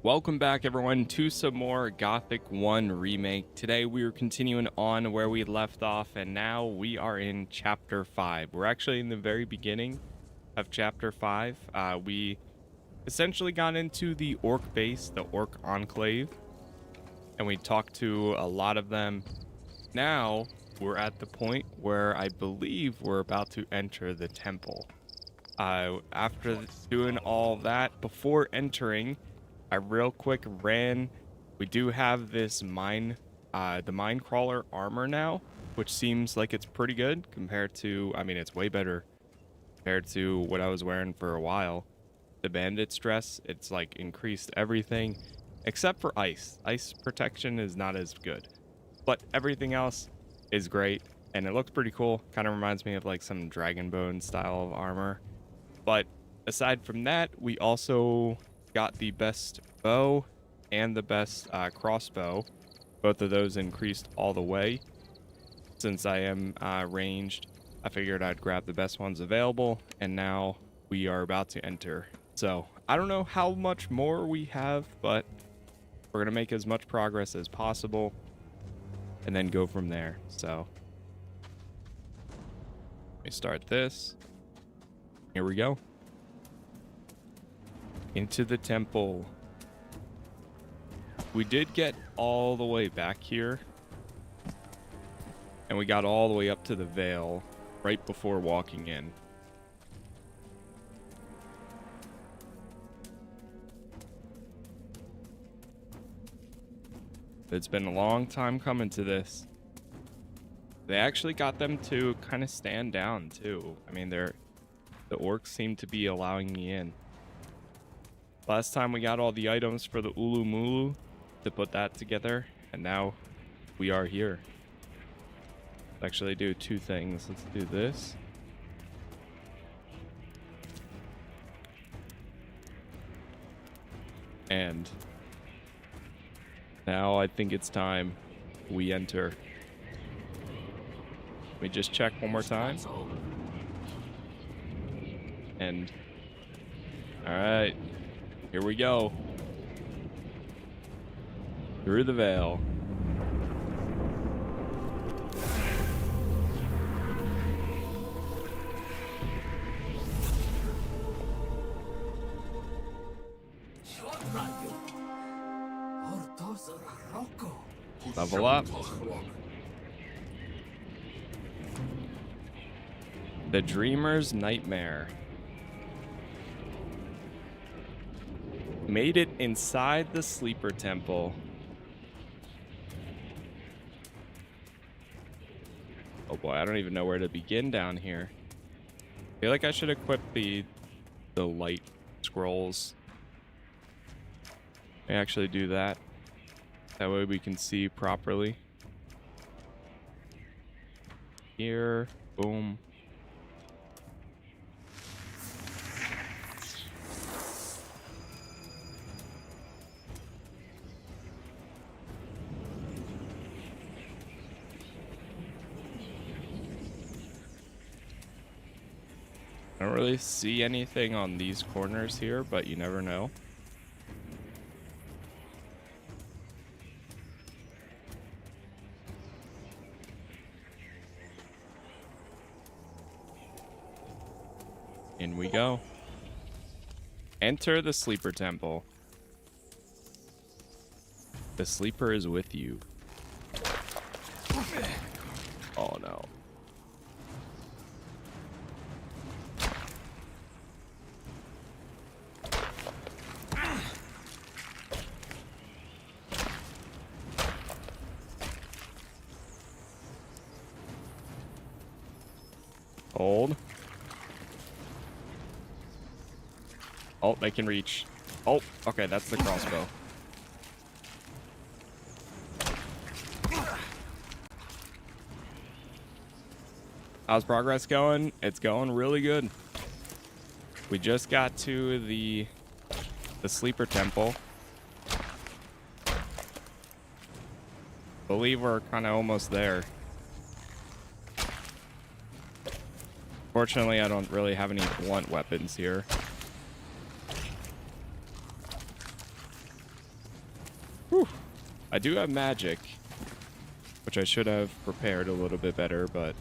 Welcome back, everyone, to some more Gothic 1 Remake. Today we are continuing on where we left off, and now we are in Chapter 5. We're actually in the very beginning of Chapter 5. We essentially got into the Orc base, the Orc Enclave, and we talked to a lot of them. Now we're at the point where I believe we're about to enter the temple. After doing all that, before entering, I real quick ran. We do have this the mine crawler armor now, which seems like it's pretty good compared to, I mean, it's way better compared to what I was wearing for a while. The bandit's dress, it's like increased everything except for ice. Ice protection is not as good, but everything else is great, and it looks pretty cool. Kind of reminds me of like some dragon bone style of armor. But aside from that, we also got the best bow and the best crossbow. Both of those increased all the way. Since I am ranged, I figured I'd grab the best ones available, and now we are about to enter. So I don't know how much more we have, but we're gonna make as much progress as possible and then go from there. So let me start this. Here we go. Into the temple. We did get all the way back here, and we got all the way up to the veil right before walking in. It's been a long time coming to this. They actually got them to kind of stand down too. I mean, the orcs seem to be allowing me in. Last time we got all the items for the Ulu Mulu to put that together, and now we are here. Let's actually do two things. Let's do this. And now I think it's time we enter. Let me just check one more time. And all right. Here we go. Through the veil. Level up. The Dreamer's Nightmare. Made it inside the sleeper temple. Oh boy, I don't even know where to begin down here. I feel like I should equip the light scrolls. I actually do that. That way we can see properly. Here, boom. I don't really see anything on these corners here, but you never know. In we go. Enter the sleeper temple. The sleeper is with you. Oh no. Hold. Oh, they can reach. Oh, okay, that's the crossbow. How's progress going? It's going really good. We just got to the sleeper temple. Believe we're kind of almost there. Fortunately, I don't really have any blunt weapons here. Whew. I do have magic, which I should have prepared a little bit better, but...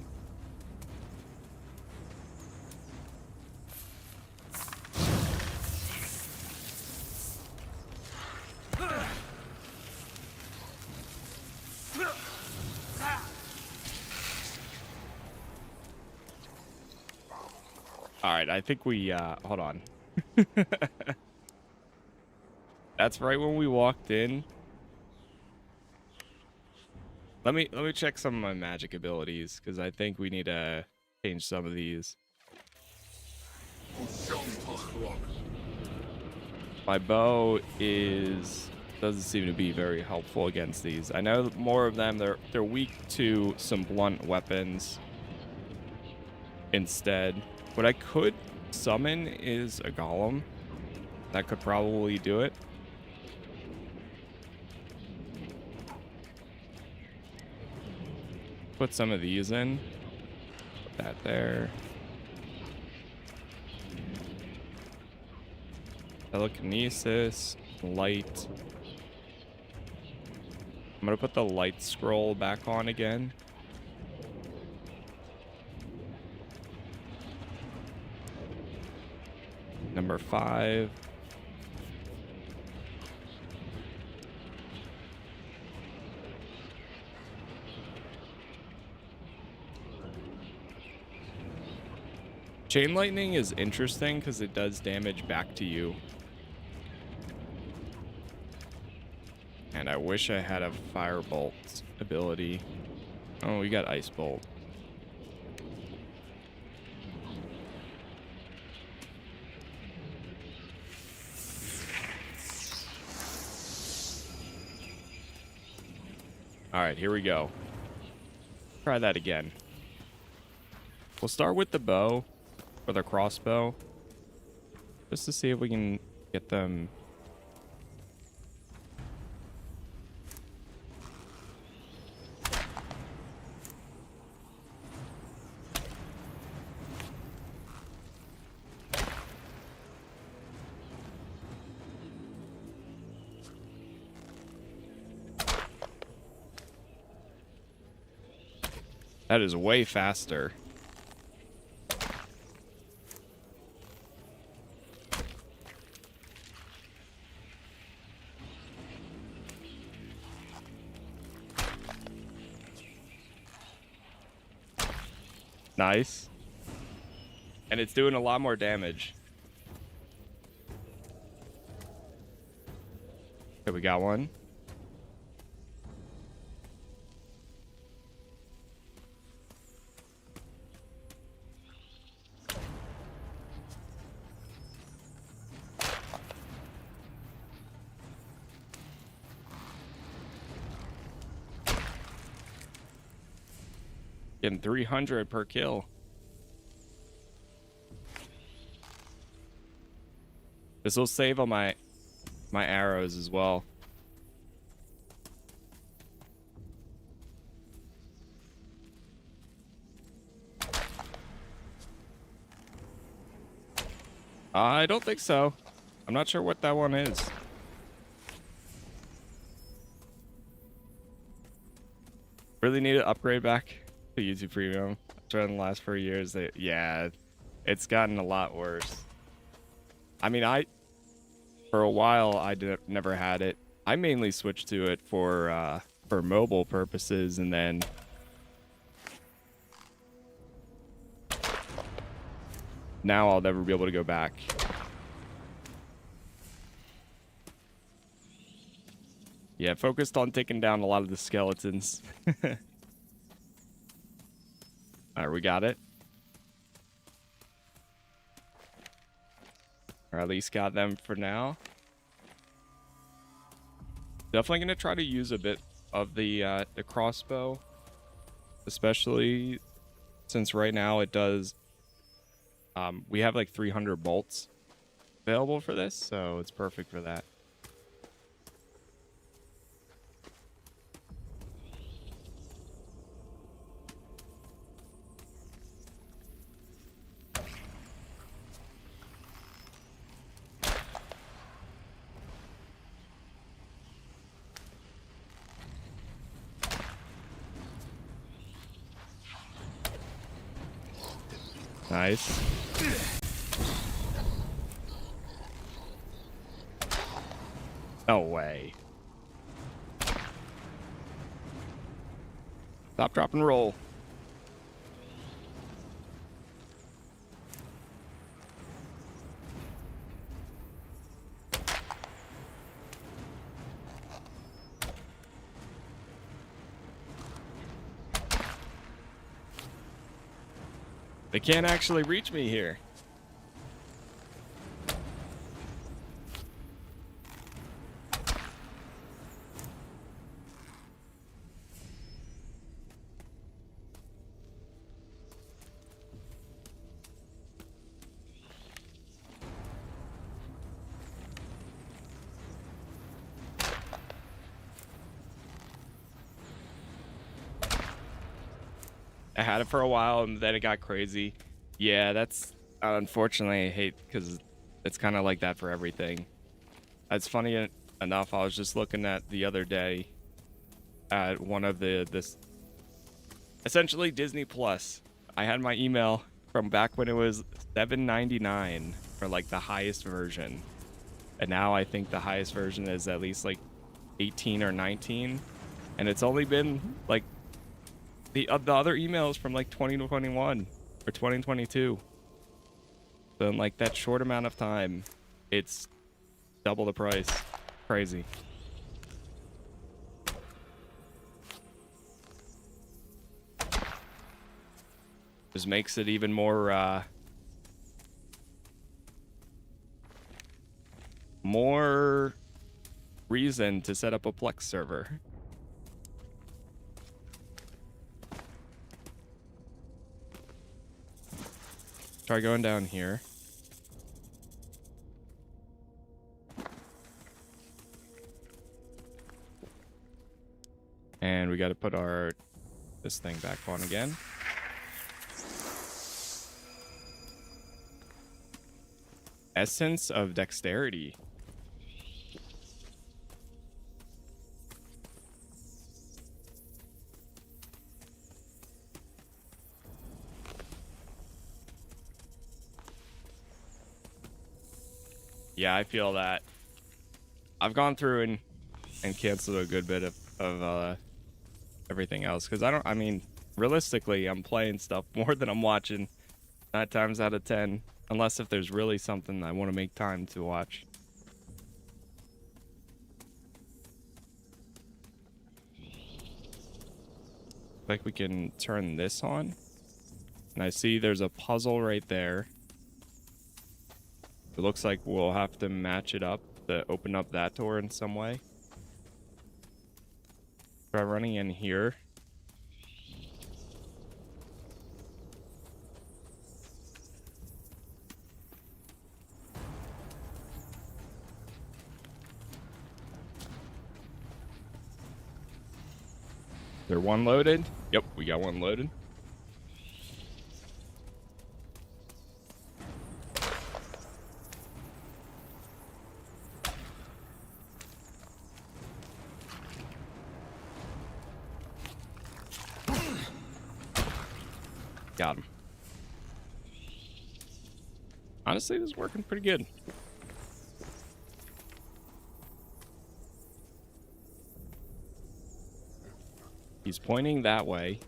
Alright, I think we, hold on. That's right when we walked in. Let me check some of my magic abilities, because I think we need to change some of these. My bow doesn't seem to be very helpful against these. I know more of them, they're weak to some blunt weapons instead. What I could summon is a golem. That could probably do it. Put some of these in. Put that there. Telekinesis, light. I'm gonna put the light scroll back on again. Number 5. Chain lightning is interesting because it does damage back to you. And I wish I had a firebolt ability. Oh, we got ice bolt. All right, here we go. Try that again. We'll start with the bow or the crossbow, just to see if we can get them. That is way faster. Nice. And it's doing a lot more damage. Okay, we got one. Getting 300 per kill. This will save on my arrows as well. I don't think so. I'm not sure what that one is. Really need to upgrade back to YouTube Premium. It's been the last 4 years. Yeah, it's gotten a lot worse. I mean, for a while I never had it. I mainly switched to it for mobile purposes, and then now I'll never be able to go back. Yeah, focused on taking down a lot of the skeletons. All right, we got it. Or at least got them for now. Definitely gonna try to use a bit of the crossbow, especially since right now it does. We have like 300 bolts available for this, so it's perfect for that. Nice. No way. Stop, drop, and roll. They can't actually reach me here. I had it for a while and then it got crazy. Yeah, that's unfortunately I hate because it's kind of like that for everything. It's funny enough. I was just looking at the other day at one of this essentially Disney Plus. I had my email from back when it was $7.99 for like the highest version, and now I think the highest version is at least like 18 or 19, and it's only been like the other emails from like 2021 or 2022. So in like that short amount of time, it's double the price. Crazy. Just makes it even more more reason to set up a Plex server. Try going down here. And we got to put this thing back on again. Essence of dexterity. Yeah, I feel that. I've gone through and canceled a good bit of everything else because I mean, realistically, I'm playing stuff more than I'm watching 9 times out of 10, unless if there's really something I want to make time to watch. Like we can turn this on, and I see there's a puzzle right there. It looks like we'll have to match it up to open up that door in some way. Try running in here. Is there one loaded? Yep, we got one loaded. Got him. Honestly, this is working pretty good. He's pointing that way.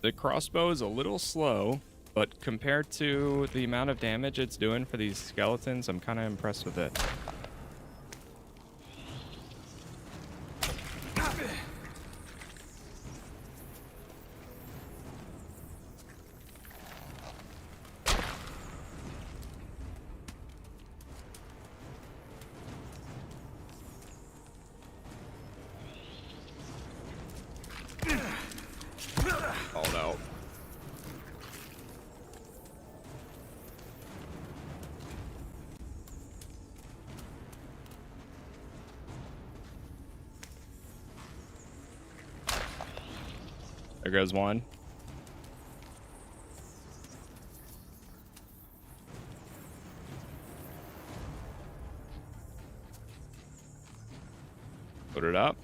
The crossbow is a little slow, but compared to the amount of damage it's doing for these skeletons, I'm kind of impressed with it. Called out. There goes one. Put it up.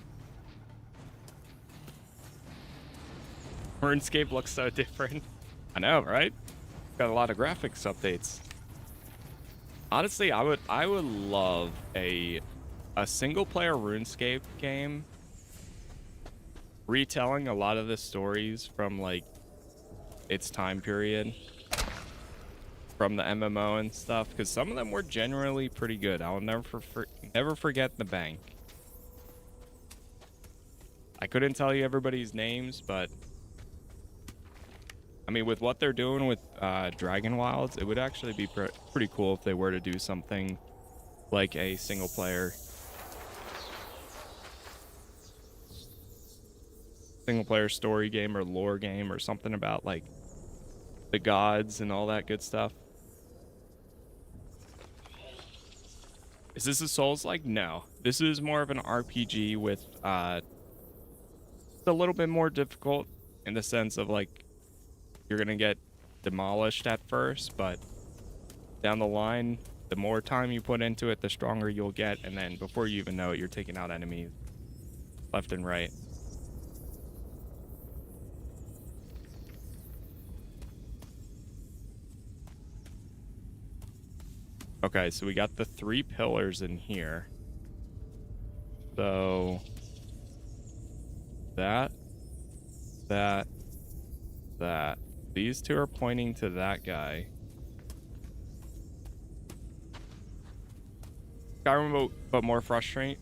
RuneScape looks so different. I know, right? Got a lot of graphics updates. Honestly, I would love a single player RuneScape game retelling a lot of the stories from like its time period from the MMO and stuff, because some of them were generally pretty good. I'll never forget the bank. I couldn't tell you everybody's names, but I mean, with what they're doing with Dragon Wilds, it would actually be pretty cool if they were to do something like a single player story game or lore game or something about like the gods and all that good stuff. Is this a Souls-like? No. This is more of an RPG with it's a little bit more difficult in the sense of like you're gonna get demolished at first, but down the line, the more time you put into it, the stronger you'll get, and then before you even know it, you're taking out enemies left and right. Okay, so we got the 3 pillars in here. So that. These 2 are pointing to that guy. Skyrim, but more frustrating.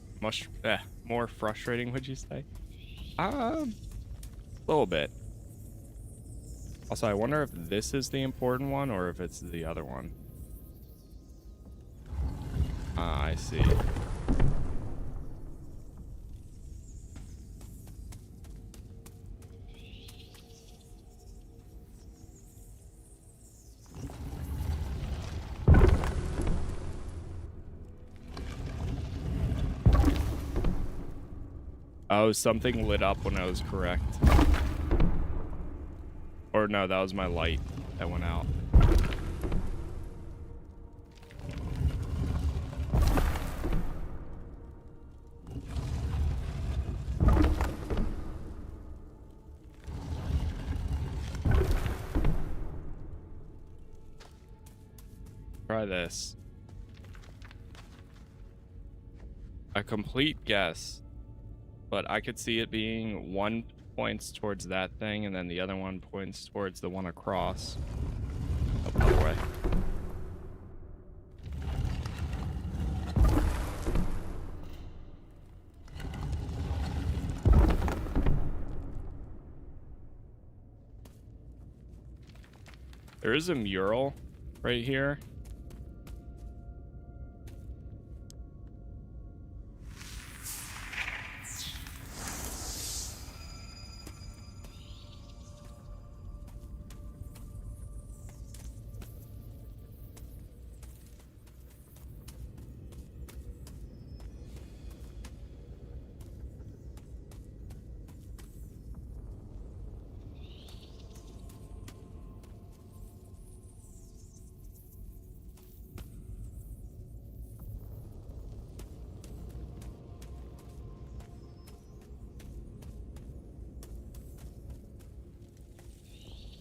More frustrating, would you say? A little bit. Also, I wonder if this is the important one or if it's the other one. Ah, I see. Oh, something lit up when I was correct. Or no, that was my light that went out. Try this. A complete guess. But I could see it being one points towards that thing, and then the other one points towards the one across. Oh, by the way. There is a mural right here.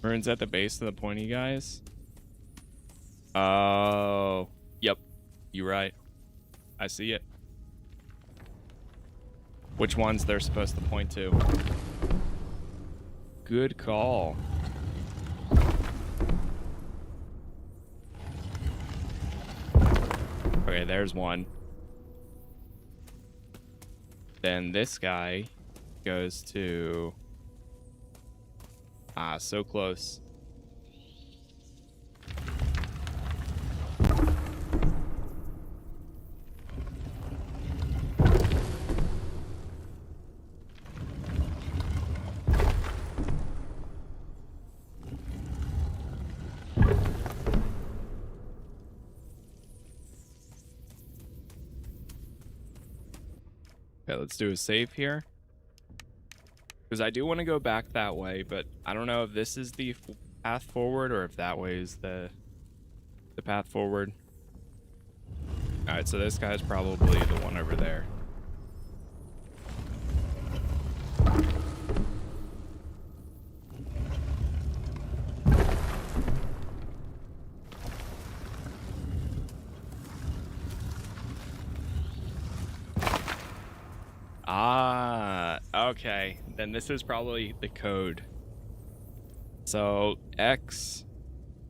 Runes at the base of the pointy guys. Oh, yep. You're right. I see it. Which ones they're supposed to point to. Good call. Okay, there's one. Then this guy goes to... Ah, so close. Okay, let's do a save here. Because I do want to go back that way, but I don't know if this is the path forward or if that way is the path forward. Alright, so this guy's probably the one over there. Ah, okay. Then this is probably the code. So X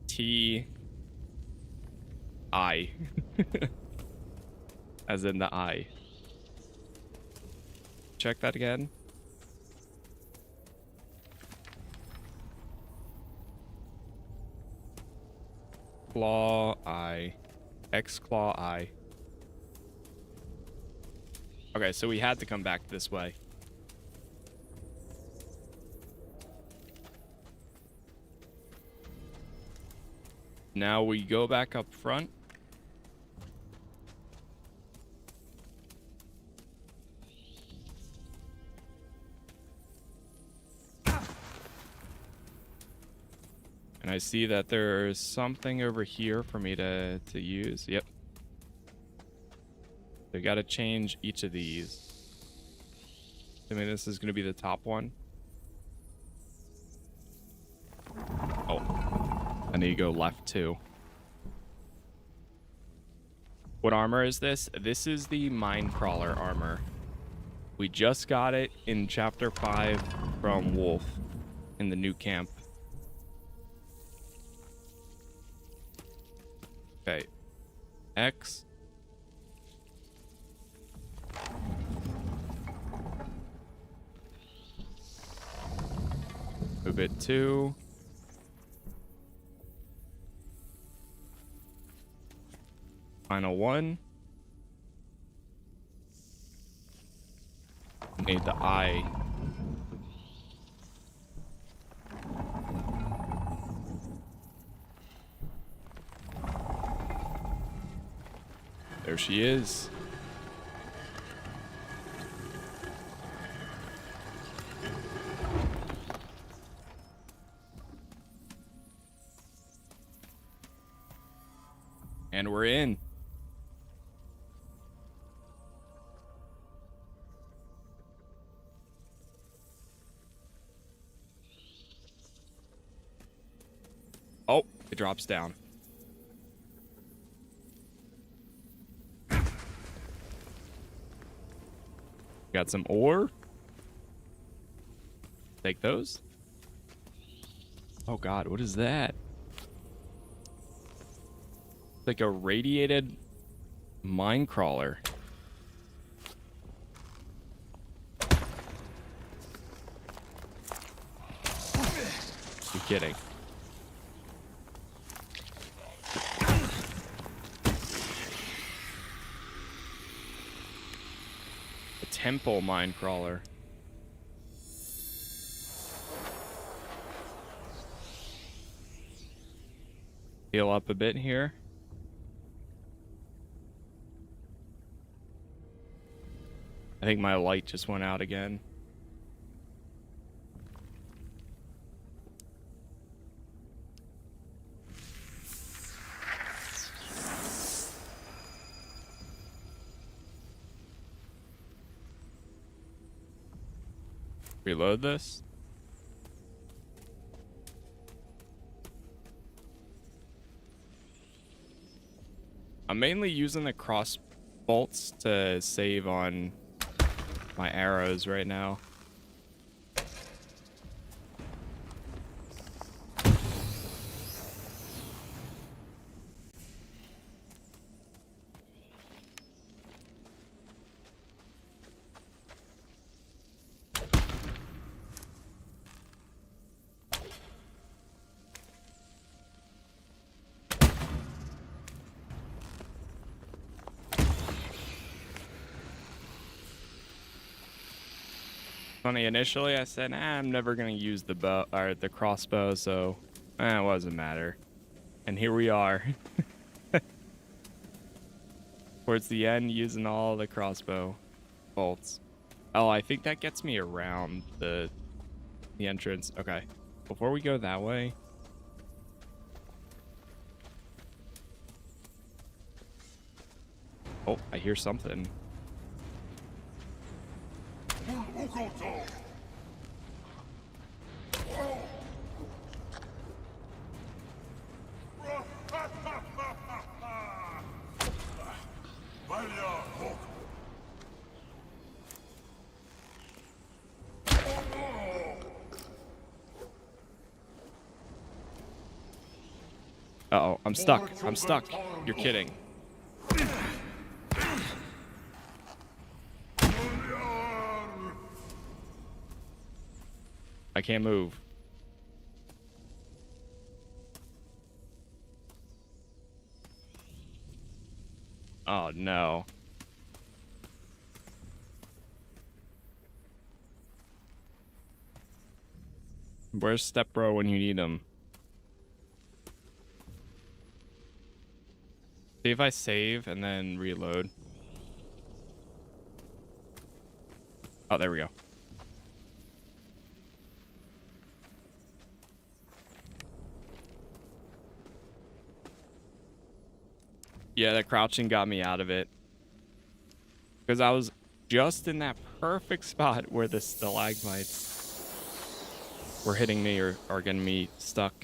T I, as in the I. Check that again. Claw I. X claw I. Okay, so we had to come back this way. Now we go back up front. And I see that there's something over here for me to use. Yep. We got to change each of these. I mean, this is going to be the top one. Oh, I need to go left too. What armor is this? This is the Minecrawler armor. We just got it in chapter 5 from Wolf in the new camp. Okay. X. Move it 2. Final 1. Need the I. There she is. And we're in. Oh, it drops down. Got some ore. Take those. Oh God, what is that? Like a radiated mine crawler. You're kidding. A temple mine crawler. Heal up a bit here. I think my light just went out again. Reload this. I'm mainly using the cross bolts to save on my arrows right now. Funny, initially I said, I'm never gonna use the bow or the crossbow, so it wasn't matter. And here we are. Towards the end, using all the crossbow bolts. Oh, I think that gets me around the entrance. Okay. Before we go that way. Oh, I hear something. Uh-oh, I'm stuck. I'm stuck. You're kidding. I can't move. Oh, no. Where's Step Bro when you need him? See if I save and then reload. Oh, there we go. Yeah, that crouching got me out of it. Because I was just in that perfect spot where the stalagmites were hitting me or getting me stuck.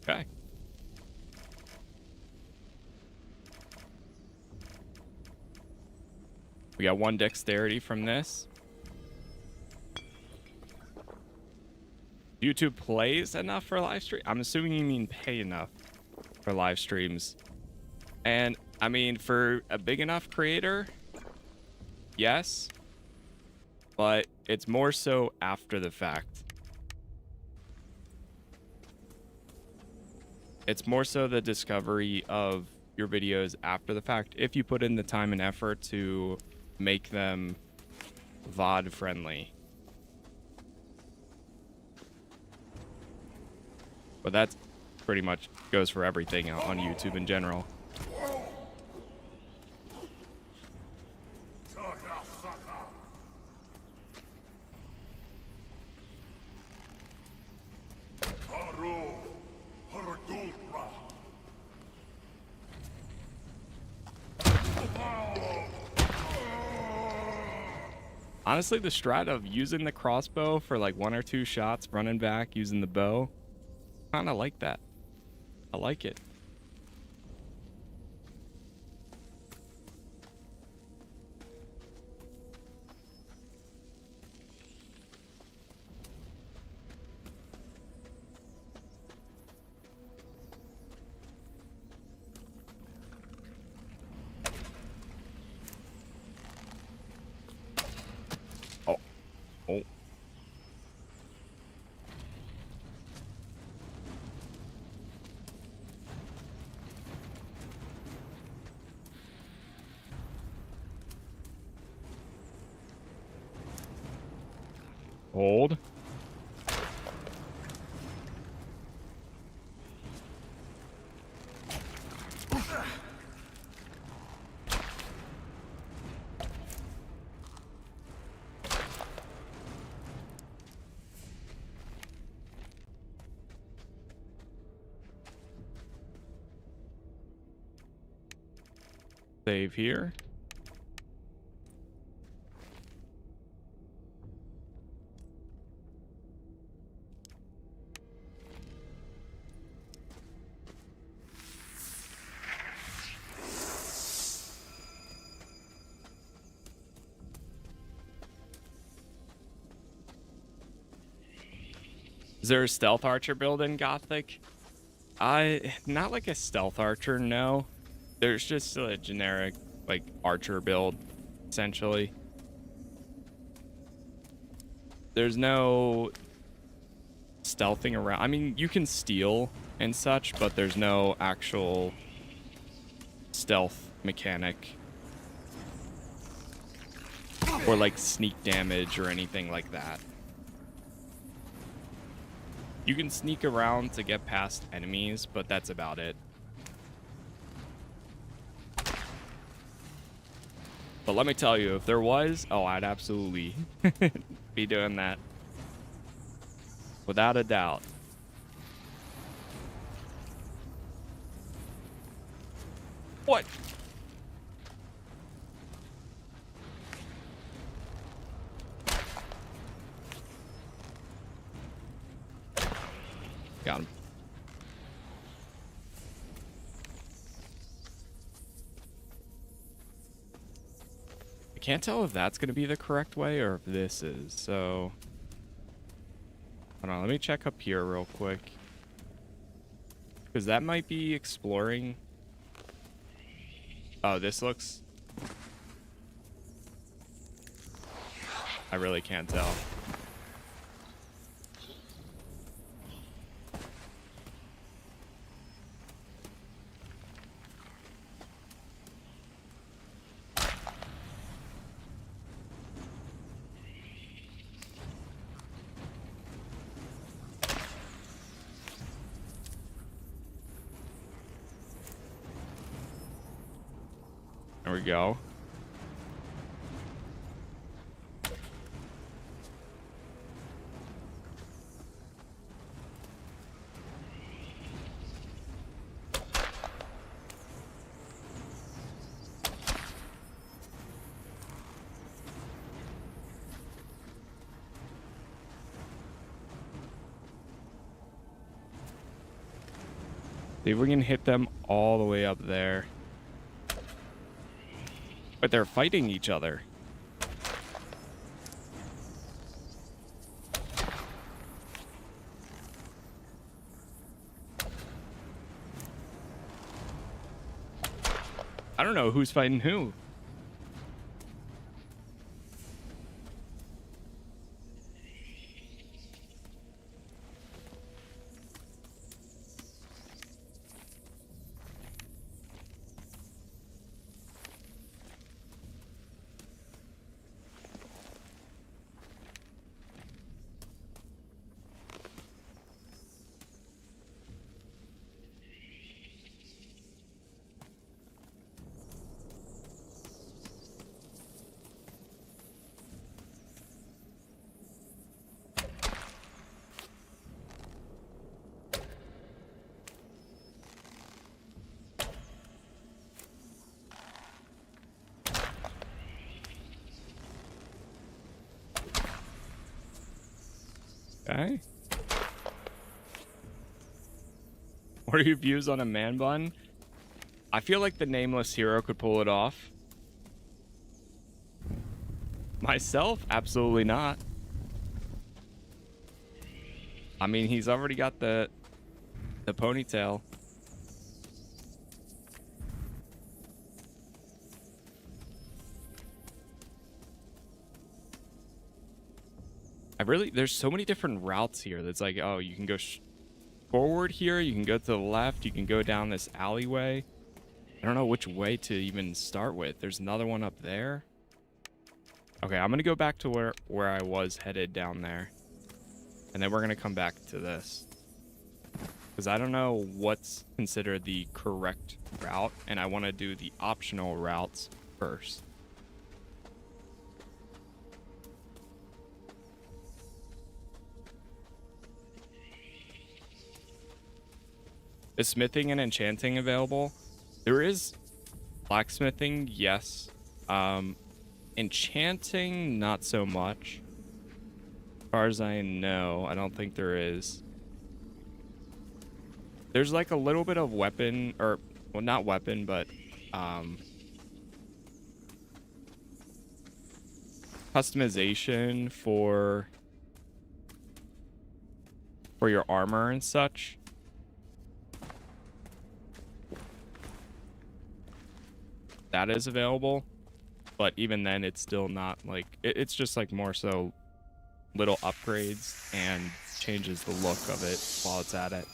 Okay. We got 1 dexterity from this. YouTube plays enough for live stream? I'm assuming you mean pay enough for live streams. And I mean, for a big enough creator, yes. But it's more so after the fact. It's more so the discovery of your videos after the fact, if you put in the time and effort to make them VOD friendly. But that pretty much goes for everything on YouTube in general. Honestly, the strat of using the crossbow for like 1 or 2 shots, running back, using the bow, kind of like that. I like it. Oh. Oh. Hold. Save here. Is there a stealth archer build in Gothic? Not like a stealth archer, no. There's just a generic, like, archer build, essentially. There's no stealthing around. I mean, you can steal and such, but there's no actual stealth mechanic. Or, like, sneak damage or anything like that. You can sneak around to get past enemies, but that's about it. But let me tell you, if there was, oh, I'd absolutely be doing that. Without a doubt. What? Got him. I can't tell if that's going to be the correct way or if this is, so... Hold on, let me check up here real quick. Because that might be exploring... Oh, this looks... I really can't tell. There we go. See if we can hit them all the way up there. But they're fighting each other. I don't know who's fighting who. Okay. What are your views on a man bun? I feel like the nameless hero could pull it off. Myself? Absolutely not. I mean, he's already got the ponytail. There's so many different routes here that's like, oh, you can go forward here, you can go to the left, you can go down this alleyway. I don't know which way to even start with. There's another one up there. Okay, I'm gonna go back to where I was headed down there. And then we're gonna come back to this. Because I don't know what's considered the correct route, and I want to do the optional routes first. Is smithing and enchanting available? There is blacksmithing, yes. Enchanting, not so much. As far as I know, I don't think there is. There's like a little bit of weapon, or, well, not weapon, but customization for your armor and such. That is available, but even then it's still not like it's just like more so little upgrades and changes the look of it while it's at it.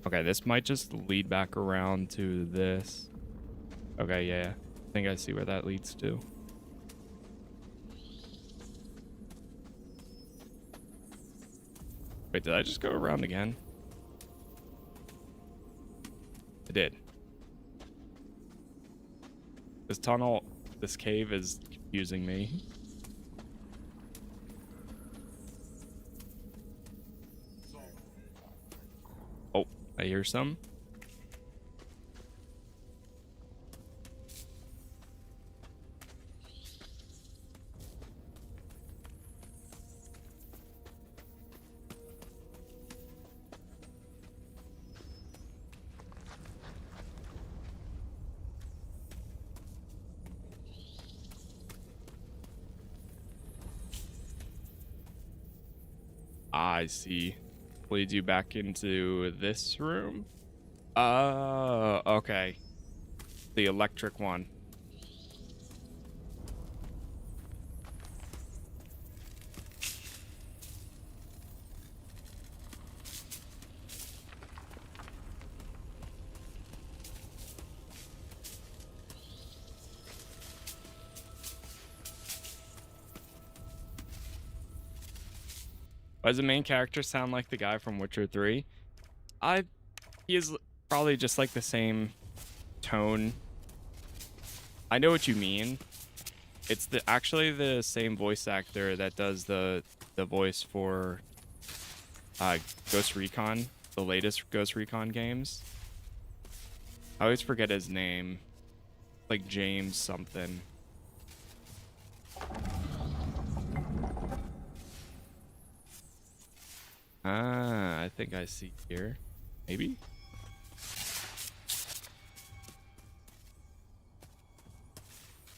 Okay, this might just lead back around to this. Okay, yeah. I think I see where that leads to. Wait, did I just go around again? I did. This tunnel, this cave is confusing me. Oh, I hear some. I see. Leads you back into this room. Okay. The electric one. Why does the main character sound like the guy from Witcher 3? He is probably just like the same tone. I know what you mean. It's actually the same voice actor that does the voice for Ghost Recon, the latest Ghost Recon games. I always forget his name. Like James something. Ah, I think I see here. Maybe?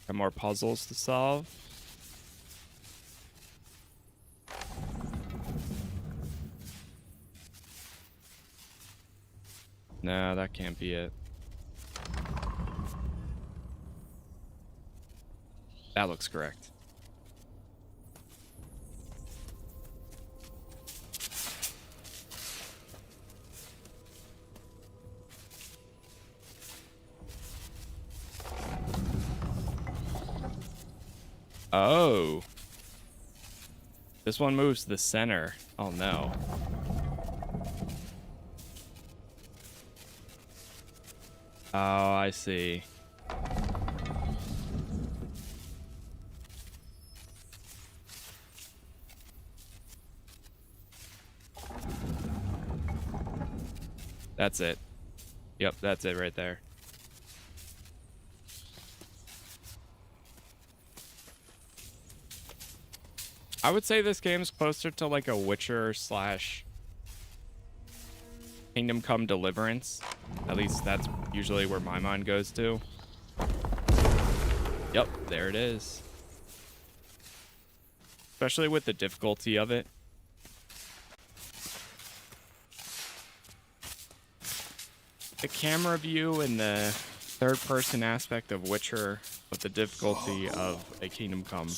Got more puzzles to solve. No, that can't be it. That looks correct. Oh. This one moves to the center. Oh no. Oh, I see. That's it. Yep, that's it right there. I would say this game's closer to like a Witcher slash Kingdom Come Deliverance. At least that's usually where my mind goes to. Yep, there it is. Especially with the difficulty of it. The camera view and the third person aspect of Witcher with the difficulty of a Kingdom Come.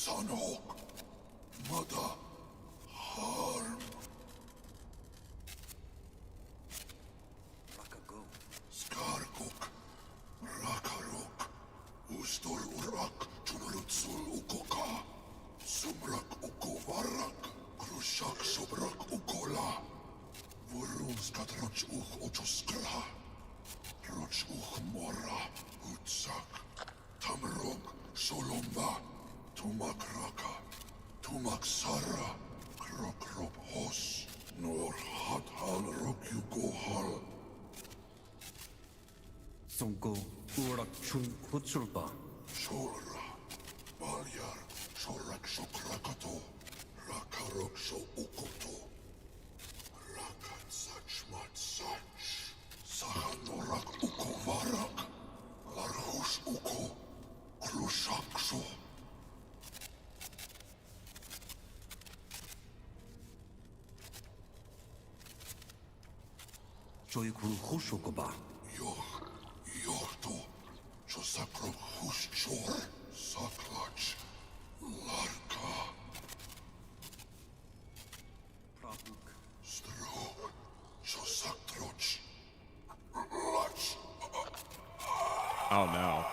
Oh no.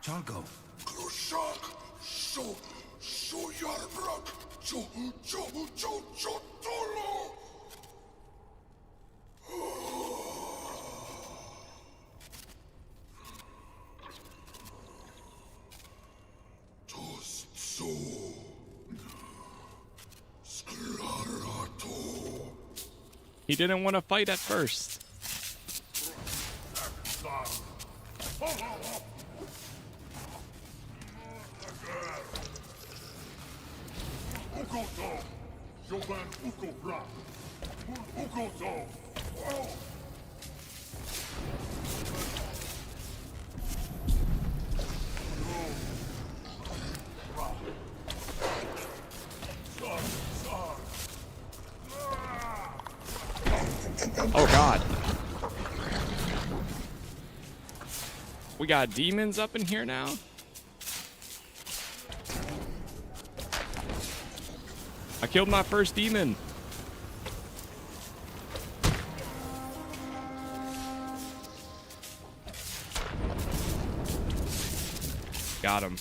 Chalgo. He didn't want to fight at first. Oh god. We got demons up in here now. I killed my first demon. Got him.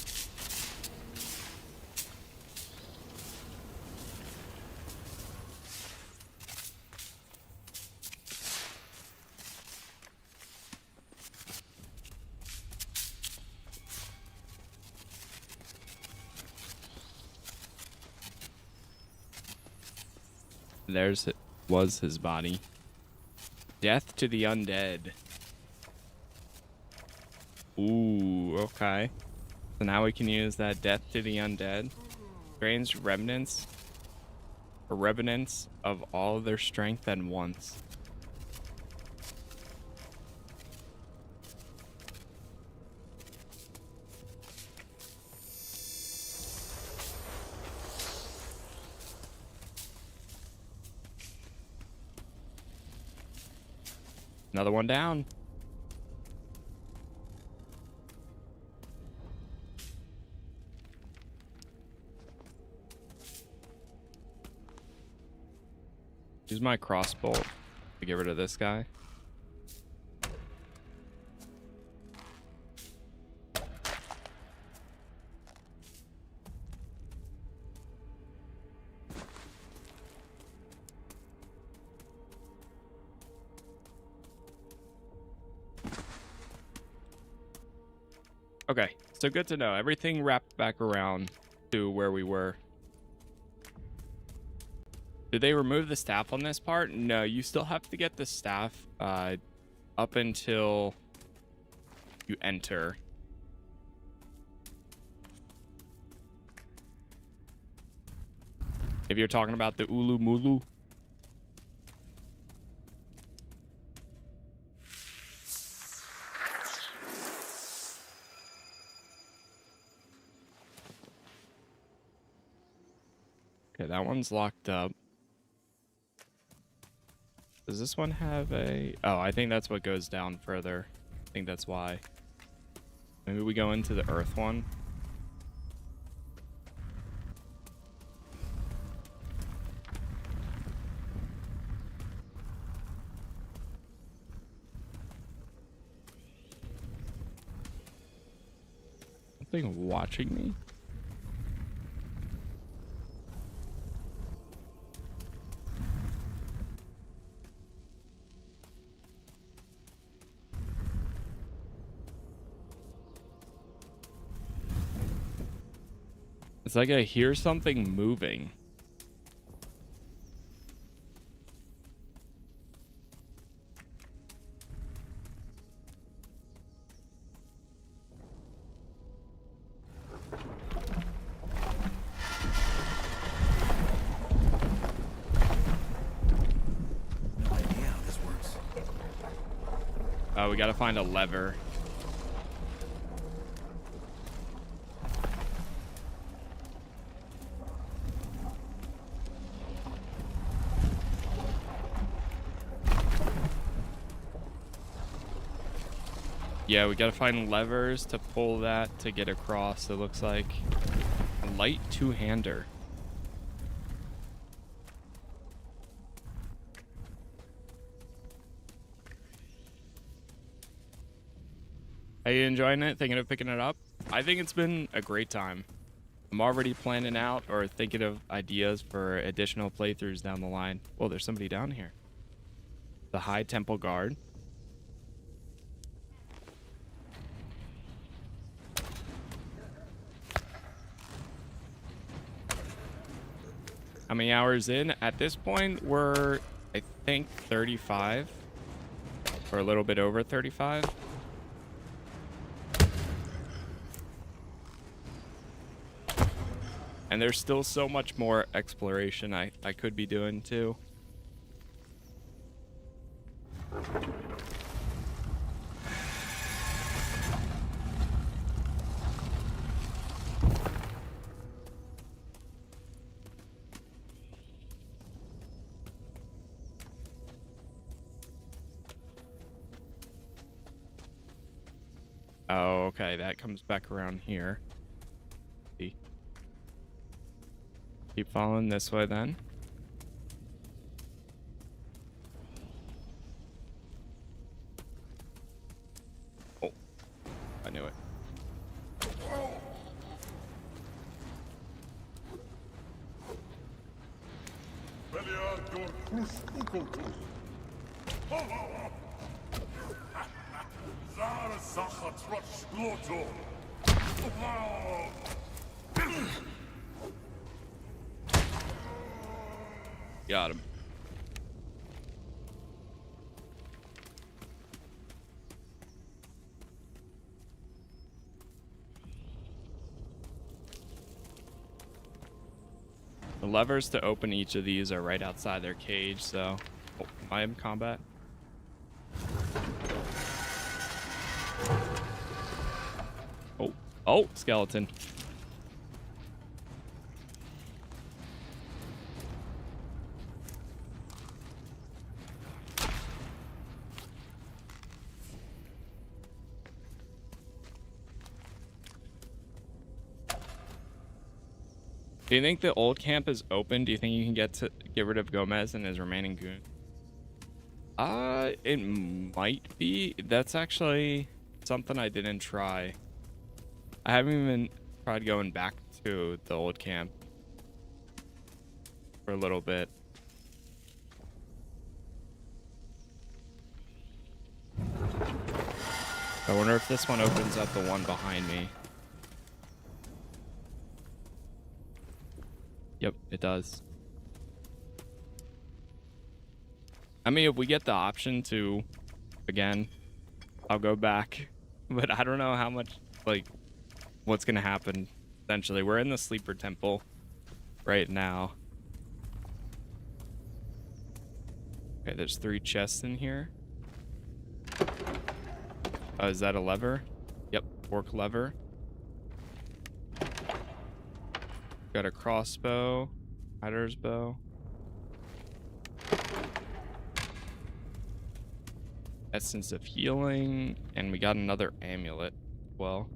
Was his body. Death to the undead. Ooh, okay. So now we can use that death to the undead. Drains remnants or revenants of all of their strength at once. Another one down. Use my crossbow to get rid of this guy. Okay, so good to know. Everything wrapped back around to where we were. Did they remove the staff on this part? No, you still have to get the staff up until you enter. If you're talking about the Ulu Mulu. Okay, that one's locked up. Does this one have a... Oh, I think that's what goes down further. I think that's why. Maybe we go into the earth one. Something watching me? It's like I hear something moving. No idea how this works. We gotta find a lever. Yeah, we gotta find levers to pull that to get across. It looks like a light two-hander. Are you enjoying it? Thinking of picking it up? I think it's been a great time. I'm already planning out or thinking of ideas for additional playthroughs down the line. Oh, there's somebody down here. The High Temple Guard. How many hours in? At this point, we're, I think 35 or a little bit over 35. And there's still so much more exploration I could be doing too. Oh, okay, that comes back around here. See. Keep following this way then. Oh, I knew it. Got him. The levers to open each of these are right outside their cage, so... Oh, am I in combat? Oh, oh, skeleton. Do you think the old camp is open? Do you think you can get rid of Gomez and his remaining goon? It might be. That's actually something I didn't try. I haven't even tried going back to the old camp for a little bit. I wonder if this one opens up the one behind me. Yep, it does. I mean, if we get the option to, again, I'll go back. But I don't know how much, like, what's going to happen, essentially. We're in the Sleeper Temple right now. Okay, there's 3 chests in here. Oh, is that a lever? Yep, fork lever. Got a crossbow, hider's bow. Essence of healing, and we got another amulet as well.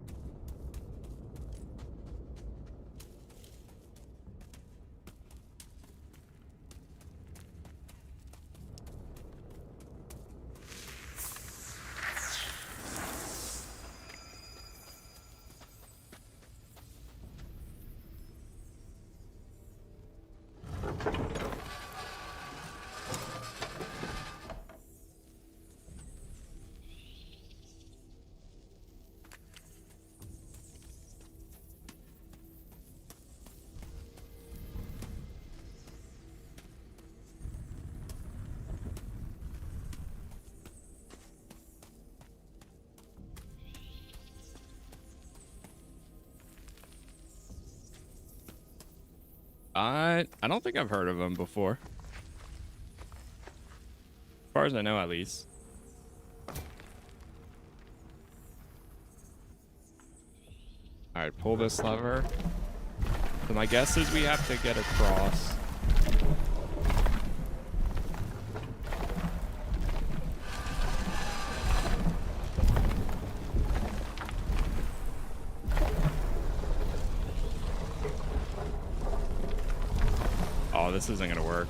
I don't think I've heard of him before. As far as I know, at least. Alright, pull this lever. So my guess is we have to get across. Oh, this isn't gonna work.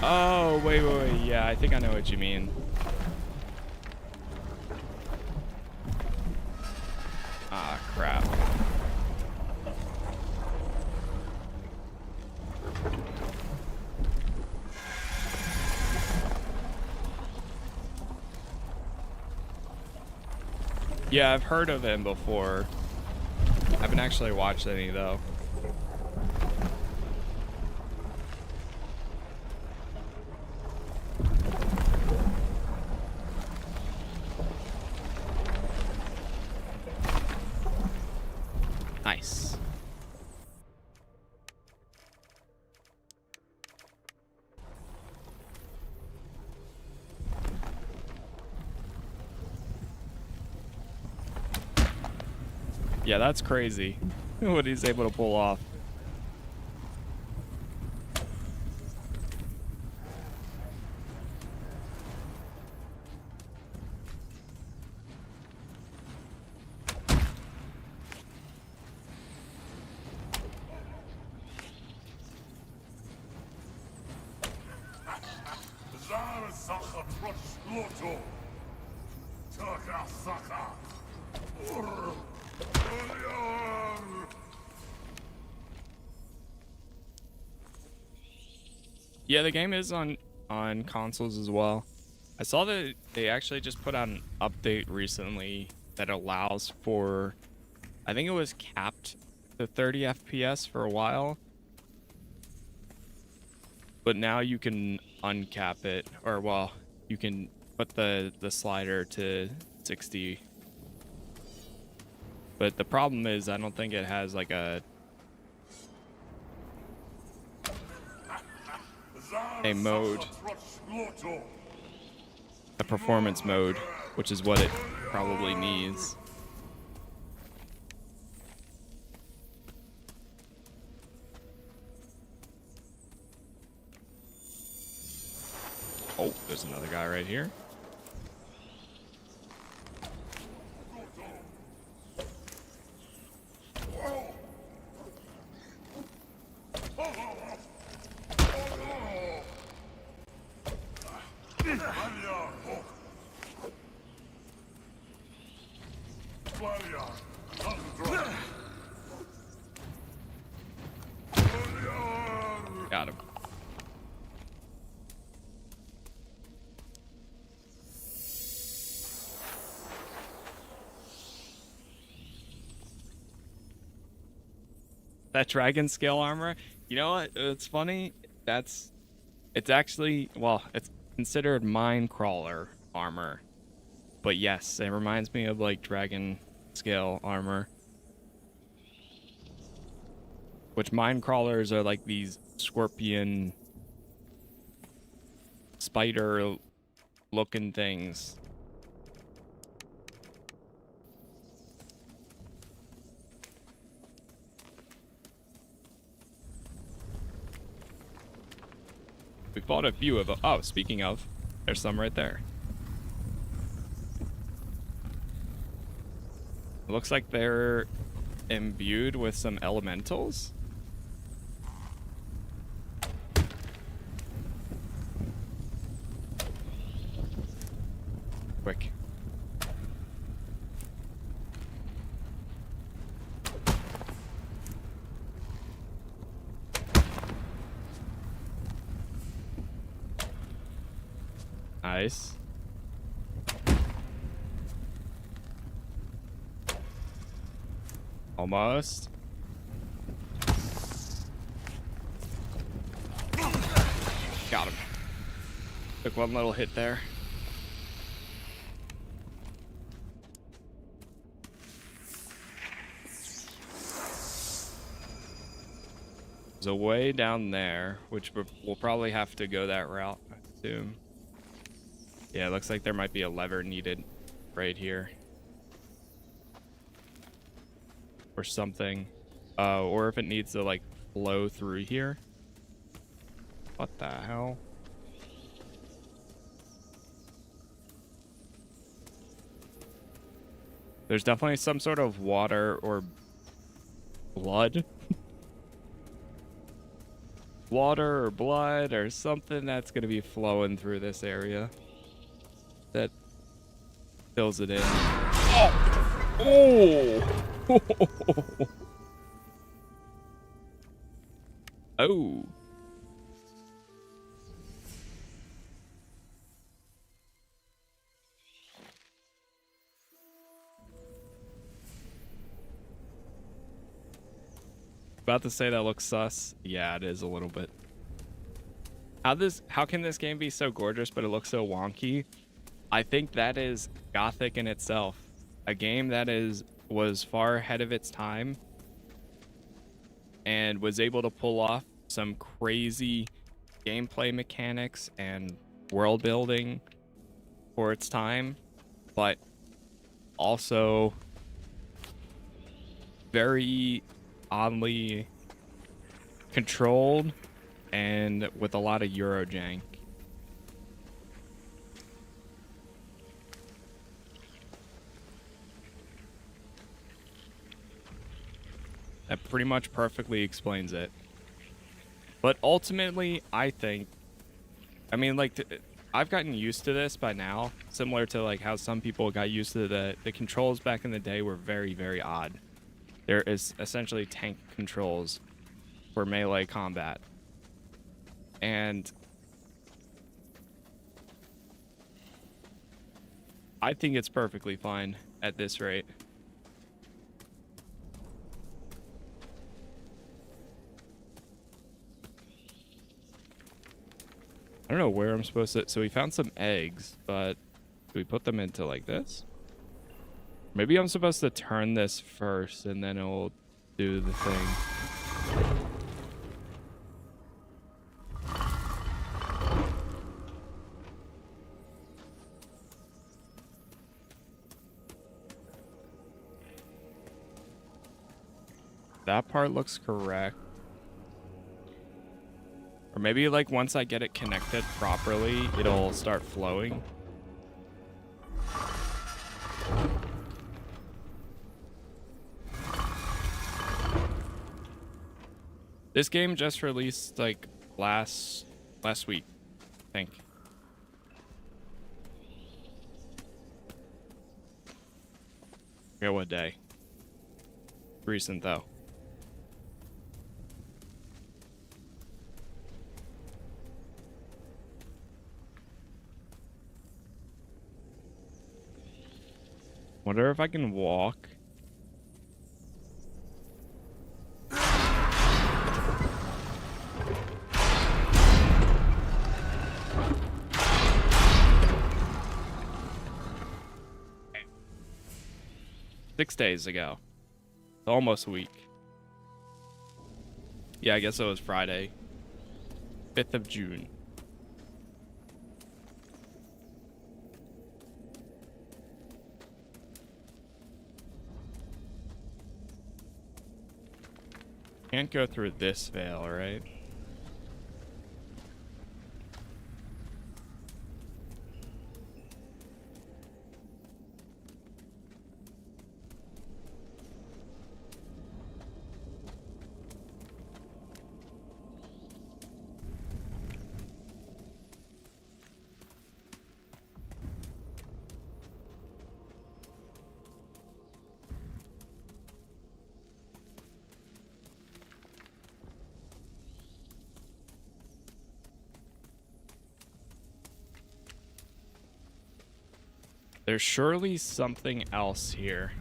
Oh, wait. Yeah, I think I know what you mean. Ah, crap. Yeah, I've heard of him before. I haven't actually watched any though. Nice. Yeah, that's crazy what he's able to pull off. Yeah, the game is on consoles as well. I saw that they actually just put out an update recently that allows for, I think it was capped to 30 FPS for a while, but now you can uncap it, or well, you can put the slider to 60. But the problem is I don't think it has like a mode, a performance mode, which is what it probably needs. Oh, there's another guy right here. Got him. That dragon scale armor, you know what? It's funny. It's actually, well, it's considered mine crawler armor. But yes, it reminds me of like dragon scale armor. Which mine crawlers are like these scorpion spider looking things. We fought a few of them. Oh, speaking of, there's some right there. It looks like they're imbued with some elementals. Quick. Nice. Almost. Got him. Took one little hit there. There's a way down there, which we'll probably have to go that route, I assume. Yeah, it looks like there might be a lever needed right here. Or something. Or if it needs to, like, flow through here. What the hell? There's definitely some sort of water or blood. Water or blood or something that's going to be flowing through this area that fills it in. Oh! Oh! Oh. About to say that looks sus. Yeah, it is a little bit. How can this game be so gorgeous but it looks so wonky? I think that is Gothic in itself. A game that was far ahead of its time and was able to pull off some crazy gameplay mechanics and world building for its time, but also very oddly controlled and with a lot of Euro jank. That pretty much perfectly explains it. But ultimately, I think, I mean, like, I've gotten used to this by now, similar to like how some people got used to the controls back in the day were very, very odd. There is essentially tank controls for melee combat. And I think it's perfectly fine at this rate. I don't know where I'm supposed to... So we found some eggs, but do we put them into like this? Maybe I'm supposed to turn this first and then it'll do the thing. That part looks correct. Or maybe like once I get it connected properly, it'll start flowing. This game just released like last week, I think. I forget what day. Recent though. Wonder if I can walk. Six days ago. It's almost a week. Yeah, I guess it was Friday. 5th of June. Can't go through this veil, right? There's surely something else here.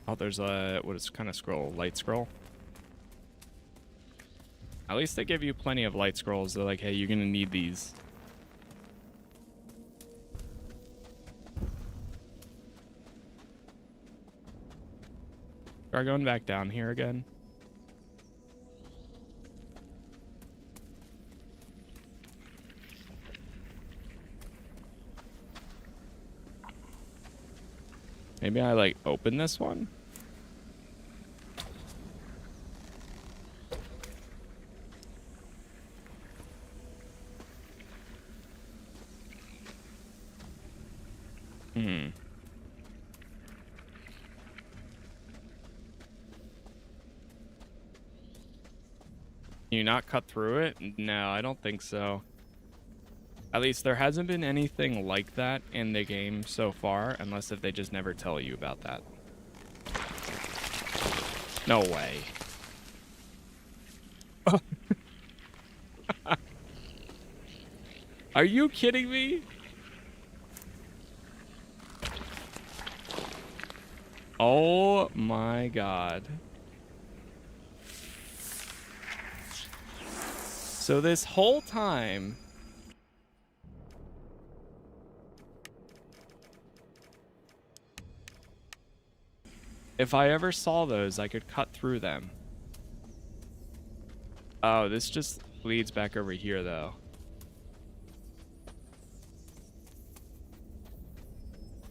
Oh, there's a, what is kind of scroll? Light scroll? At least they give you plenty of light scrolls. They're like, hey, you're gonna need these. Try going back down here again. Maybe I like open this one. Hmm. Can you not cut through it? No, I don't think so. At least there hasn't been anything like that in the game so far, unless if they just never tell you about that. No way. Are you kidding me? Oh my god. So this whole time, if I ever saw those, I could cut through them. Oh, this just leads back over here, though.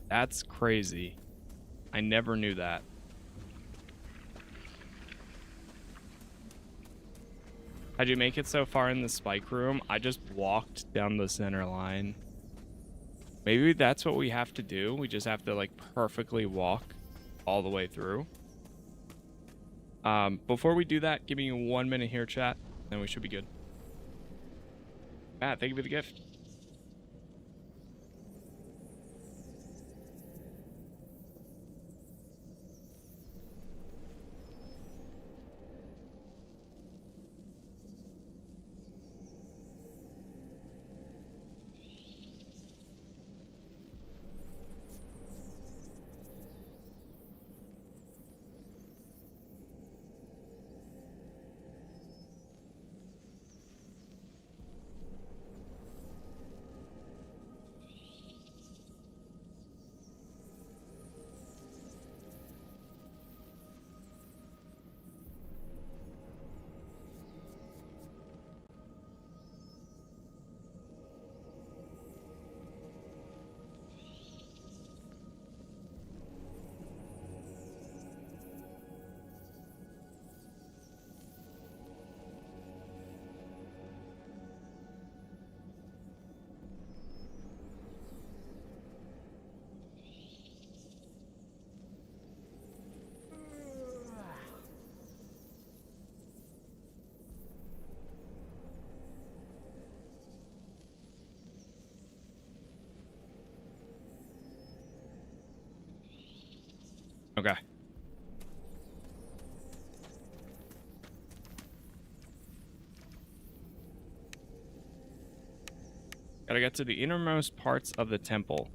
That's crazy. I never knew that. How'd you make it so far in the spike room? I just walked down the center line. Maybe that's what we have to do. We just have to, like, perfectly walk all the way through. Before we do that, give me 1 minute here, chat, then we should be good. Matt, thank you for the gift. Okay. Gotta get to the innermost parts of the temple.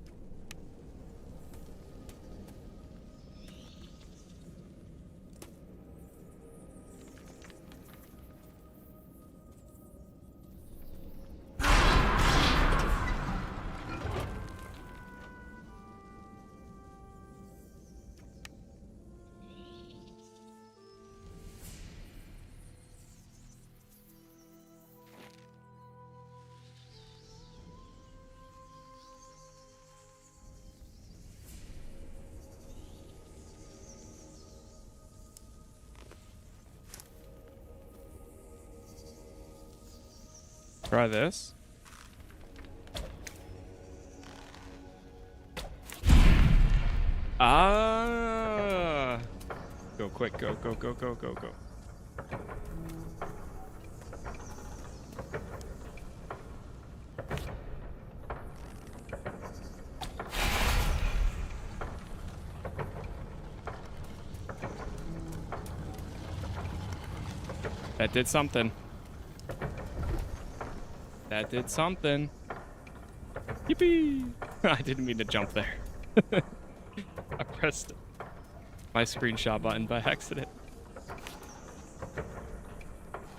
Try this. Ah! Go quick, go, go, go, go, go, go. That did something. That did something. Yippee! I didn't mean to jump there. I pressed my screenshot button by accident.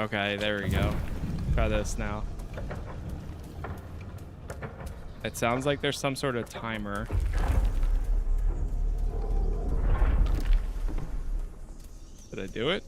Okay, there we go. Try this now. It sounds like there's some sort of timer. Did I do it?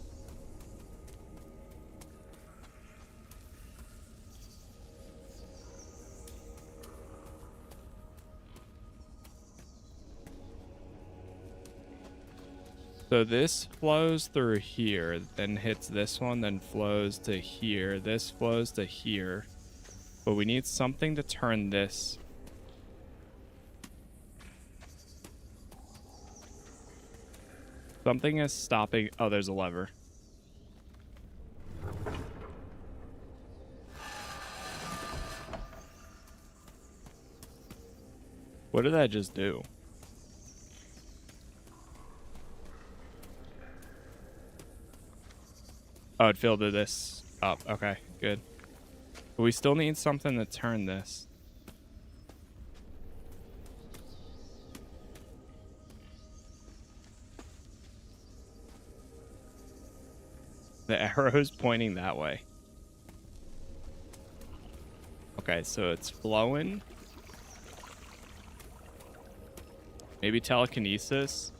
So this flows through here, then hits this one, then flows to here. This flows to here. But we need something to turn this. Something is stopping. Oh, there's a lever. What did that just do? Oh, it filled this up. Okay, good. But we still need something to turn this. The arrow's pointing that way. Okay, so it's flowing. Maybe telekinesis.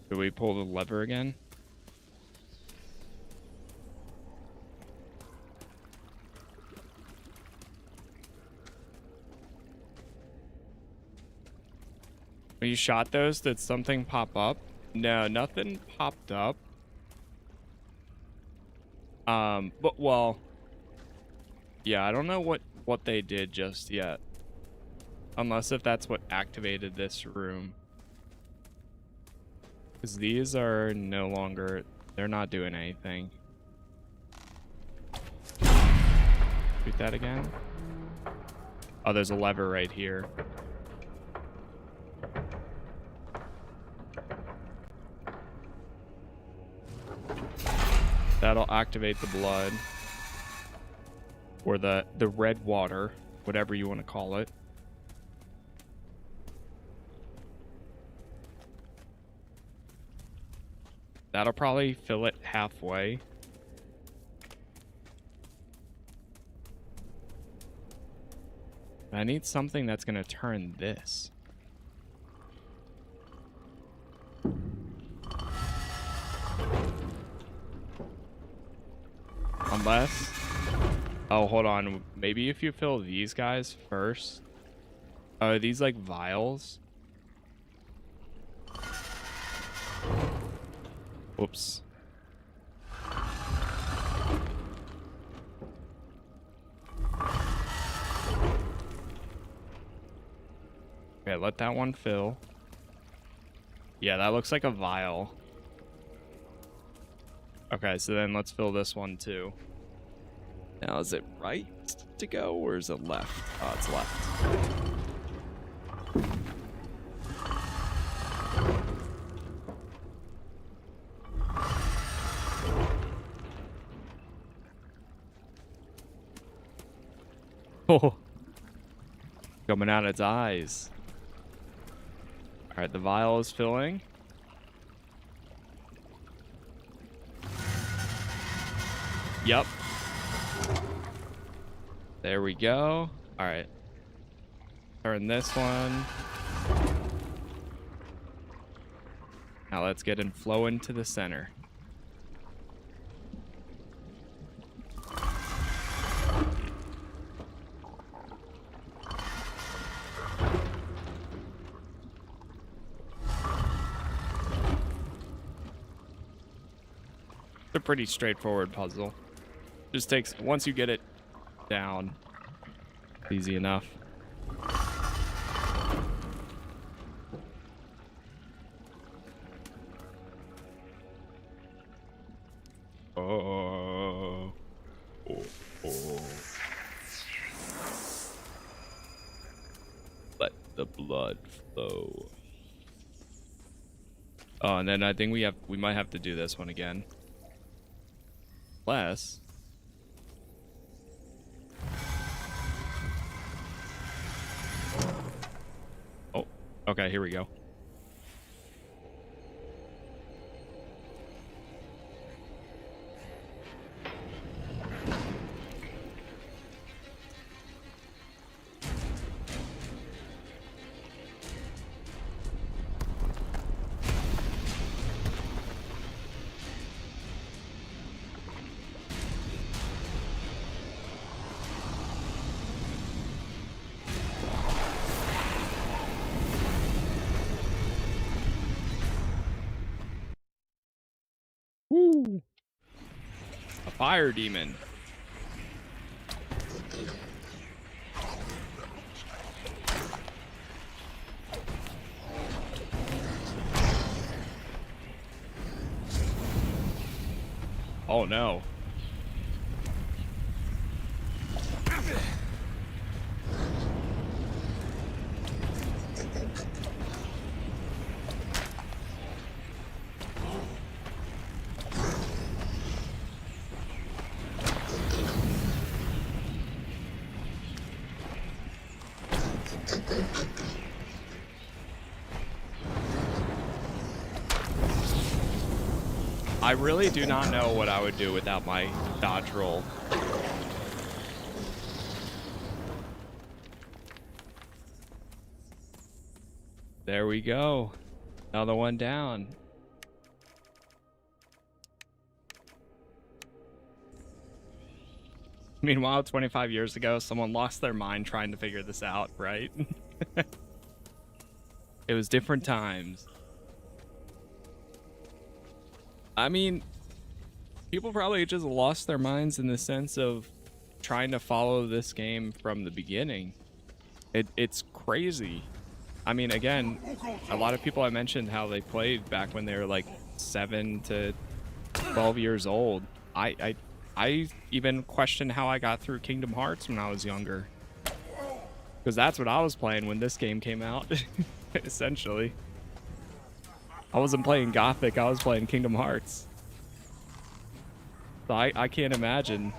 Do we pull the lever again? When you shot those, did something pop up? No, nothing popped up. But well, yeah, I don't know what they did just yet. Unless if that's what activated this room. Because these are no longer, they're not doing anything. Shoot that again. Oh, there's a lever right here. That'll activate the blood. Or the red water, whatever you want to call it. That'll probably fill it halfway. I need something that's going to turn this. Unless... Oh, hold on. Maybe if you fill these guys first. Are these like vials? Whoops. Okay, let that one fill. Yeah, that looks like a vial. Okay, so then let's fill this one too. Now, is it right to go or is it left? Oh, it's left. Oh, coming out its eyes. All right, the vial is filling. Yep. There we go. All right. Turn this one. Now let's get it flow into the center. It's a pretty straightforward puzzle. Just takes, once you get it down, easy enough. Oh. Let the blood flow. Oh, and then I think we might have to do this one again. Unless... Oh, okay, here we go. Woo! A fire demon. Oh no. I really do not know what I would do without my dodge roll. There we go. Another one down. Meanwhile, 25 years ago, someone lost their mind trying to figure this out, right? It was different times. I mean, people probably just lost their minds in the sense of trying to follow this game from the beginning. It's crazy. I mean, again, a lot of people I mentioned how they played back when they were like 7 to 12 years old. I even question how I got through Kingdom Hearts when I was younger. Because that's what I was playing when this game came out, essentially. I wasn't playing Gothic, I was playing Kingdom Hearts. So I can't imagine.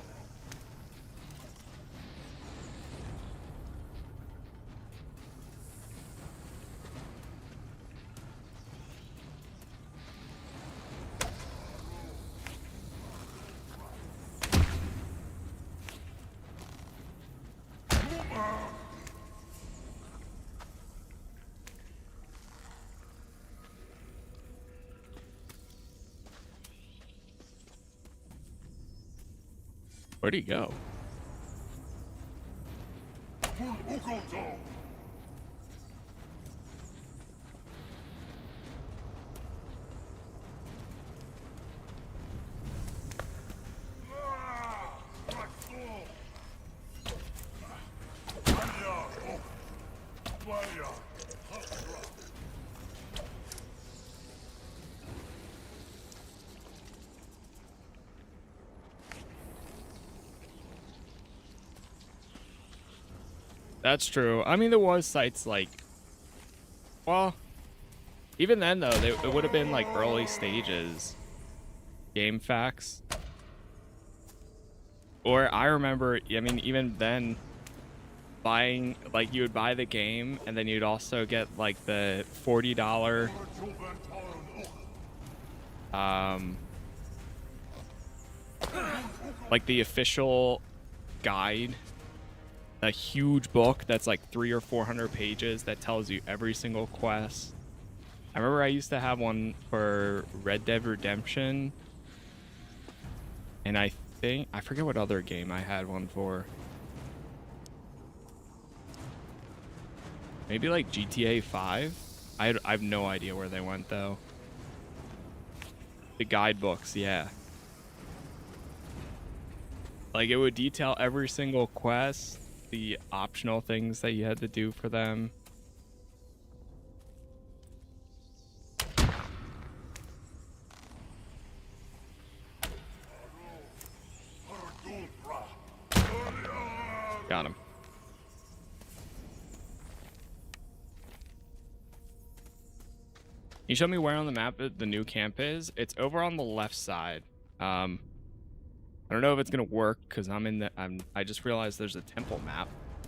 Where'd he go? That's true. I mean, there was sites like, well, even then though, it would have been like early stages, game facts. Or I remember, I mean, even then, buying, like, you would buy the game and then you'd also get like the $40 like the official guide, a huge book that's like 300 or 400 pages that tells you every single quest. I remember I used to have one for Red Dead Redemption, and I forget what other game I had one for. Maybe like GTA 5. I have no idea where they went though. The guidebooks, yeah. Like, it would detail every single quest, the optional things that you had to do for them. Got him. Can you show me where on the map the new camp is? It's over on the left side. I don't know if it's gonna work because I just realized there's a temple map.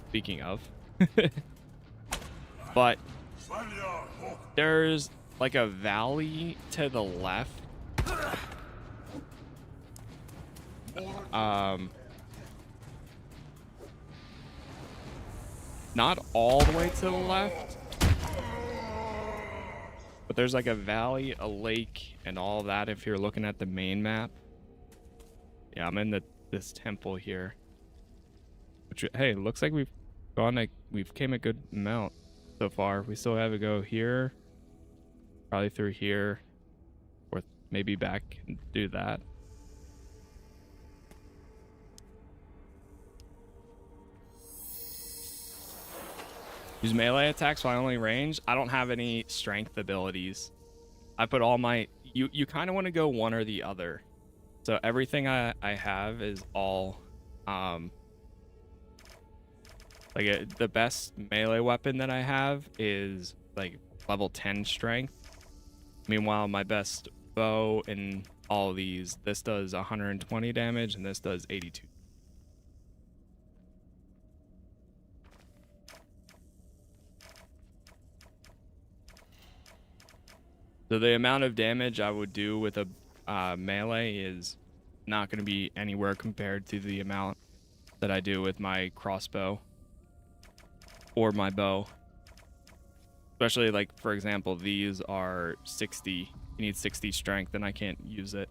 Speaking of, but there's like a valley to the left. Not all the way to the left, but there's like a valley, a lake, and all that if you're looking at the main map. Yeah, I'm in this temple here. Which, hey, looks like we've came a good amount so far. We still have to go here, probably through here, or maybe back and do that. Use melee attacks while only range. I don't have any strength abilities. I put all my... You kind of want to go one or the other. So everything I have is all... the best melee weapon that I have is like level 10 strength. Meanwhile, my best bow in all of these, this does 120 damage and this does 82. So the amount of damage I would do with a melee is not going to be anywhere compared to the amount that I do with my crossbow or my bow. Especially, like, for example, these are 60. You need 60 strength, and I can't use it.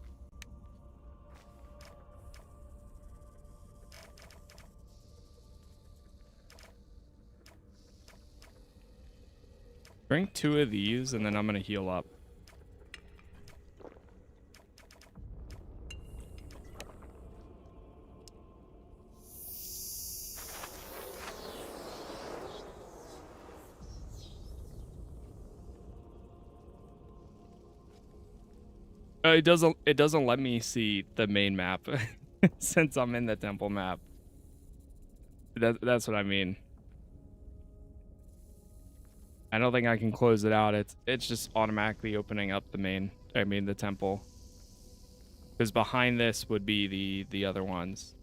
Drink 2 of these, and then I'm going to heal up. It doesn't let me see the main map since I'm in the temple map. That's what I mean. I don't think I can close it out. It's just automatically opening up the temple. Because behind this would be the other ones.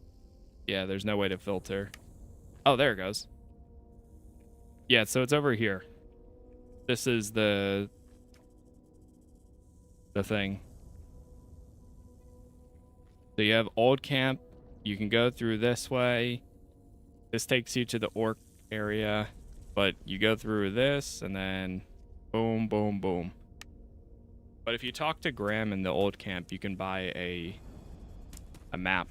Yeah, there's no way to filter. Oh, there it goes. Yeah, so it's over here. This is the thing. So you have Old Camp. You can go through this way. This takes you to the orc area. But you go through this, and then boom, boom, boom. But if you talk to Graham in the Old Camp, you can buy a map.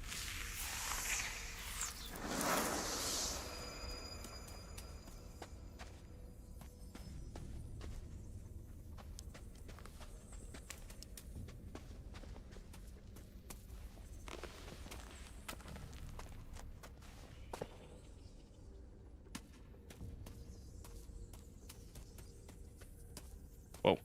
Whoa.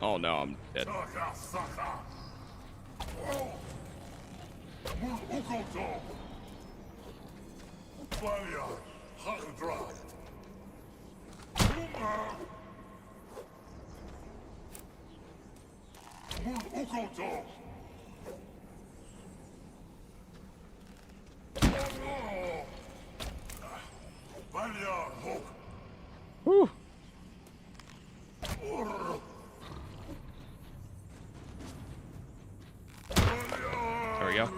Oh no, I'm dead. Whew. There we go.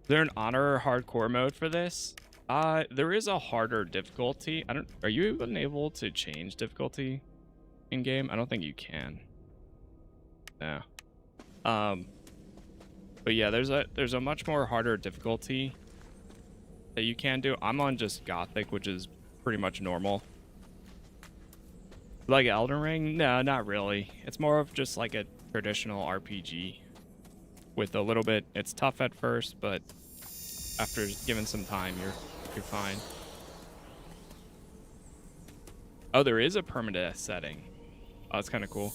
Is there an honor or hardcore mode for this? There is a harder difficulty. Are you even able to change difficulty in game? I don't think you can. No. But yeah, there's a much more harder difficulty that you can do. I'm on just Gothic, which is pretty much normal. Like Elden Ring? No, not really. It's more of just like a traditional RPG with a little bit. It's tough at first, but after given some time, you're fine. Oh, there is a permadeath setting. Oh, that's kind of cool.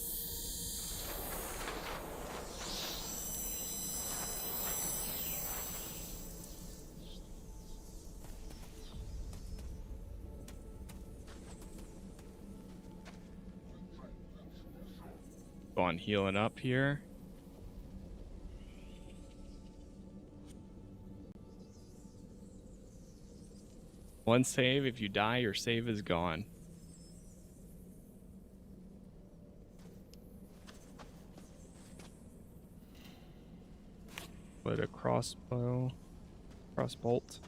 Go on healing up here. One save. If you die, your save is gone. Put a crossbow. Crossbolt.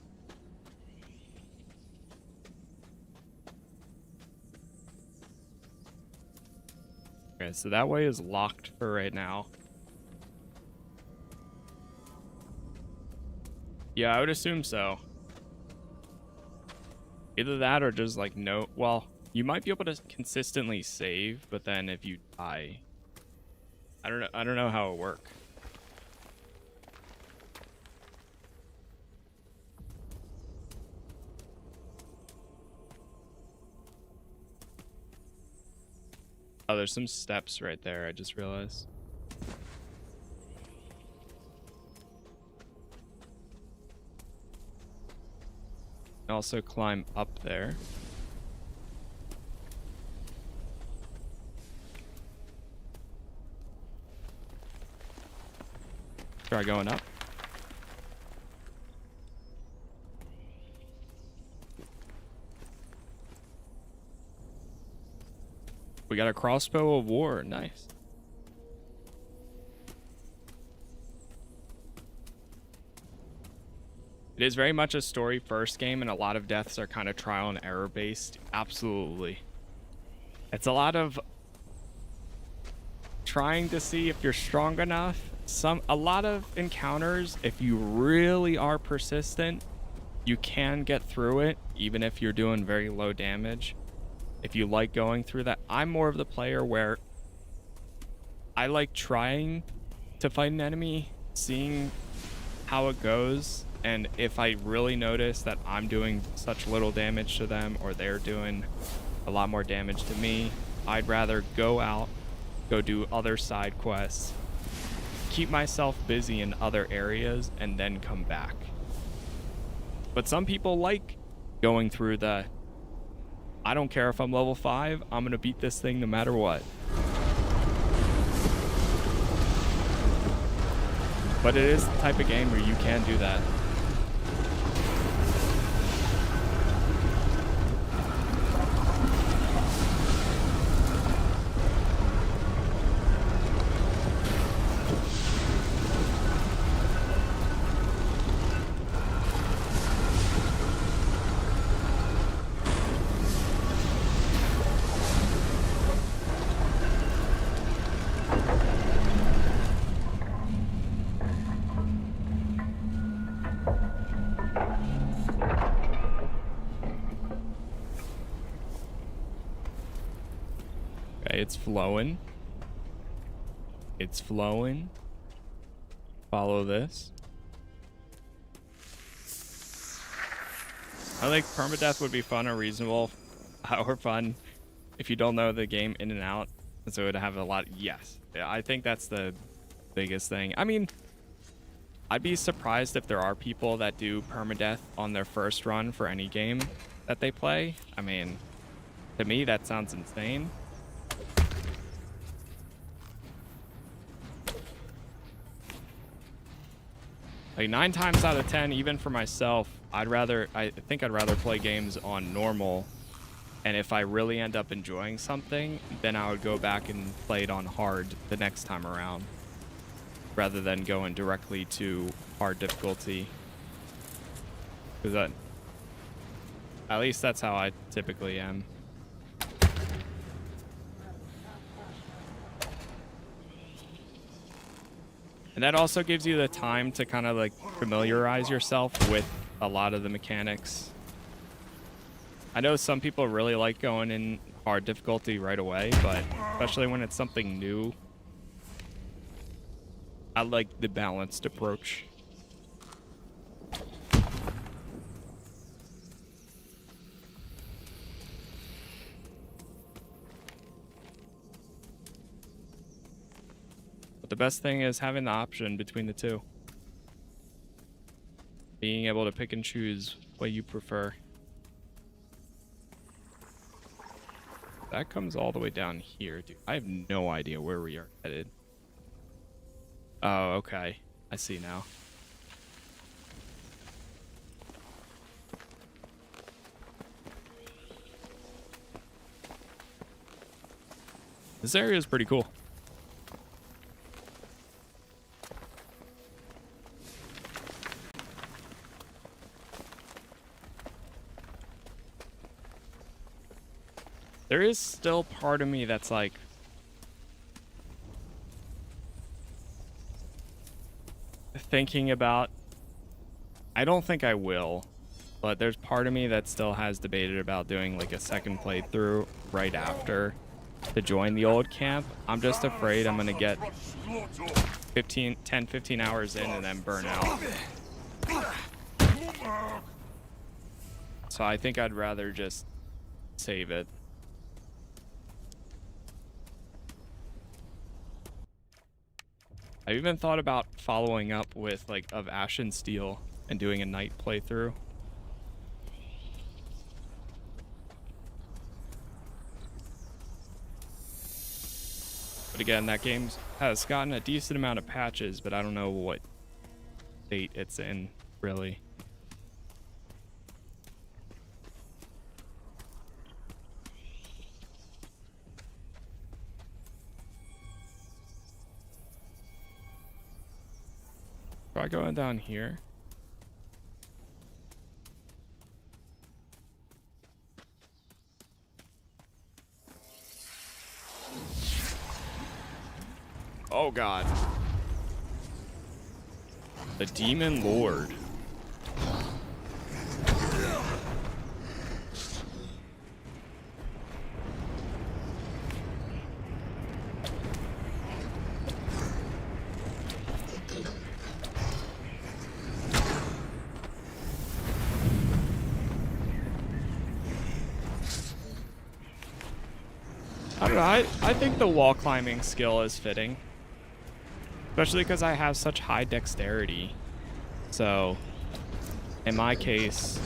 Okay, so that way is locked for right now. Yeah, I would assume so. Either that or just like no. Well, You might be able to consistently save, but then if you die, I don't know how it works. Oh, there's some steps right there, I just realized. Also climb up there. Try going up. We got a crossbow of war. Nice. It is very much a story first game, and a lot of deaths are kind of trial and error based. Absolutely. It's a lot of trying to see if you're strong enough. A lot of encounters, if you really are persistent, you can get through it, even if you're doing very low damage. If you like going through that, I'm more of the player where I like trying to fight an enemy, seeing how it goes, and if I really notice that I'm doing such little damage to them or they're doing a lot more damage to me, I'd rather go out, go do other side quests, keep myself busy in other areas, and then come back. But some people like going through the, I don't care if I'm level 5, I'm gonna beat this thing no matter what. But it is the type of game where you can do that. It's flowing. It's flowing. Follow this. I think permadeath would be fun or reasonable or fun if you don't know the game in and out. So it would have a lot. Yes. Yeah, I think that's the biggest thing. I mean, I'd be surprised if there are people that do permadeath on their first run for any game that they play. I mean, to me, that sounds insane. Like 9 times out of 10, even for myself, I think I'd rather play games on normal. And if I really end up enjoying something, then I would go back and play it on hard the next time around, rather than going directly to hard difficulty. Because at least that's how I typically am. And that also gives you the time to kind of like familiarize yourself with a lot of the mechanics. I know some people really like going in hard difficulty right away, but especially when it's something new, I like the balanced approach. But the best thing is having the option between the two. Being able to pick and choose what you prefer. That comes all the way down here, dude. I have no idea where we are headed. Oh, okay. I see now. This area is pretty cool. There is still part of me that's like, thinking about, I don't think I will. But there's part of me that still has debated about doing like a second playthrough right after to join the old camp. I'm just afraid I'm gonna get 15 hours in and then burn out. So I think I'd rather just save it. I even thought about following up with like of Ashen Steel and doing a night playthrough. But again, that game has gotten a decent amount of patches, but I don't know what state it's in, really. Try going down here. Oh god. The Demon Lord. I don't know, I think the wall climbing skill is fitting. Especially because I have such high dexterity. So, in my case,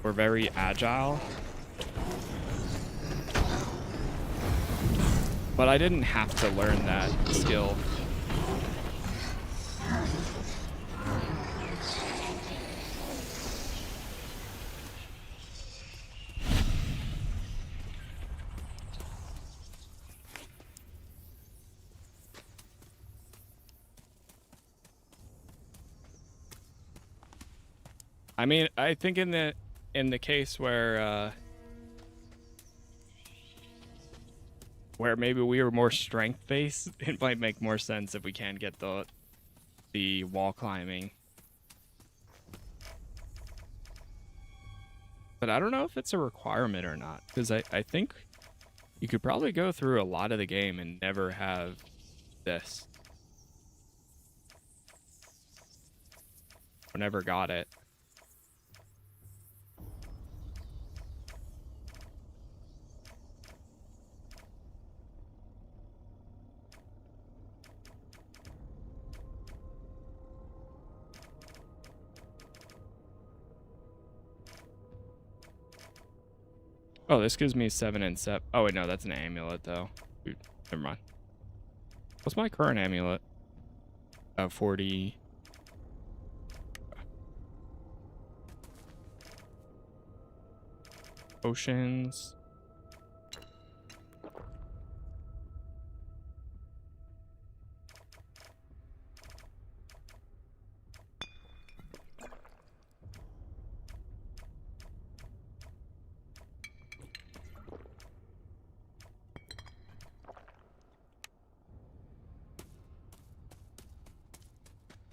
we're very agile. But I didn't have to learn that skill. I mean, I think in the case where maybe we were more strength based, it might make more sense if we can get the wall climbing. But I don't know if it's a requirement or not, because I think you could probably go through a lot of the game and never have this. Or never got it. Oh, this gives me 7 and 7. Oh, wait, no, that's an amulet, though. Ooh, never mind. What's my current amulet? 40. Potions.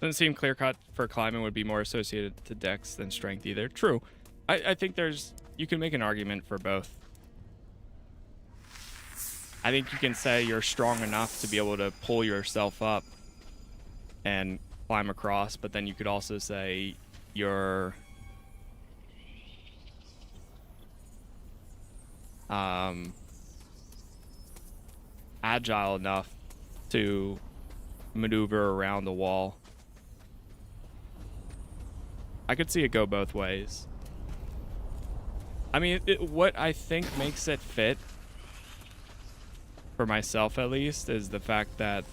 Doesn't seem clear cut for climbing would be more associated to dex than strength either. True. I think you can make an argument for both. I think you can say you're strong enough to be able to pull yourself up and climb across, but then you could also say you're agile enough to maneuver around the wall. I could see it go both ways. I mean, what I think makes it fit, for myself at least, is the fact that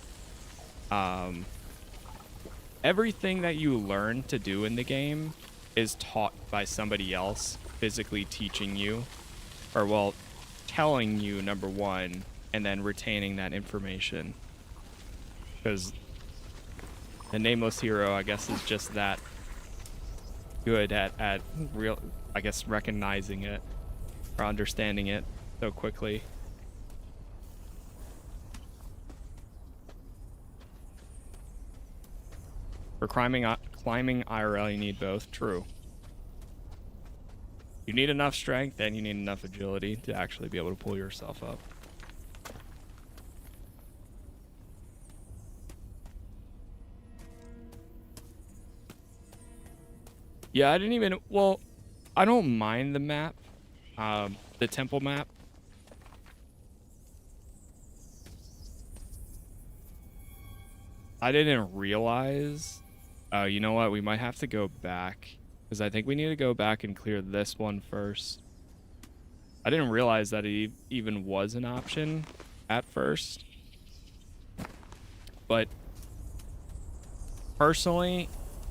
everything that you learn to do in the game is taught by somebody else, physically teaching you, or, well, telling you, number one, and then retaining that information. Because the Nameless Hero, I guess, is just that good at real, I guess, recognizing it or understanding it so quickly. For climbing IRL, you need both. True. You need enough strength and you need enough agility to actually be able to pull yourself up. Yeah, I didn't even, well, I don't mind the map, the temple map. I didn't realize, you know what, we might have to go back, because I think we need to go back and clear this one first. I didn't realize that it even was an option at first. But personally,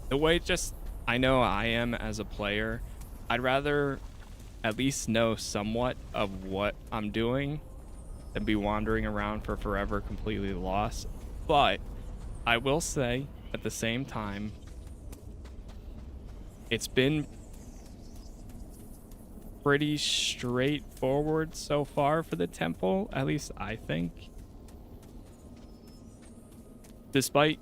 the way just I know I am as a player, I'd rather at least know somewhat of what I'm doing than be wandering around for forever completely lost. But I will say at the same time, it's been pretty straightforward so far for the temple, at least I think. Despite,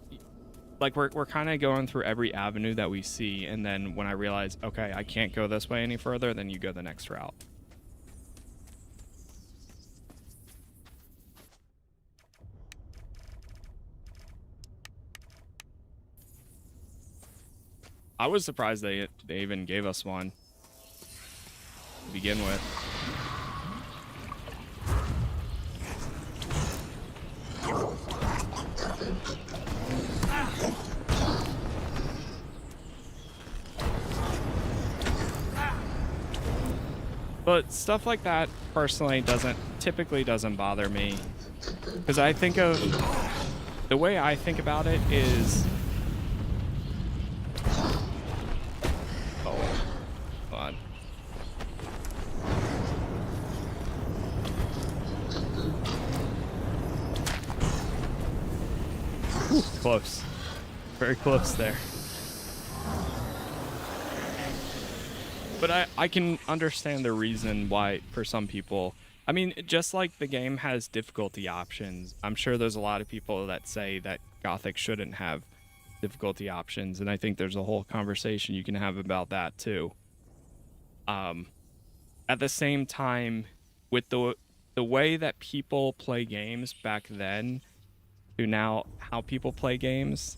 like, we're kind of going through every avenue that we see, and then when I realize, okay, I can't go this way any further, then you go the next route. I was surprised they even gave us one to begin with. But stuff like that personally typically doesn't bother me, because I think of the way I think about it is, oh, God. Whew, close, very close there. But I can understand the reason why for some people. I mean, just like the game has difficulty options, I'm sure there's a lot of people that say that Gothic shouldn't have difficulty options, and I think there's a whole conversation you can have about that too. At the same time, with the way that people play games back then to now how people play games,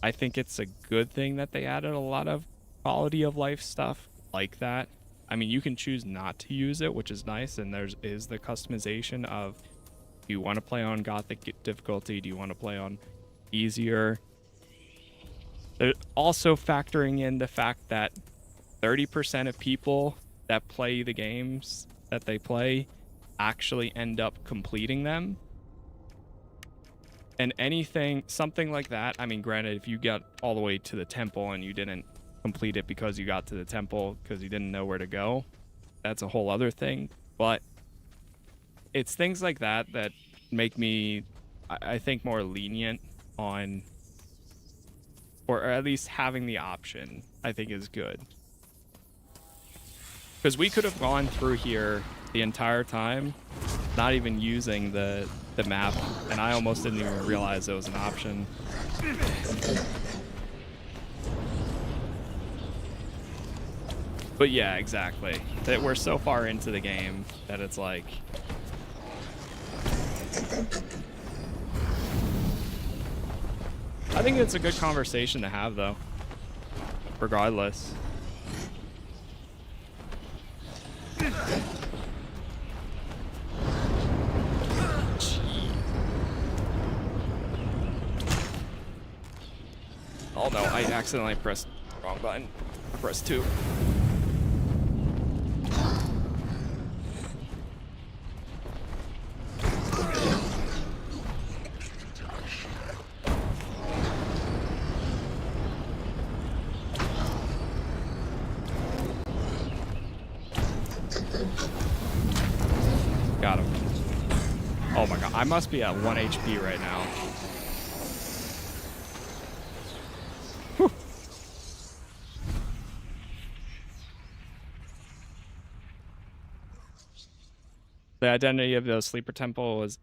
I think it's a good thing that they added a lot of quality of life stuff like that. I mean, you can choose not to use it, which is nice, and there is the customization of, do you want to play on Gothic difficulty? Do you want to play on easier? They're also factoring in the fact that 30% of people that play the games that they play actually end up completing them. And something like that, I mean, granted, if you got all the way to the temple and you didn't complete it because you got to the temple because you didn't know where to go, that's a whole other thing. But it's things like that that make me, I think, more lenient on, or at least having the option, I think is good. Because we could have gone through here the entire time, not even using the map, and I almost didn't even realize it was an option. But yeah, exactly. That we're so far into the game that it's like, I think it's a good conversation to have, though, regardless. Oh no, I accidentally pressed the wrong button. Press 2. Got him. Oh my god, I must be at 1 HP right now. Whew. The identity of the sleeper temple was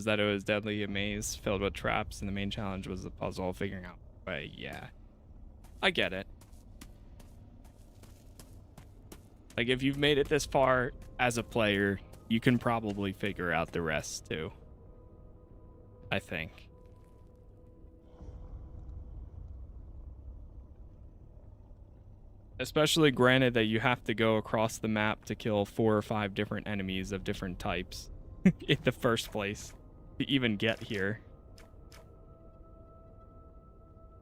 that it was deadly a maze filled with traps, and the main challenge was the puzzle of figuring out a way. Yeah, I get it. Like, if you've made it this far as a player, you can probably figure out the rest too, I think. Especially granted that you have to go across the map to kill 4 or 5 different enemies of different types in the first place to even get here.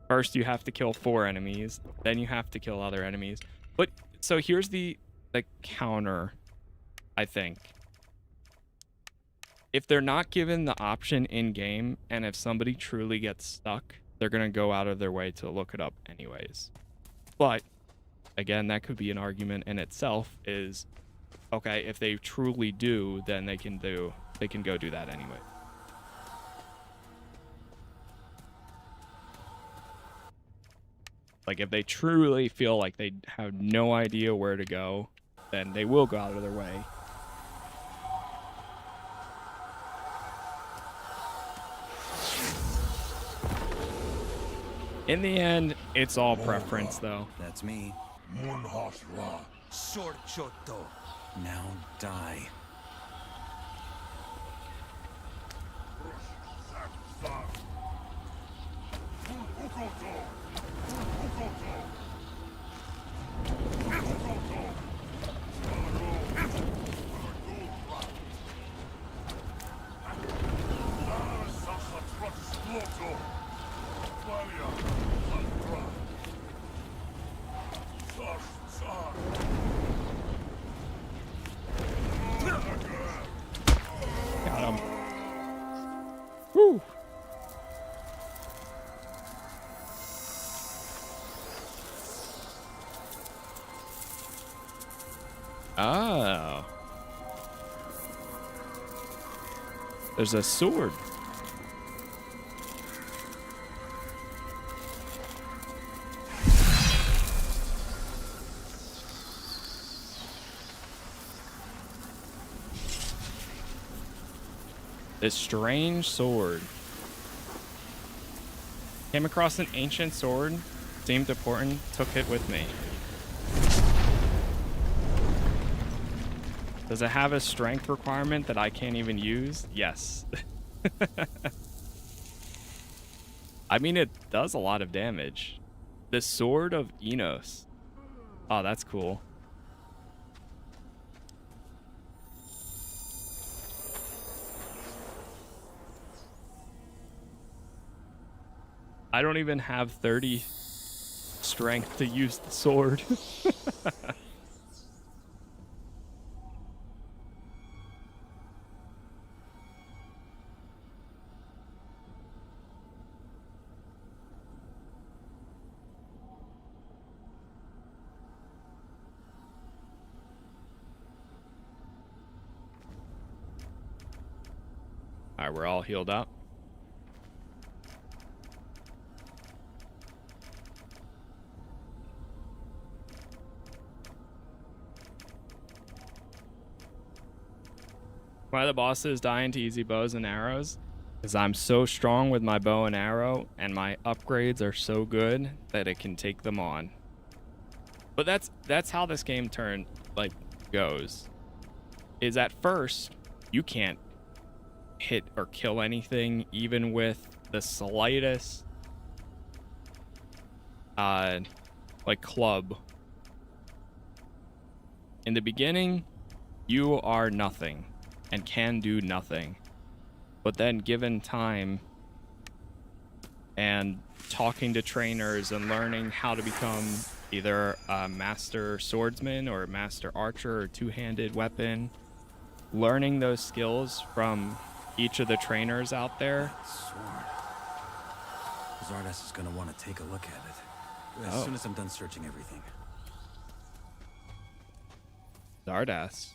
First, you have to kill 4 enemies, then you have to kill other enemies. But so here's the counter, I think. If they're not given the option in game, and if somebody truly gets stuck, they're gonna go out of their way to look it up anyways. But again, that could be an argument in itself. Is okay, if they truly do, then they can go do that anyway. Like, if they truly feel like they have no idea where to go, then they will go out of their way. In the end, it's all preference, though. That's me. Now die. Got him. Woo! Oh. There's a sword. This strange sword. Came across an ancient sword. Seemed important. Took it with me. Does it have a strength requirement that I can't even use? Yes. I mean, it does a lot of damage. The Sword of Enos. Oh, that's cool. I don't even have 30 strength to use the sword. All right, we're all healed up. Why the bosses dying to easy bows and arrows? Because I'm so strong with my bow and arrow, and my upgrades are so good that it can take them on. But that's how this game goes. Is at first you can't hit or kill anything, even with the slightest club. In the beginning, you are nothing and can do nothing. But then given time and talking to trainers and learning how to become either a master swordsman or a master archer or two-handed weapon, learning those skills from each of the trainers out there. Sword. Zardas is gonna want to take a look at it as soon as I'm done searching everything. Zardas.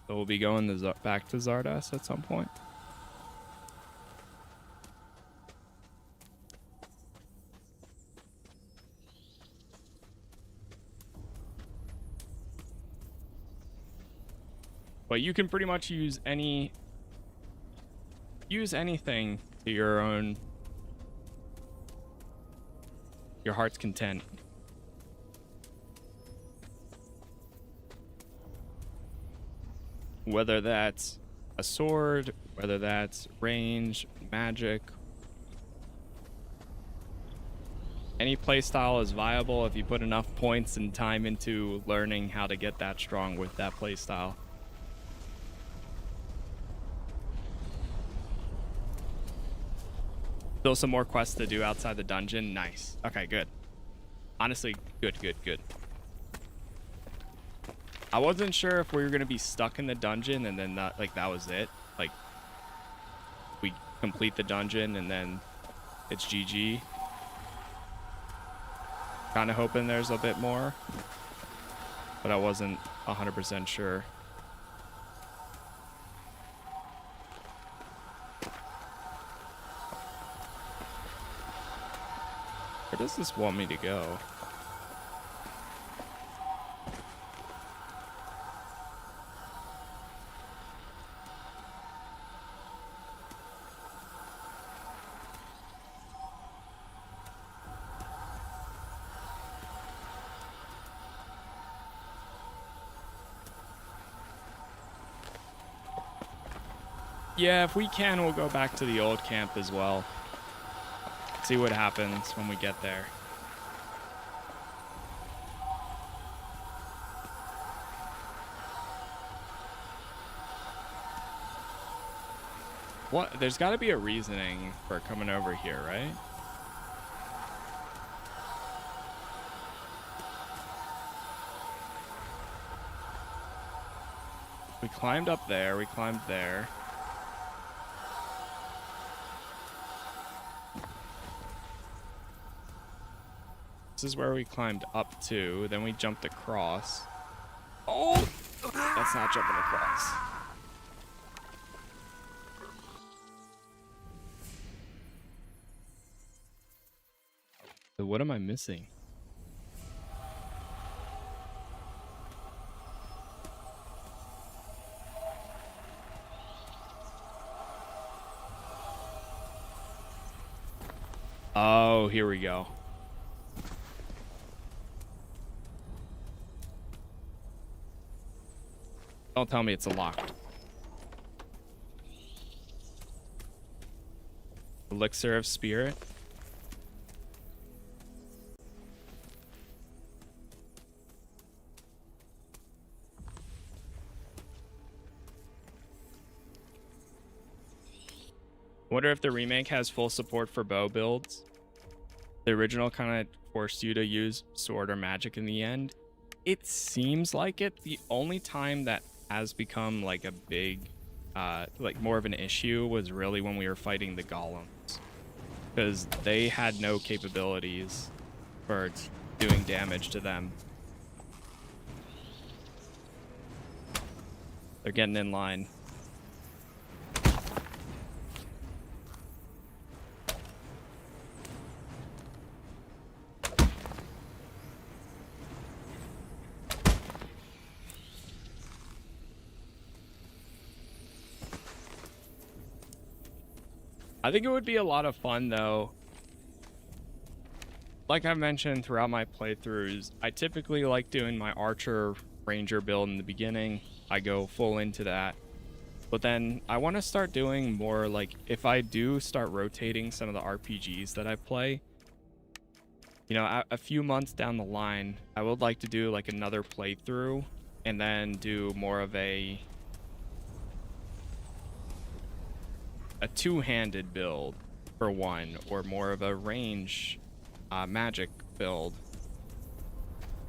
So we'll be going back to Zardas at some point. But you can pretty much use anything to your heart's content. whether that's a sword, whether that's range, magic. Any playstyle is viable if you put enough points and time into learning how to get that strong with that playstyle. Still some more quests to do outside the dungeon. Nice. Okay, good. Honestly, good. I wasn't sure if we were gonna be stuck in the dungeon and then that was it. Like, we complete the dungeon and then it's GG. Kind of hoping there's a bit more, but I wasn't 100% sure. Where does this want me to go? Yeah, if we can, we'll go back to the old camp as well. See what happens when we get there. What? There's got to be a reasoning for coming over here, right? We climbed up there. We climbed there. This is where we climbed up to. Then we jumped across. Oh! That's not jumping across. So what am I missing? Oh, here we go. Don't tell me it's a lock. Elixir of Spirit. Wonder if the remake has full support for bow builds. The original kind of forced you to use sword or magic in the end. It seems like it. The only time that has become like a big, like more of an issue was really when we were fighting the golems, because they had no capabilities for doing damage to them. They're getting in line. I think it would be a lot of fun, though. Like I mentioned throughout my playthroughs, I typically like doing my archer ranger build in the beginning. I go full into that. But then I want to start doing more, like, if I do start rotating some of the RPGs that I play, you know, a few months down the line, I would like to do like another playthrough and then do more of a two-handed build for one, or more of a range magic build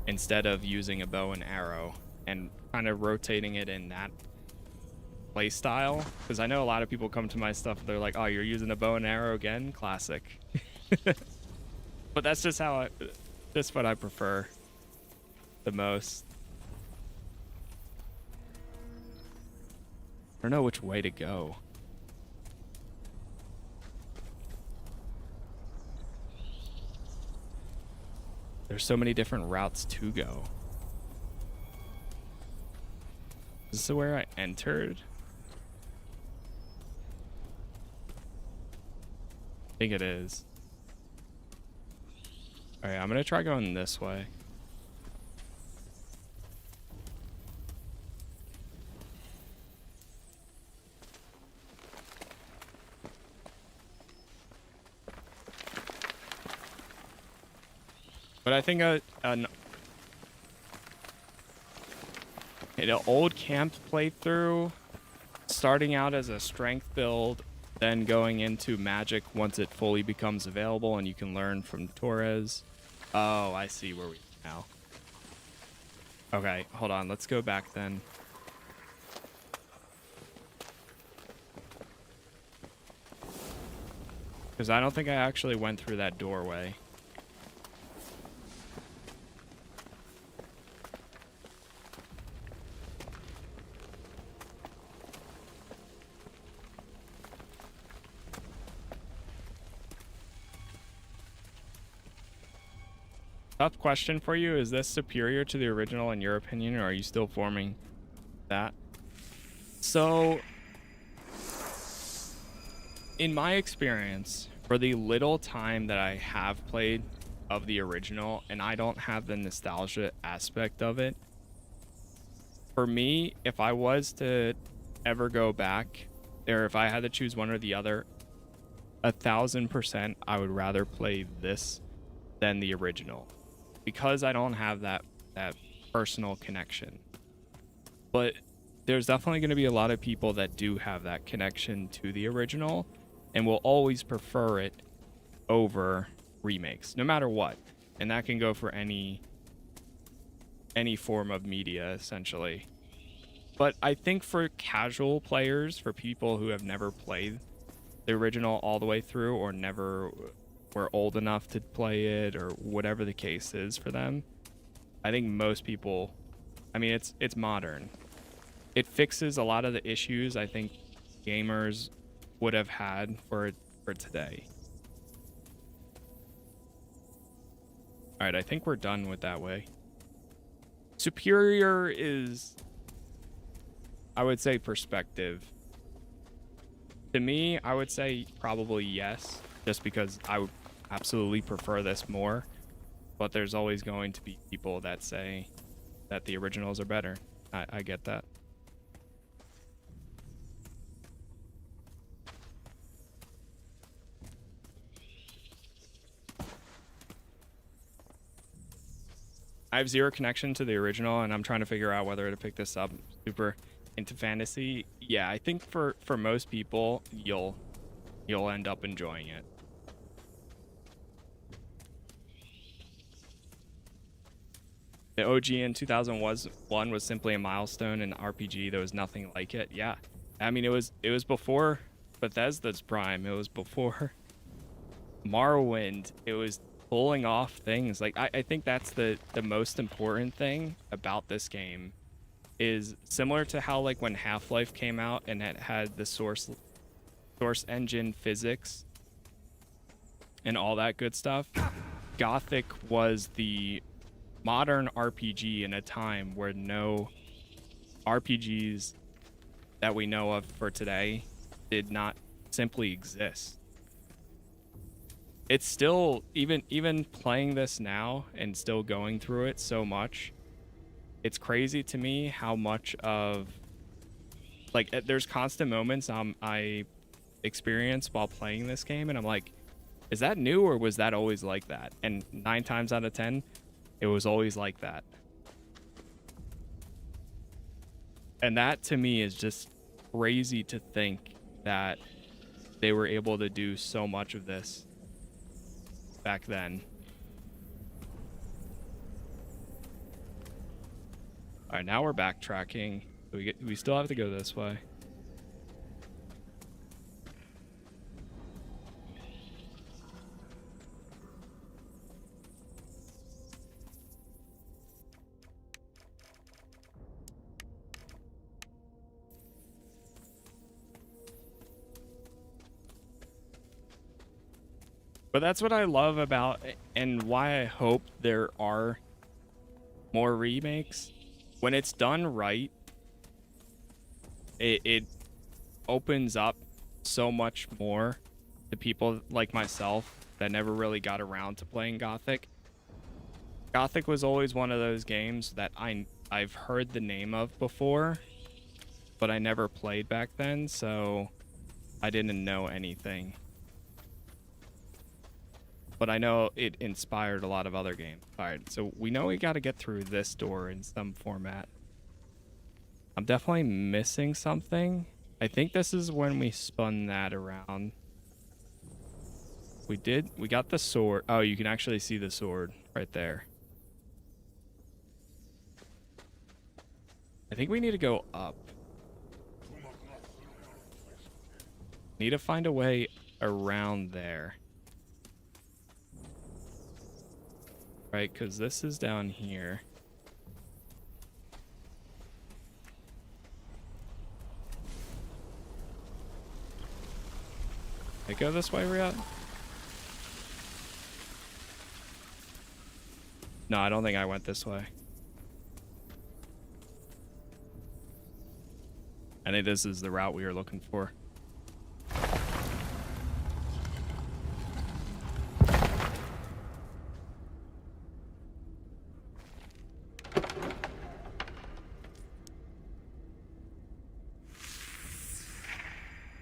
instead of using a bow and arrow, and kind of rotating it in that play style. Because I know a lot of people come to my stuff, they're like, oh, you're using a bow and arrow again? Classic. But that's just how that's what I prefer the most. I don't know which way to go. There's so many different routes to go. Is this where I entered? I think it is. Alright, I'm gonna try going this way. But I think an old camp playthrough, starting out as a strength build, then going into magic once it fully becomes available and you can learn from Torres. Oh, I see where we are now. Okay, hold on. Let's go back then. Because I don't think I actually went through that doorway. Tough question for you. Is this superior to the original in your opinion, or are you still forming that? So, in my experience, for the little time that I have played of the original, and I don't have the nostalgia aspect of it, for me, if I was to ever go back, or if I had to choose one or the other, 1000% I would rather play this than the original, because I don't have that personal connection. But there's definitely going to be a lot of people that do have that connection to the original and will always prefer it over remakes, no matter what. And that can go for any form of media, essentially. But I think for casual players, for people who have never played the original all the way through, or never were old enough to play it, or whatever the case is for them, I think most people, I mean, it's modern. It fixes a lot of the issues I think gamers would have had for today. All right, I think we're done with that way. Superior is, I would say, perspective. To me, I would say probably yes, just because I would absolutely prefer this more. But there's always going to be people that say that the originals are better. I get that. I have zero connection to the original, and I'm trying to figure out whether to pick this up. Super into fantasy. Yeah, I think for most people, you'll end up enjoying it. The OG in 2001 was simply a milestone in RPG. There was nothing like it. Yeah, I mean, it was before Bethesda's prime. It was before Morrowind. It was pulling off things. Like, I think that's the most important thing about this game, is similar to how, like, when Half-Life came out and it had the source engine physics and all that good stuff, Gothic was the modern RPG in a time where no RPGs that we know of for today did not simply exist. It's still, even playing this now and still going through it so much, it's crazy to me how much of, like, there's constant moments I experience while playing this game, and I'm like, is that new, or was that always like that? And 9 times out of 10, it was always like that. And that to me is just crazy to think that they were able to do so much of this back then. All right, now we're backtracking. We still have to go this way. But that's what I love about, and why I hope there are more remakes. When it's done right, it opens up so much more to people like myself that never really got around to playing Gothic. Gothic was always one of those games that I've heard the name of before, but I never played back then, so I didn't know anything. but I know it inspired a lot of other games. All right, so we know we got to get through this door in some format. I'm definitely missing something. I think this is when we spun that around. We got the sword. Oh, you can actually see the sword right there. I think we need to go up. Need to find a way around there. Right, because this is down here. I go this way, Riyadh? No, I don't think I went this way. I think this is the route we were looking for.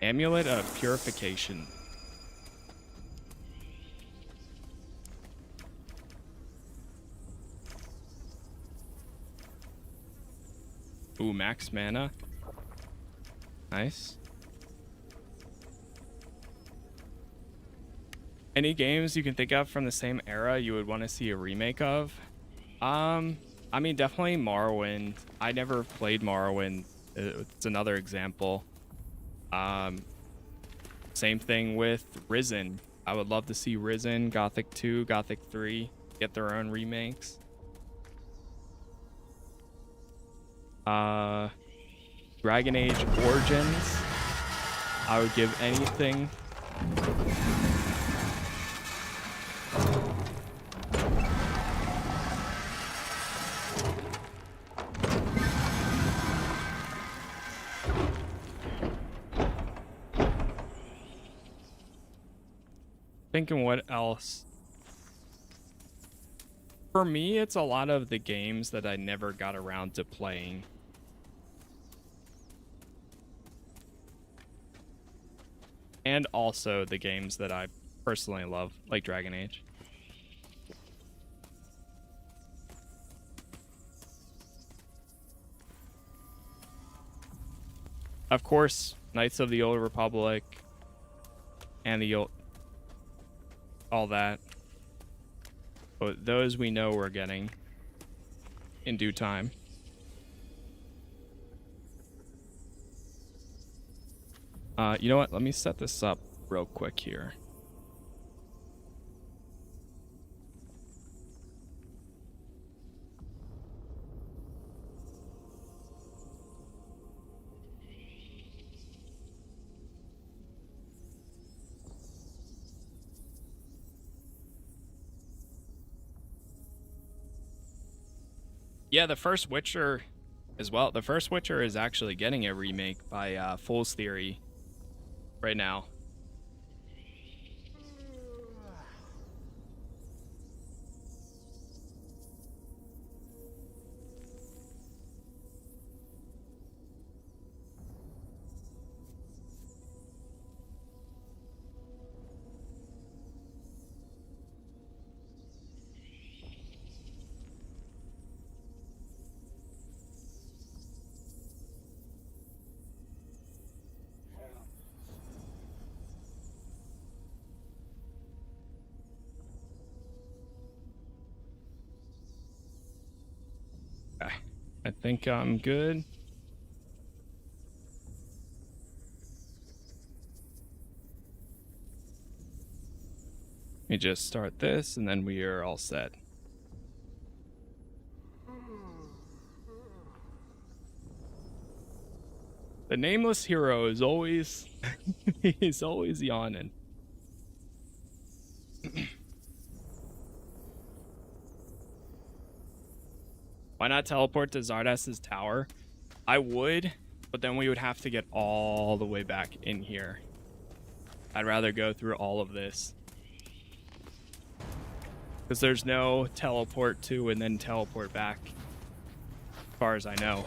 Amulet of Purification. Ooh, max mana. Nice. Any games you can think of from the same era you would want to see a remake of? I mean, definitely Morrowind. I never played Morrowind. It's another example. Same thing with Risen. I would love to see Risen, Gothic 2, Gothic 3 get their own remakes. Dragon Age Origins. I would give anything. Thinking what else? For me, it's a lot of the games that I never got around to playing. And also the games that I personally love, like Dragon Age. Of course, Knights of the Old Republic and the old, all that. But those we know we're getting in due time. You know what? Let me set this up real quick here. Yeah, the first Witcher as well. The first Witcher is actually getting a remake by Fool's Theory right now. I think I'm good. Let me just start this and then we are all set. The nameless hero is always he's always yawning. Why not teleport to Zardas's tower? I would, but then we would have to get all the way back in here. I'd rather go through all of this. Because there's no teleport to and then teleport back, as far as I know.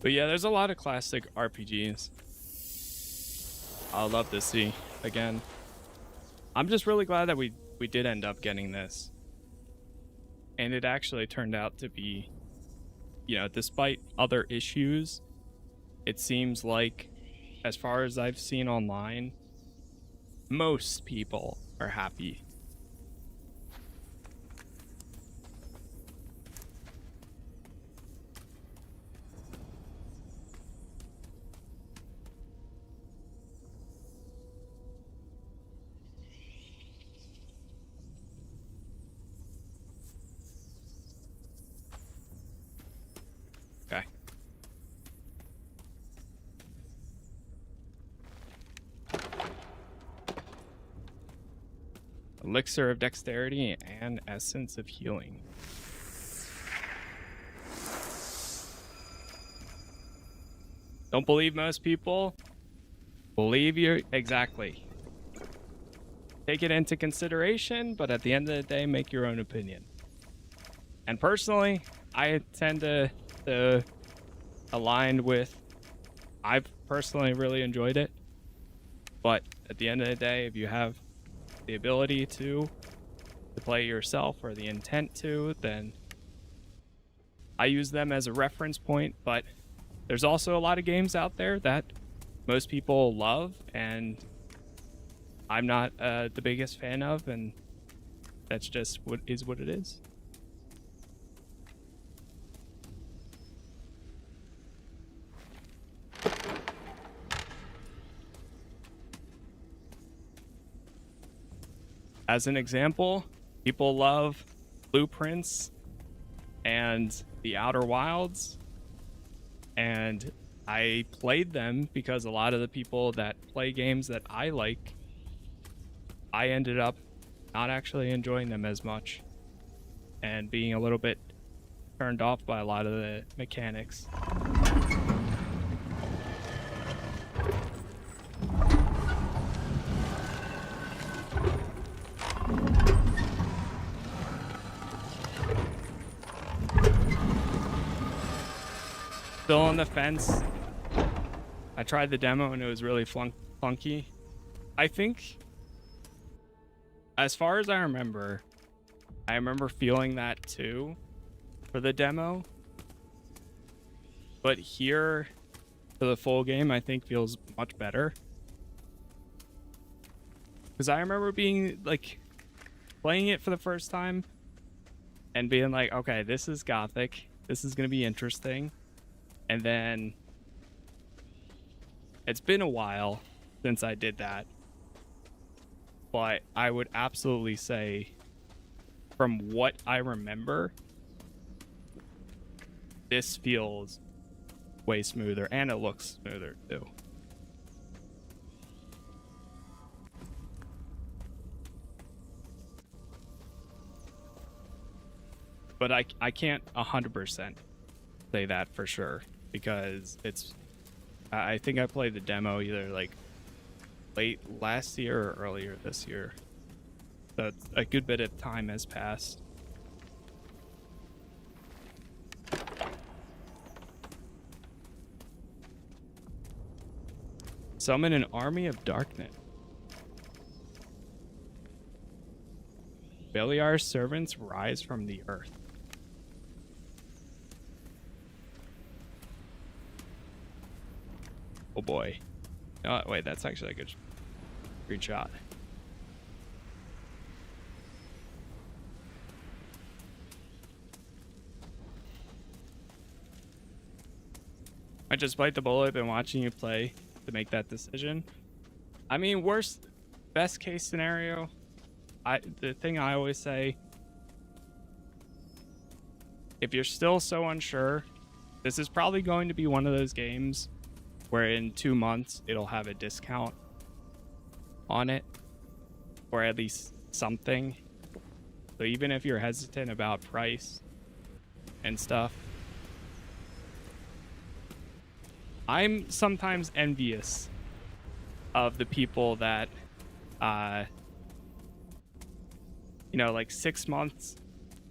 But yeah, there's a lot of classic RPGs I'll love to see again. I'm just really glad that we did end up getting this. And it actually turned out to be, you know, despite other issues, it seems like, as far as I've seen online, most people are happy. Okay. Elixir of Dexterity and Essence of Healing. Don't believe most people? Believe you exactly. Take it into consideration, but at the end of the day, make your own opinion. And personally, I tend to align with, I've personally really enjoyed it. But at the end of the day, if you have the ability to play yourself or the intent to, then I use them as a reference point. But there's also a lot of games out there that most people love and I'm not the biggest fan of, and that's just what it is. As an example, people love Blueprints and the Outer Wilds, and I played them because a lot of the people that play games that I like, I ended up not actually enjoying them as much and being a little bit turned off by a lot of the mechanics. Still on the fence. I tried the demo and it was really funky. I think, as far as I remember feeling that too for the demo. But here, for the full game, I think feels much better. Because I remember being like, playing it for the first time and being like, okay, this is Gothic. This is going to be interesting. And then it's been a while since I did that. But I would absolutely say, from what I remember, this feels way smoother and it looks smoother too. But I can't 100% say that for sure, because it's, I think I played the demo either like late last year or earlier this year. So it's a good bit of time has passed. Summon an army of darkness. Beliar's servants rise from the earth. Oh boy. Oh, wait, that's actually a good screenshot. I just bite the bullet and watching you play to make that decision. I mean, best case scenario, the thing I always say, if you're still so unsure, this is probably going to be one of those games where in 2 months it'll have a discount on it, or at least something. So even if you're hesitant about price and stuff, I'm sometimes envious of the people that, uh, you know, like 6 months.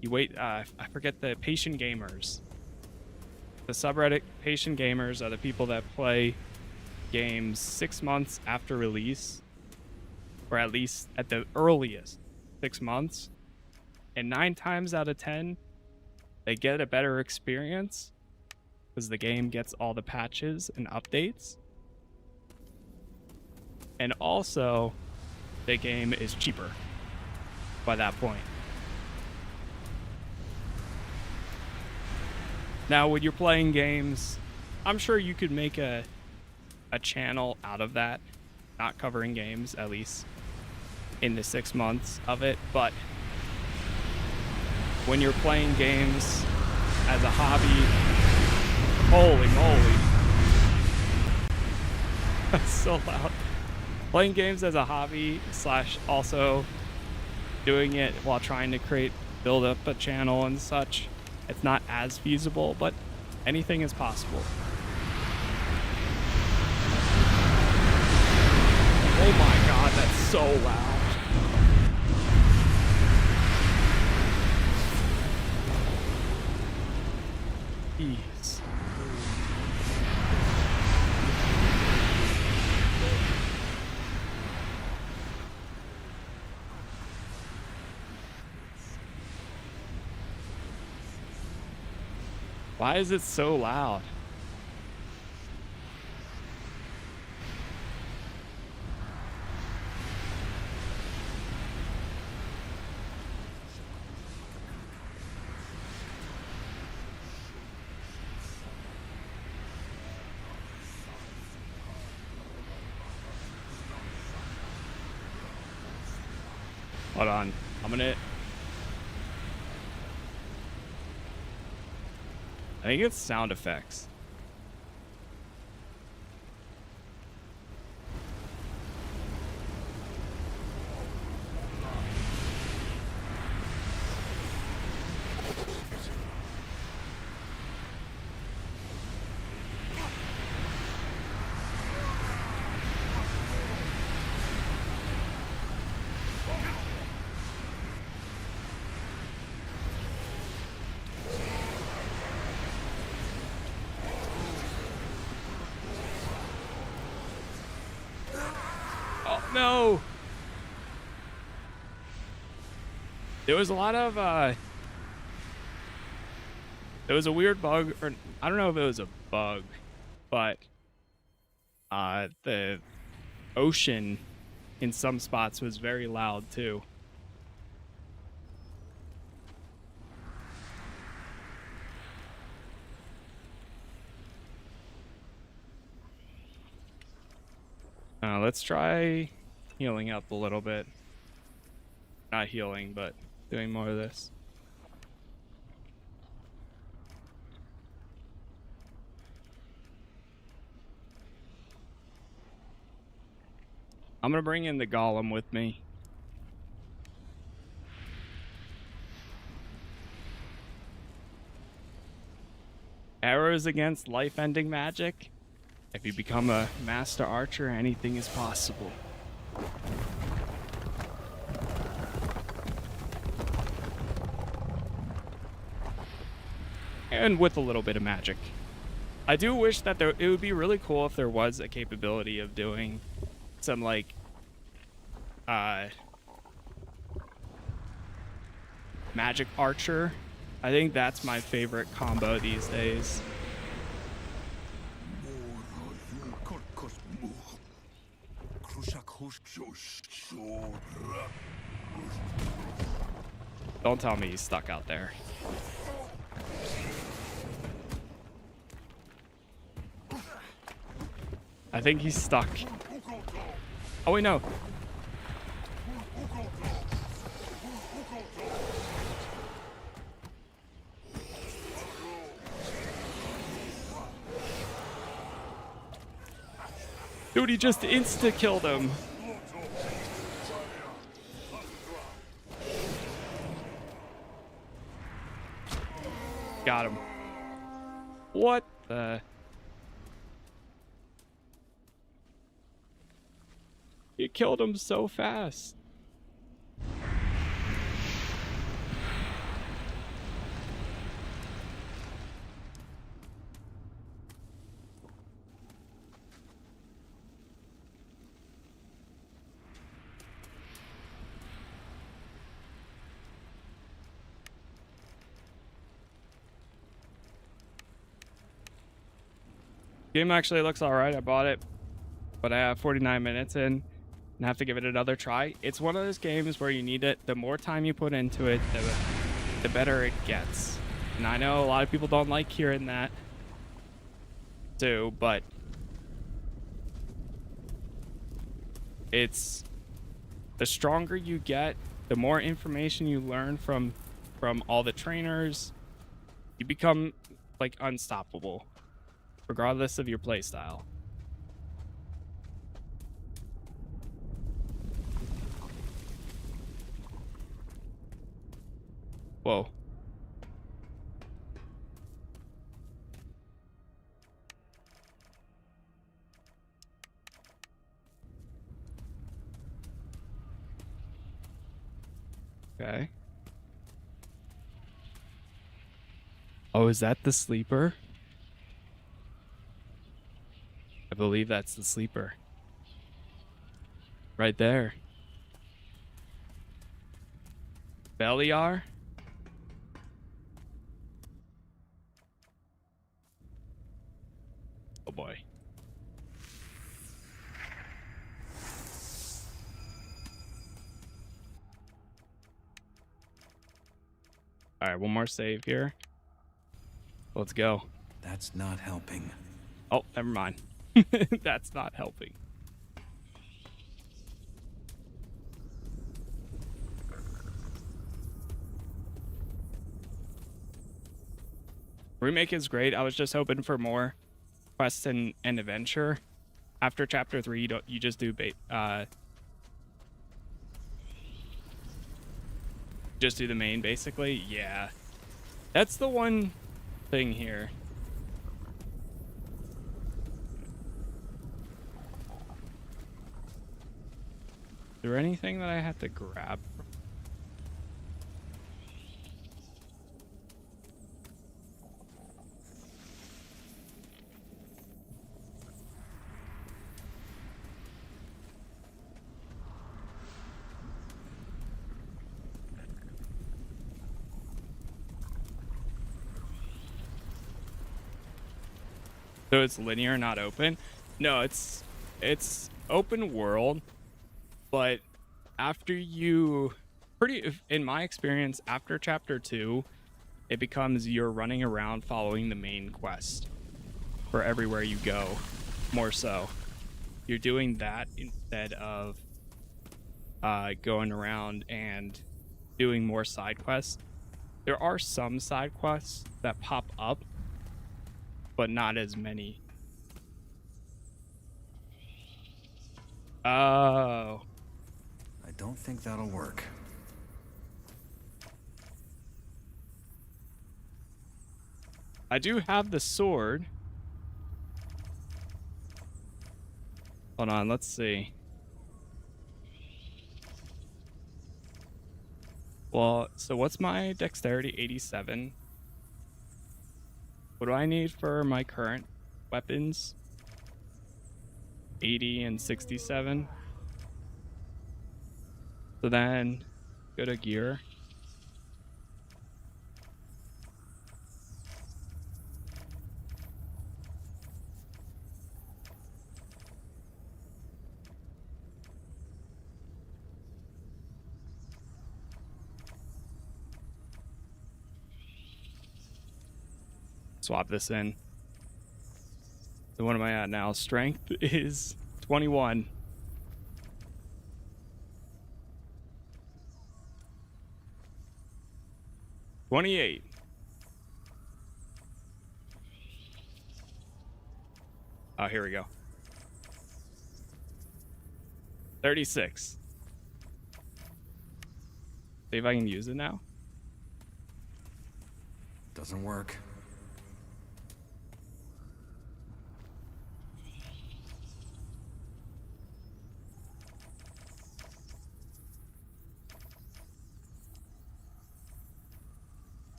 You wait. I forget the patient gamers. The subreddit patient gamers are the people that play games 6 months after release, or at least at the earliest 6 months. And 9 times out of 10, they get a better experience because the game gets all the patches and updates. And also, the game is cheaper by that point. Now, when you're playing games, I'm sure you could make a channel out of that, not covering games, at least in the 6 months of it. But when you're playing games as a hobby, holy moly, that's so loud. Playing games as a hobby / also doing it while trying to build up a channel and such, it's not as feasible, but anything is possible. Oh my god, that's so loud. Jeez. Why is it so loud? Hold on. I think it's sound effects. No. There was a lot of there was a weird bug, or I don't know if it was a bug, but the ocean in some spots was very loud too. Let's try healing up a little bit. Not healing, but doing more of this. I'm gonna bring in the golem with me. Arrows against life-ending magic. If you become a master archer, anything is possible. And with a little bit of magic. I do wish that it would be really cool if there was a capability of doing some like magic archer. I think that's my favorite combo these days. Don't tell me he's stuck out there. I think he's stuck. Oh wait, no. Dude, he just insta-killed him. Got him. What the... You killed him so fast. Game actually looks alright. I bought it, but I have 49 minutes in and have to give it another try. It's one of those games where you need it. The more time you put into it, the better it gets. And I know a lot of people don't like hearing that too, but it's the stronger you get, the more information you learn from all the trainers, you become like unstoppable, regardless of your playstyle. Whoa. Okay. Oh, is that the sleeper? I believe that's the sleeper. Right there. Beliar? Oh boy. Alright, one more save here. Let's go. That's not helping. Oh, never mind. That's not helping. Remake is great. I was just hoping for more quests and adventure. After chapter 3, you just do just do the main basically. Yeah. That's the one thing here. Is there anything that I have to grab? So it's linear, not open? No, it's open world, but after you in my experience, after chapter 2, it becomes you're running around following the main quest for everywhere you go. More so, you're doing that instead of going around and doing more side quests. There are some side quests that pop up, but not as many. Oh. I don't think that'll work. I do have the sword. Hold on, let's see. Well, so what's my dexterity? 87. What do I need for my current weapons? 80 and 67. So then go to gear. Swap this in. So what am I at now? Strength is 21. $28. Oh, here we go. 36. See if I can use it now. Doesn't work.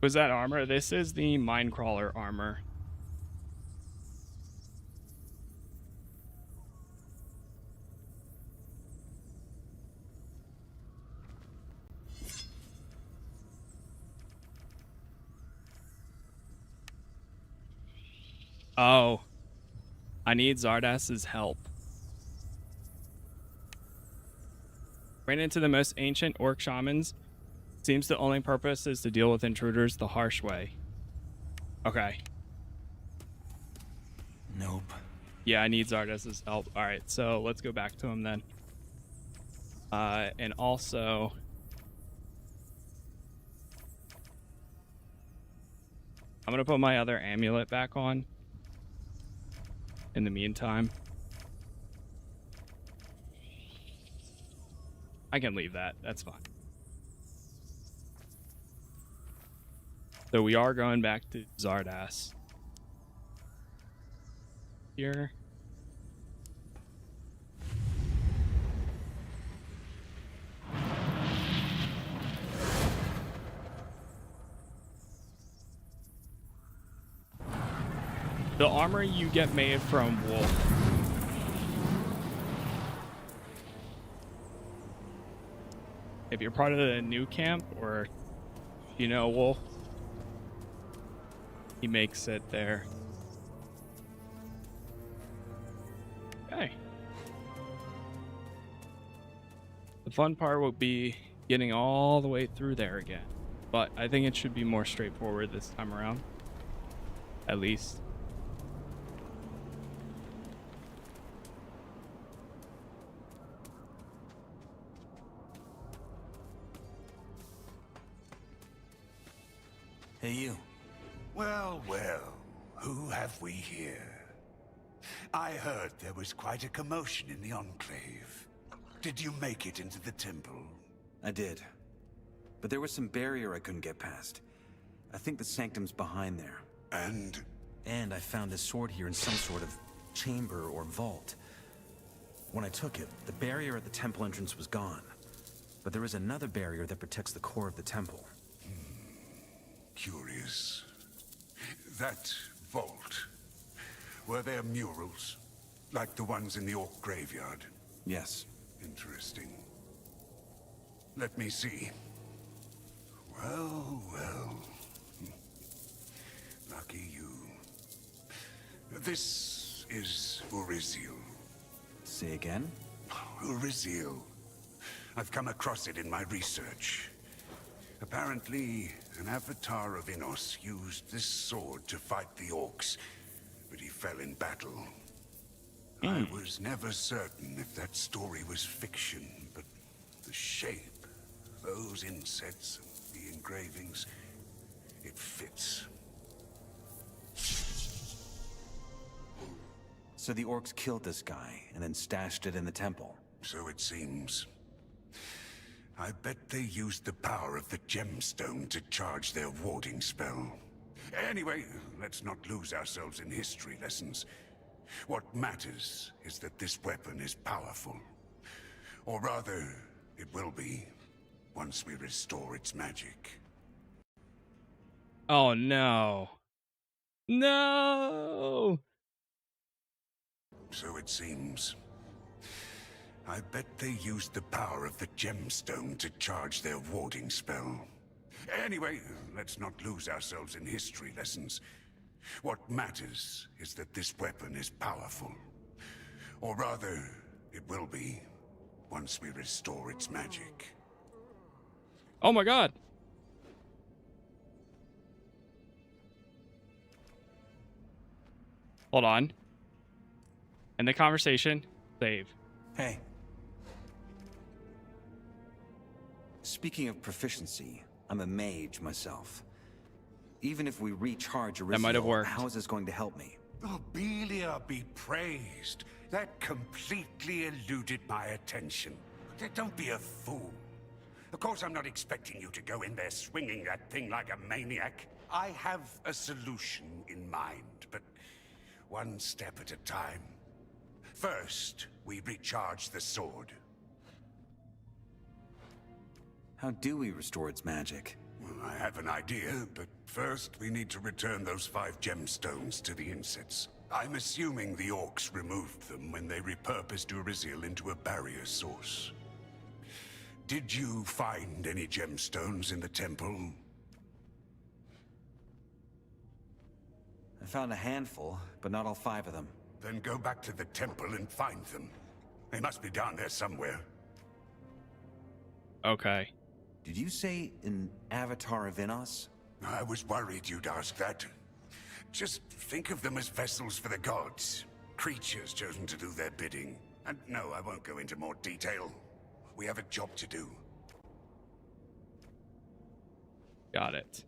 Was that armor? This is the Minecrawler armor. Oh. I need Zardas's help. Ran into the most ancient orc shamans. Seems the only purpose is to deal with intruders the harsh way. Okay. Nope. Yeah, I need Zardas's help. All right, so let's go back to him then. And also... I'm going to put my other amulet back on. In the meantime. I can leave that. That's fine. So we are going back to Zardas. Here. The armor you get made from Wolf. If you're part of the new camp, or you know Wolf, he makes it there. Okay. The fun part will be getting all the way through there again. But I think it should be more straightforward this time around. At least. Hey, you. Well, well, who have we here? I heard there was quite a commotion in the Enclave. Did you make it into the temple? I did. But there was some barrier I couldn't get past. I think the sanctum's behind there. And I found this sword here in some sort of chamber or vault. When I took it, the barrier at the temple entrance was gone. But there is another barrier that protects the core of the temple. Curious. That vault. Were there murals? Like the ones in the Orc graveyard? Yes. Interesting. Let me see. Well, well. Lucky you. This is Uriziel. Say again? Uriziel. I've come across it in my research. Apparently, an avatar of Innos used this sword to fight the orcs, but he fell in battle. I was never certain if that story was fiction, but the shape, those insets, the engravings, it fits. So the orcs killed this guy and then stashed it in the temple. So it seems. I bet they used the power of the gemstone to charge their warding spell. Anyway, let's not lose ourselves in history lessons. What matters is that this weapon is powerful. Or rather, it will be, once we restore its magic. Oh no. No! So it seems. I bet they used the power of the gemstone to charge their warding spell. Anyway, let's not lose ourselves in history lessons. What matters is that this weapon is powerful. Or rather, it will be, once we restore its magic. Oh my god. Hold on. End the conversation. Save. Hey. Speaking of proficiency, I'm a mage myself. Even if we recharge Uriziel, That might have worked. how is this going to help me? Oh, Belia be praised. That completely eluded my attention. Don't be a fool. Of course, I'm not expecting you to go in there swinging that thing like a maniac. I have a solution in mind, but one step at a time. First, we recharge the sword. How do we restore its magic? Well, I have an idea, but first we need to return those 5 gemstones to the insets. I'm assuming the orcs removed them when they repurposed Urizel into a barrier source. Did you find any gemstones in the temple? I found a handful, but not all 5 of them. Then go back to the temple and find them. They must be down there somewhere. Okay. Did you say an avatar of Innos? I was worried you'd ask that. Just think of them as vessels for the gods. Creatures chosen to do their bidding. And no, I won't go into more detail. We have a job to do. Got it.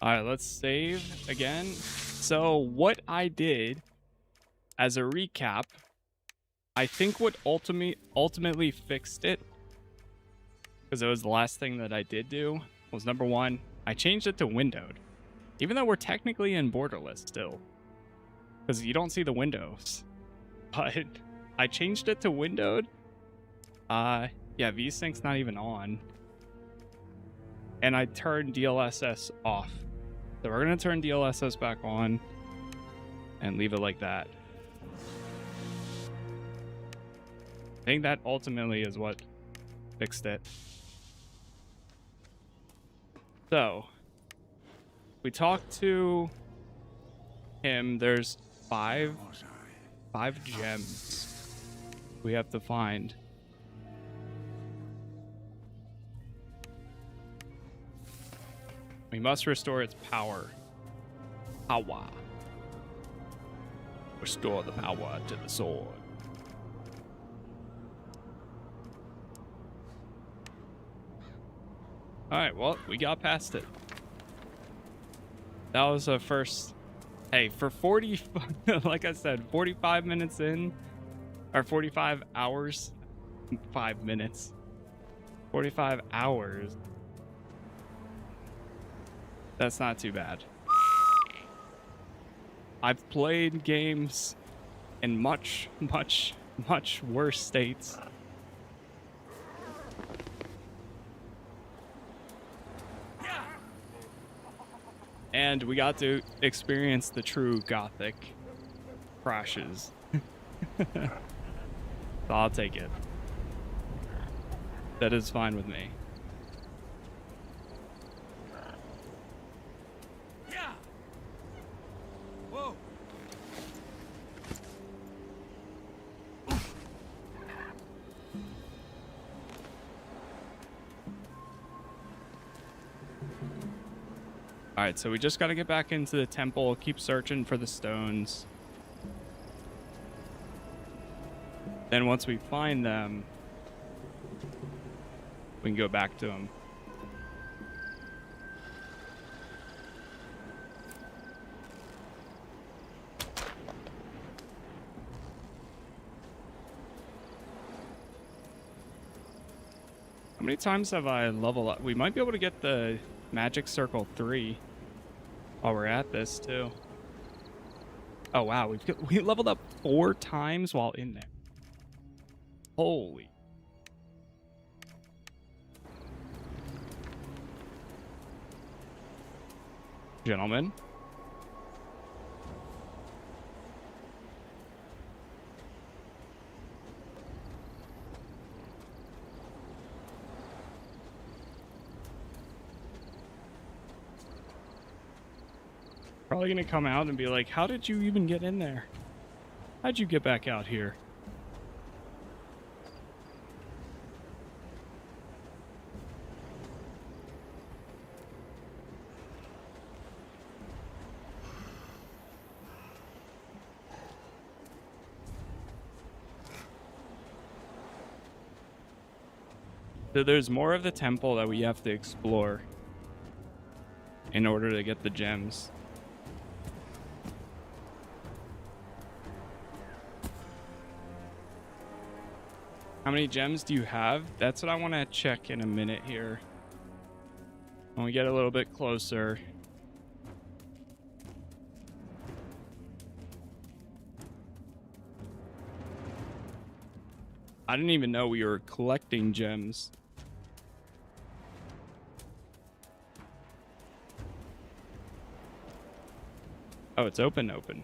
All right, let's save again. So what I did, as a recap, I think what ultimately fixed it, because it was the last thing that I did do, was number 1, I changed it to windowed. Even though we're technically in borderless still, because you don't see the windows. But I changed it to windowed. Yeah, VSync's not even on. And I turned DLSS off. So we're going to turn DLSS back on and leave it like that. I think that ultimately is what fixed it. So, we talked to him. There's 5 gems we have to find. We must restore its power. Power. Restore the power to the sword. Alright, well, we got past it. That was a first. Hey, for 40, like I said, 45 minutes in, or 45 hours, 5 minutes, 45 hours. That's not too bad. I've played games in much, much, much worse states. And we got to experience the true Gothic crashes. So I'll take it. That is fine with me. Whoa! Alright, so we just got to get back into the temple, keep searching for the stones. Then once we find them, we can go back to them. How many times have I leveled up? We might be able to get the Magic Circle 3 while we're at this too. Oh wow, we leveled up 4 times while in there. Holy. Gentlemen. Probably gonna come out and be like, how did you even get in there? How'd you get back out here? So there's more of the temple that we have to explore in order to get the gems. How many gems do you have? That's what I want to check in a minute here. When we get a little bit closer. I didn't even know we were collecting gems. Oh, it's open, open.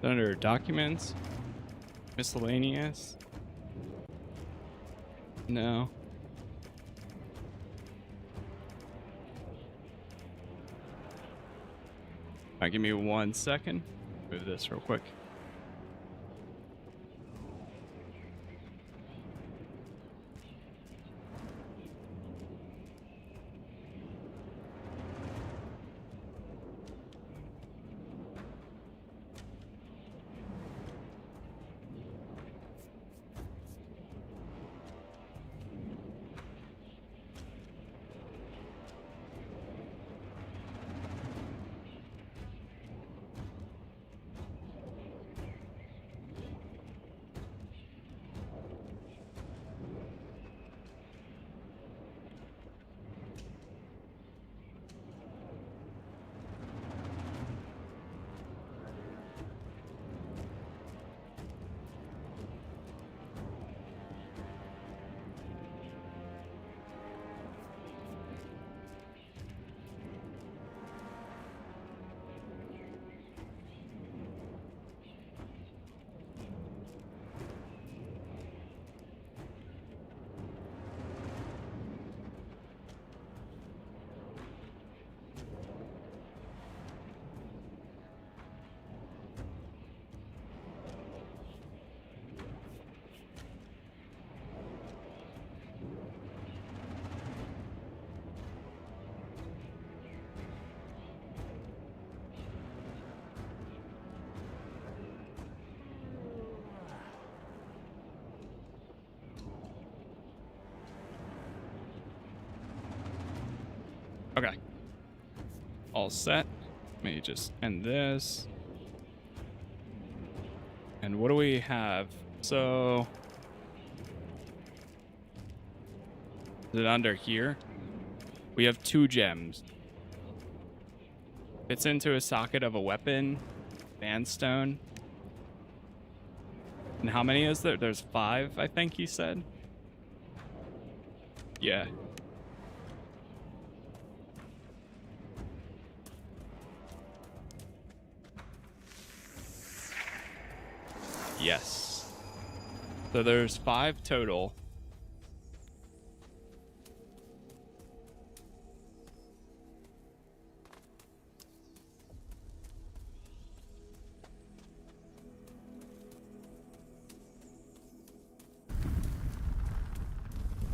Under documents, miscellaneous. No. All right, give me 1 second. Move this real quick. Okay. All set. Let me just end this. And what do we have? So, is it under here? We have 2 gems. Fits into a socket of a weapon. Bandstone. And how many is there? There's 5, I think he said. Yeah. Yes. So there's 5 total.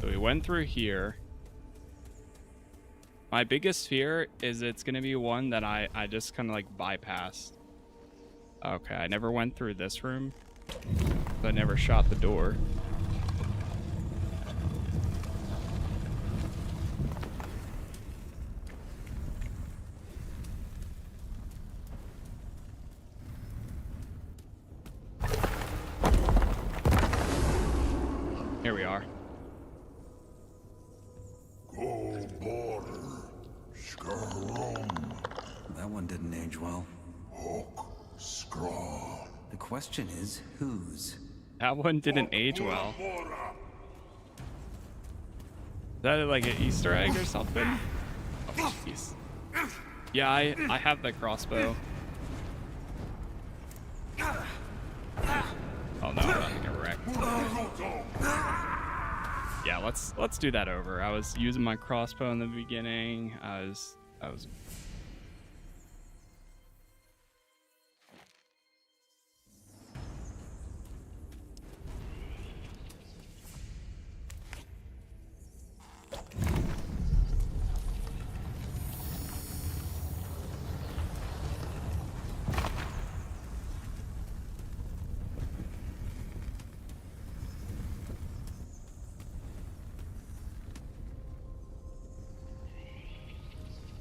So we went through here. My biggest fear is it's going to be one that I just kind of like bypassed. Okay, I never went through this room. I never shot the door. Here we are. Go border, Skarum, That one didn't age well. Hawk, Scrawl. The question is, whose? That one didn't age well. Is that like an Easter egg or something? Oh, jeez. Yeah, I have the crossbow. Oh no, I'm gonna get wrecked. Yeah, let's do that over. I was using my crossbow in the beginning. I was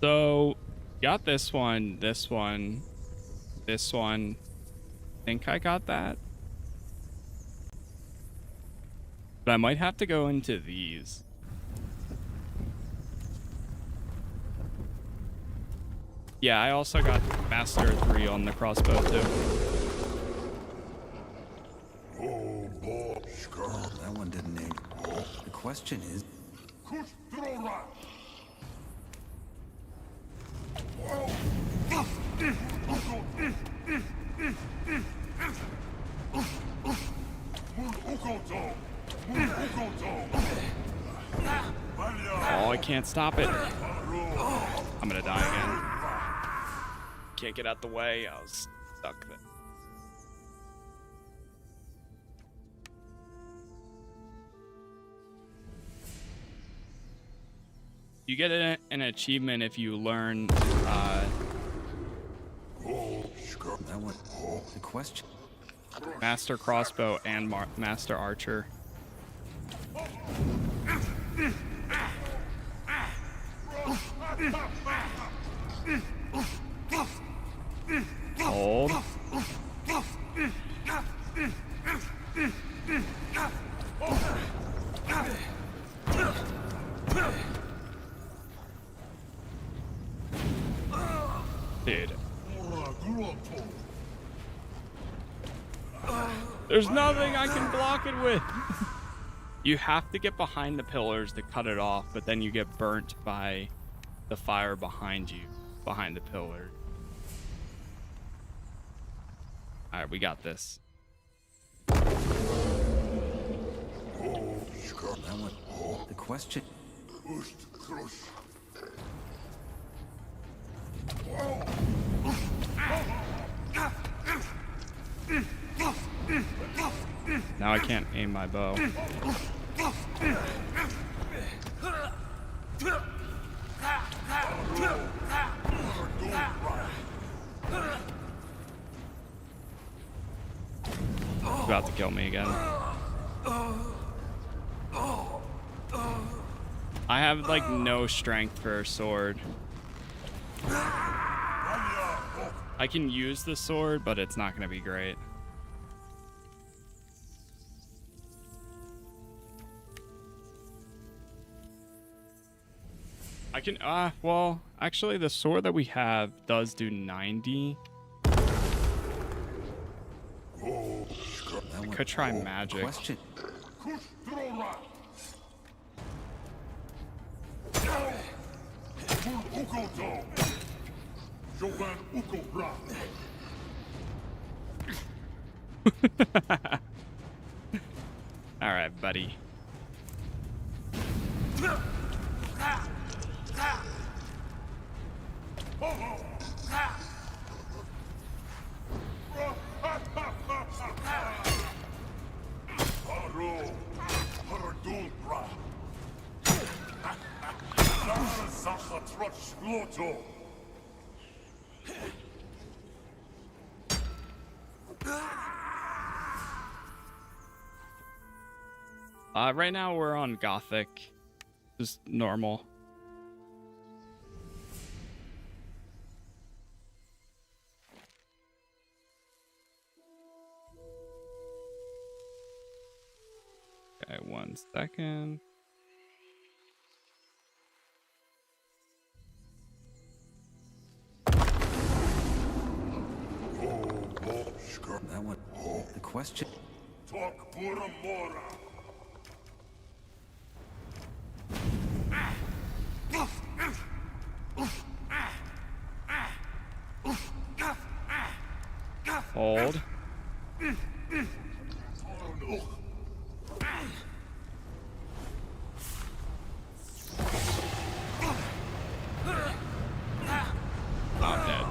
So, got this one, this one, this one. Think I got that. But I might have to go into these. Yeah, I also got Master 3 on the crossbow too. Oh, Oh, that one didn't aim. The question is... Oh, I can't stop it. I'm gonna die again. Can't get out the way. I was stuck there. You get an achievement if you learn That one... The question... Master Crossbow and Master Archer. Hold. Dude. There's nothing I can block it with. You have to get behind the pillars to cut it off, but then you get burnt by the fire behind you, behind the pillar. All right, we got this. That one... The question... Now I can't aim my bow. About to kill me again. I have like no strength for a sword. I can use the sword, but it's not going to be great. I can, well, actually the sword that we have does do 90. I could try magic. Question... All right, buddy. Right now we're on Gothic, just normal. Okay, 1 second. That one... The question... Hold. I'm dead.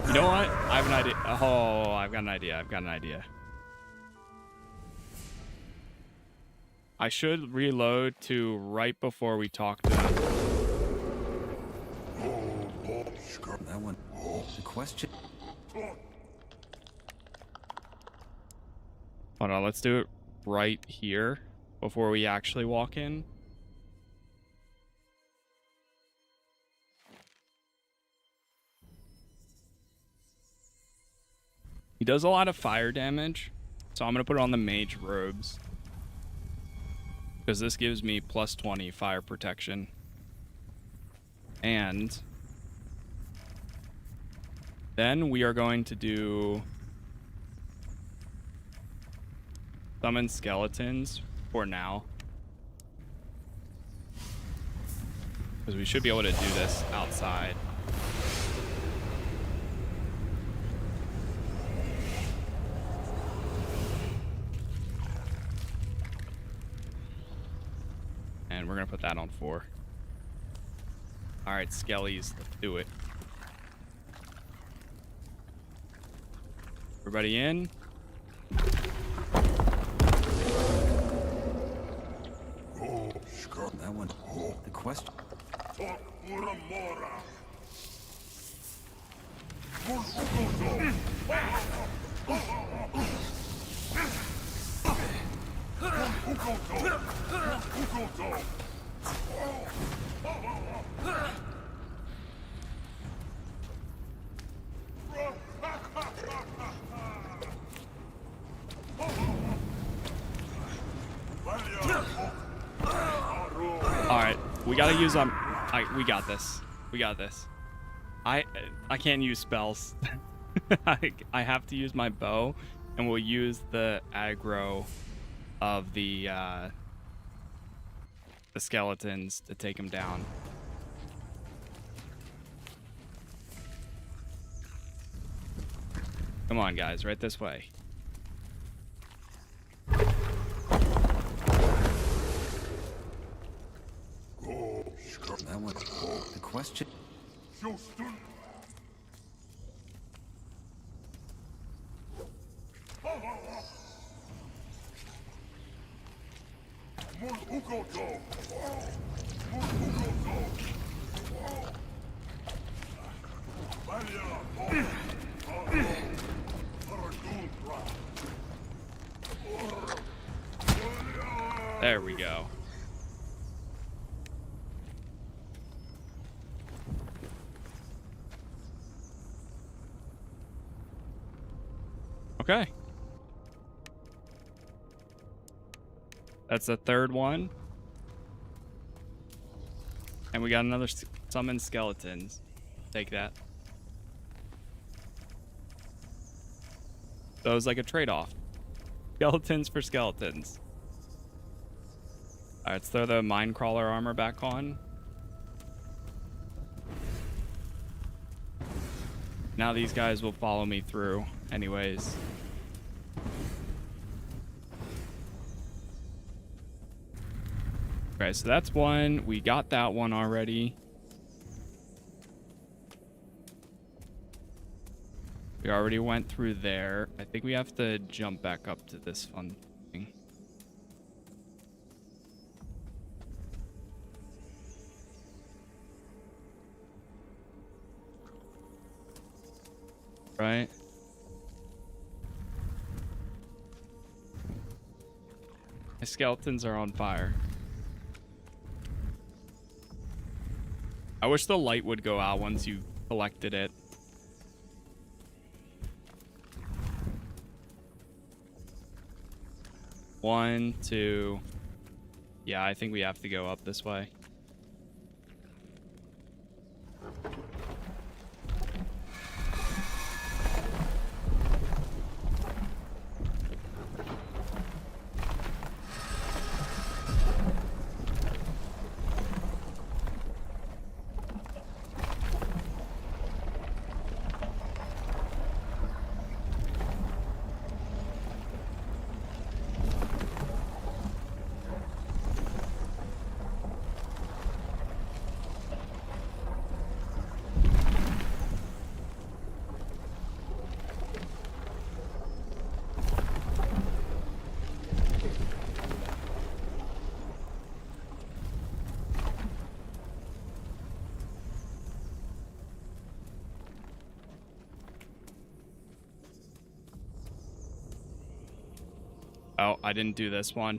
You know what? I have an idea. Oh, I've got an idea. I should reload to right before we talk to them. That one... The question... Hold on, let's do it right here before we actually walk in. He does a lot of fire damage, so I'm going to put it on the mage robes. Because this gives me plus 20 fire protection. And Then we are going to do summon skeletons for now. Because we should be able to do this outside. And we're going to put that on 4. All right, skellies, let's do it. Everybody in? That one. The question. All right, we gotta use we got this. We got this. I can't use spells. I have to use my bow, and we'll use the aggro of the skeletons to take them down. Come on, guys, right this way. That one. The question. There we go. Okay. That's the third one. And we got another summon skeletons. Take that. So it was like a trade-off. Skeletons for skeletons. Alright, let's throw the mine crawler armor back on. Now these guys will follow me through anyways. Okay, so that's one. We got that one already. We already went through there. I think we have to jump back up to this fun thing. Right? My skeletons are on fire. I wish the light would go out once you collected it. One, two. Yeah, I think we have to go up this way. Oh, I didn't do this one.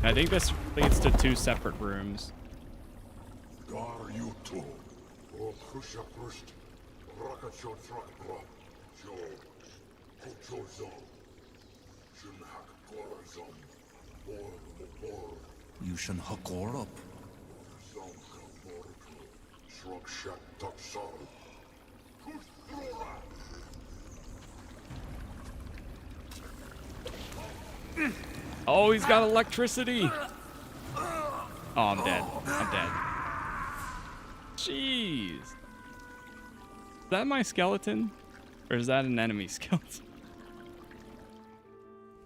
I think this leads to 2 separate rooms. You should hook up. Oh, he's got electricity. Oh, I'm dead. I'm dead. Jeez. Is that my skeleton? Or is that an enemy skeleton?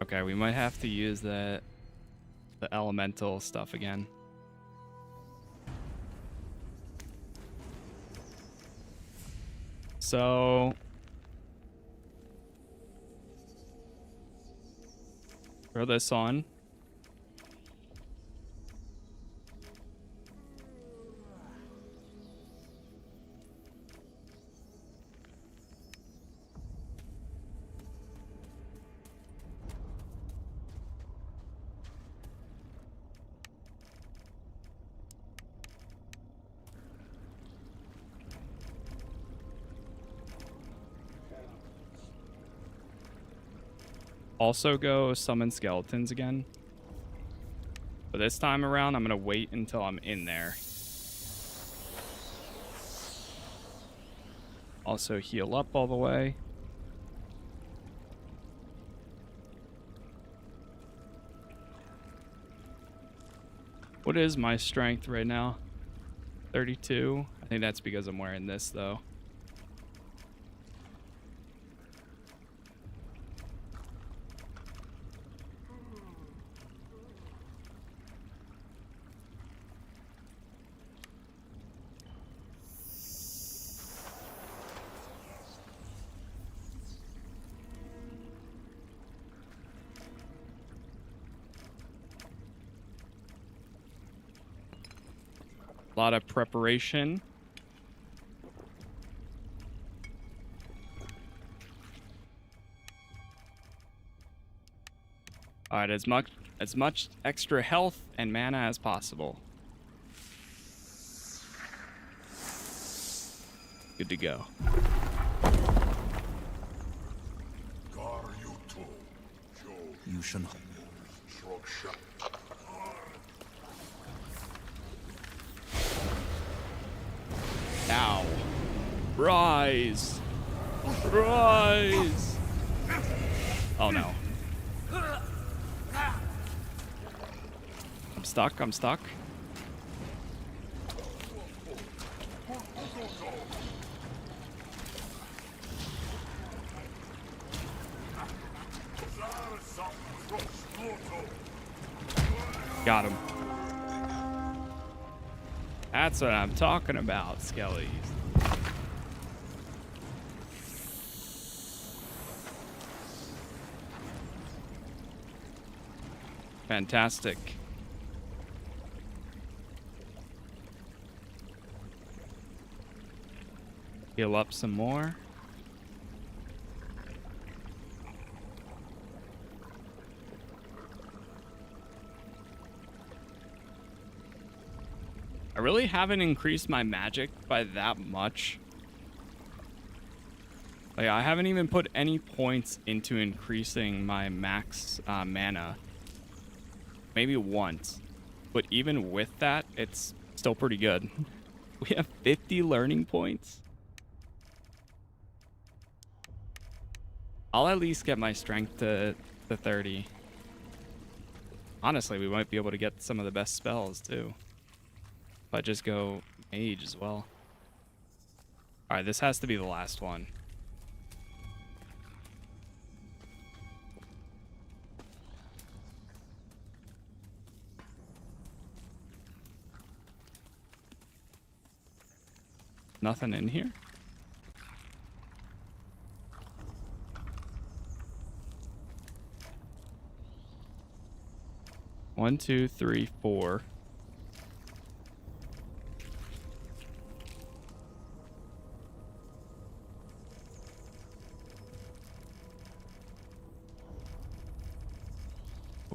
Okay, we might have to use the elemental stuff again. So throw this on. Also go summon skeletons again. But this time around, I'm going to wait until I'm in there. Also heal up all the way. What is my strength right now? 32. I think that's because I'm wearing this, though. A lot of preparation. All right, as much extra health and mana as possible. Good to go. You should. Ow. Rise. Rise. Oh no. I'm stuck. I'm stuck. Got him. That's what I'm talking about, Skellies. Fantastic. Heal up some more. I really haven't increased my magic by that much. Like, I haven't even put any points into increasing my max mana. Maybe once. But even with that, it's still pretty good. We have 50 learning points. I'll at least get my strength to 30. Honestly, we might be able to get some of the best spells, too. If I just go mage as well. Alright, this has to be the last one. Nothing in here? One, two, three, four.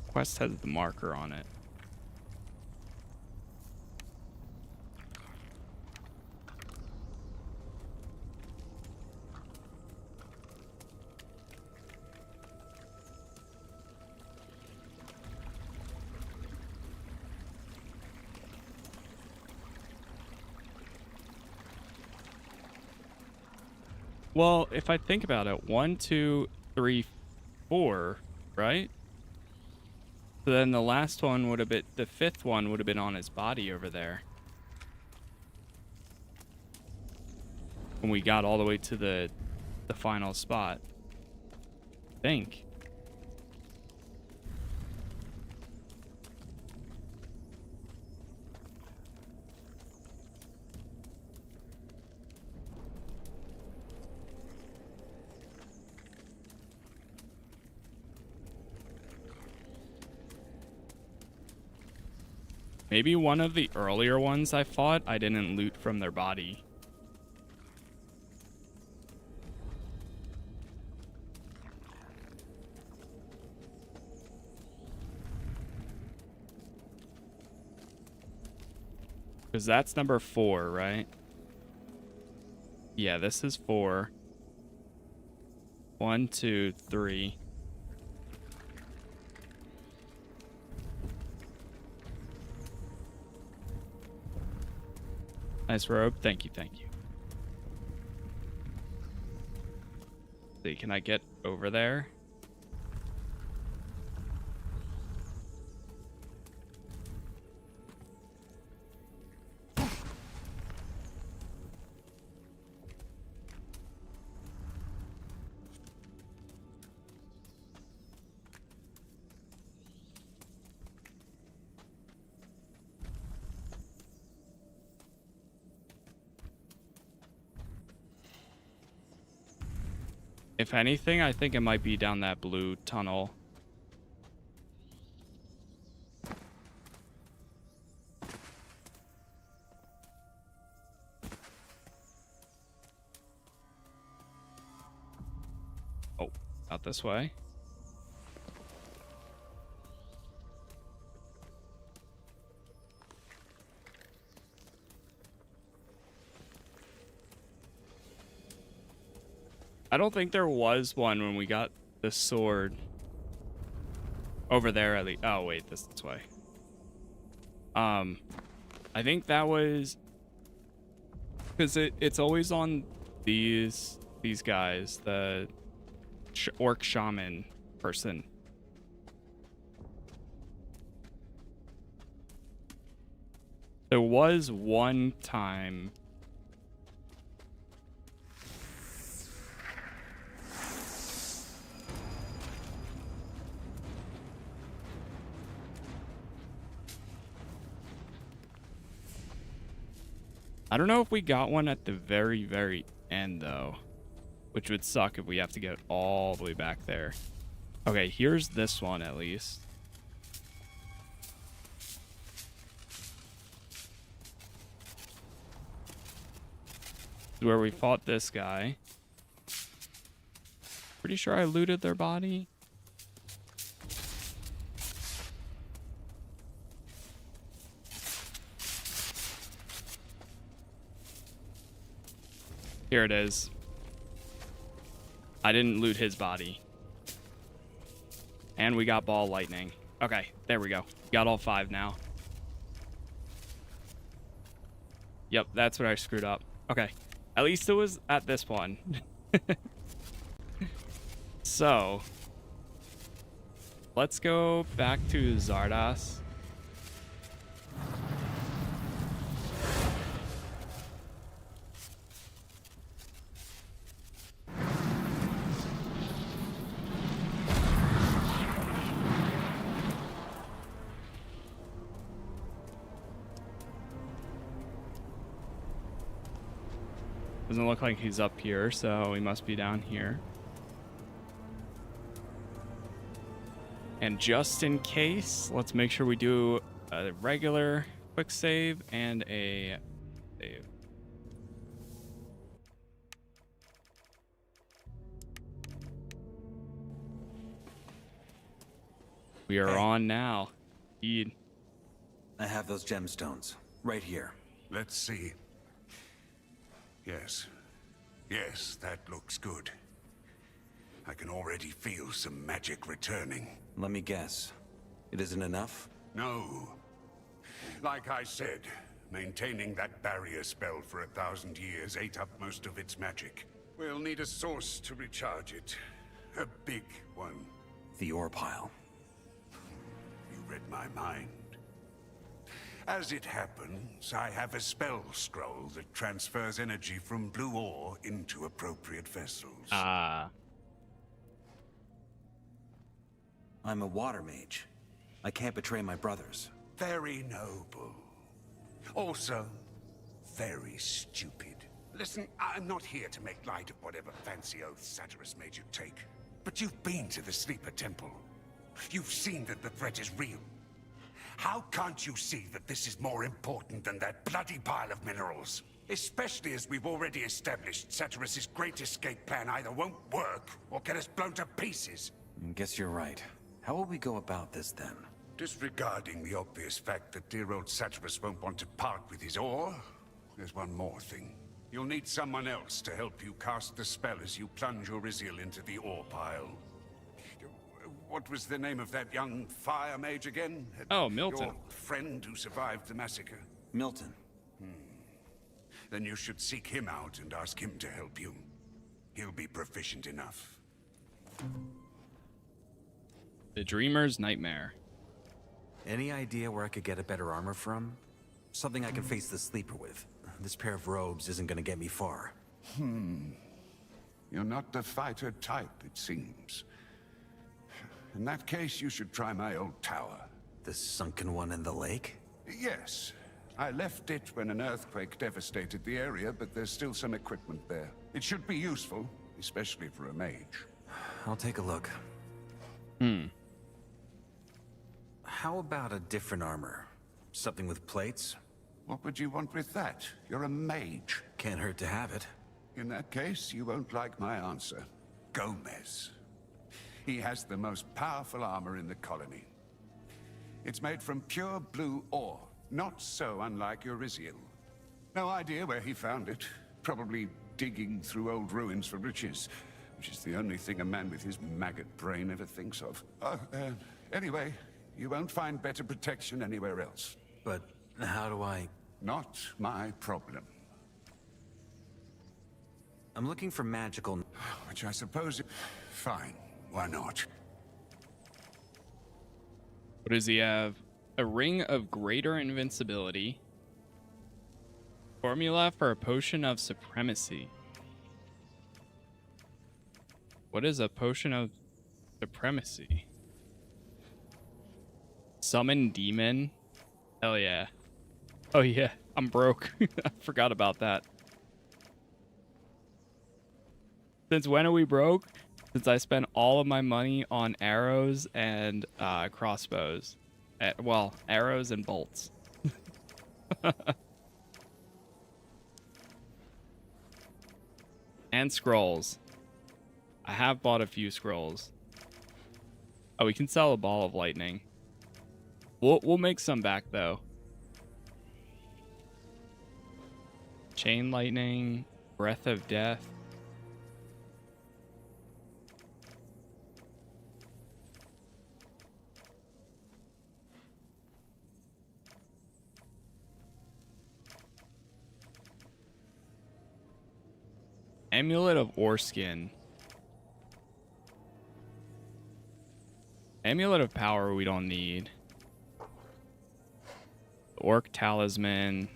Quest has the marker on it. Well, if I think about it, 1, 2, 3, 4, right? So then the last one would have been, the fifth one would have been on his body over there. When we got all the way to the final spot. I think. Maybe one of the earlier ones I fought, I didn't loot from their body. Because that's number 4, right? Yeah, this is 4. 1, 2, 3. Nice robe. Thank you, thank you. See, can I get over there? If anything, I think it might be down that blue tunnel. Oh, out this way. I don't think there was one when we got the sword over there at least. Oh wait, this way. I think that was because it's always on these guys, the orc shaman person. There was one time. I don't know if we got one at the very, very end, though. Which would suck if we have to get all the way back there. Okay, here's this one, at least. This is where we fought this guy. Pretty sure I looted their body. Here it is. I didn't loot his body. And we got ball lightning. Okay, there we go. Got all 5 now. Yep, that's what I screwed up. Okay, at least it was at this one. So, let's go back to Zardas. Doesn't look like he's up here, so he must be down here. And just in case, let's make sure we do a regular quick save and a save. We are on now. Indeed. I have those gemstones right here. Let's see. Yes. Yes, that looks good. I can already feel some magic returning. Let me guess. It isn't enough? No. Like I said, maintaining that barrier spell for 1,000 years ate up most of its magic. We'll need a source to recharge it. A big one. The ore pile. You read my mind. As it happens, I have a spell scroll that transfers energy from blue ore into appropriate vessels. Ah. I'm a water mage. I can't betray my brothers. Very noble. Also, very stupid. Listen, I'm not here to make light of whatever fancy oath Satyrus made you take. But you've been to the Sleeper Temple. You've seen that the threat is real. How can't you see that this is more important than that bloody pile of minerals? Especially as we've already established Satyrus's great escape plan either won't work or get us blown to pieces. I guess you're right. How will we go about this then? Disregarding the obvious fact that dear old Satyrus won't want to part with his ore, there's one more thing. You'll need someone else to help you cast the spell as you plunge Uriziel into the ore pile. What was the name of that young fire mage again? Oh, Milton. Your friend who survived the massacre? Milton. Then you should seek him out and ask him to help you. He'll be proficient enough. The Dreamer's Nightmare. Any idea where I could get a better armor from? Something I can face the Sleeper with. This pair of robes isn't gonna get me far. You're not the fighter type, it seems. In that case, you should try my old tower. The sunken one in the lake? Yes. I left it when an earthquake devastated the area, but there's still some equipment there. It should be useful, especially for a mage. I'll take a look. How about a different armor? Something with plates? What would you want with that? You're a mage. Can't hurt to have it. In that case, you won't like my answer. Gomez. He has the most powerful armor in the colony. It's made from pure blue ore, not so unlike Uriziel. No idea where he found it. Probably digging through old ruins for riches, which is the only thing a man with his maggot brain ever thinks of. Anyway, you won't find better protection anywhere else. But how do I... Not my problem. I'm looking for magical... Which I suppose... Fine. Why not? What does he have? A ring of greater invincibility. Formula for a potion of supremacy. What is a potion of supremacy? Summon demon? Hell yeah. Oh yeah, I'm broke. I forgot about that. Since when are we broke? Since I spent all of my money on arrows and crossbows. Well, arrows and bolts. And scrolls. I have bought a few scrolls. Oh, we can sell a ball of lightning. We'll make some back though. Chain lightning, breath of death. Amulet of Oreskin. Amulet of Power we don't need. Orc Talisman.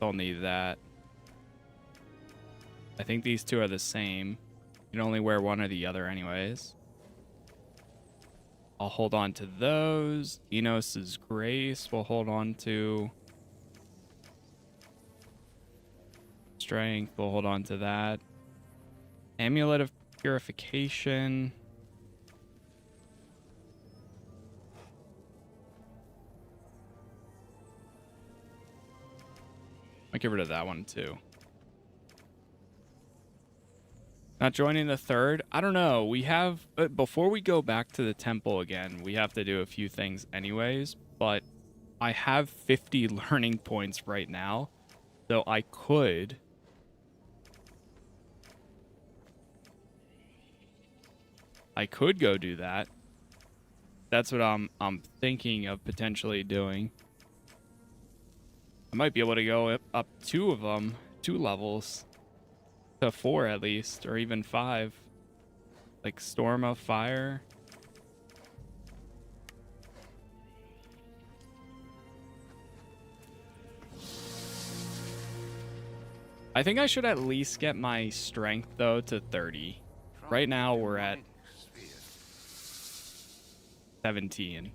Don't need that. I think these two are the same. You can only wear one or the other anyways. I'll hold on to those. Enos's Grace we'll hold on to. Strength, we'll hold on to that. Amulet of Purification. I'll get rid of that one too. Not joining the third? I don't know. We have, before we go back to the temple again, we have to do a few things anyways, but I have 50 learning points right now, so I could go do that. That's what I'm thinking of potentially doing. I might be able to go up two of them, 2 levels. to 4 at least, or even 5. Like Storm of Fire. I think I should at least get my strength though to 30. Right now we're at 17.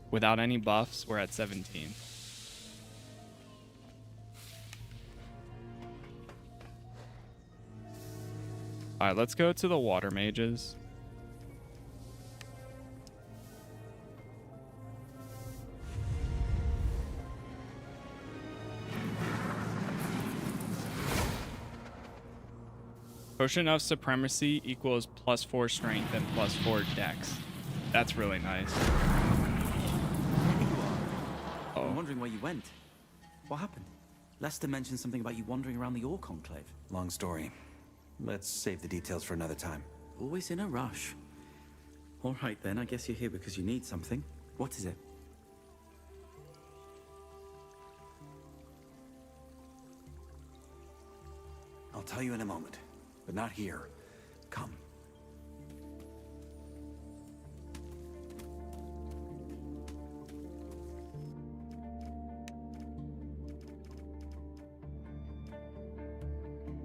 Without any buffs, we're at 17. All right, let's go to the water mages. Potion of Supremacy equals +4 strength and +4 dex. That's really nice. I'm wondering where you went. What happened? Lester mentioned something about you wandering around the Orc Conclave. Long story. Let's save the details for another time. Always in a rush. All right then, I guess you're here because you need something. What is it? I'll tell you in a moment, but not here. Come.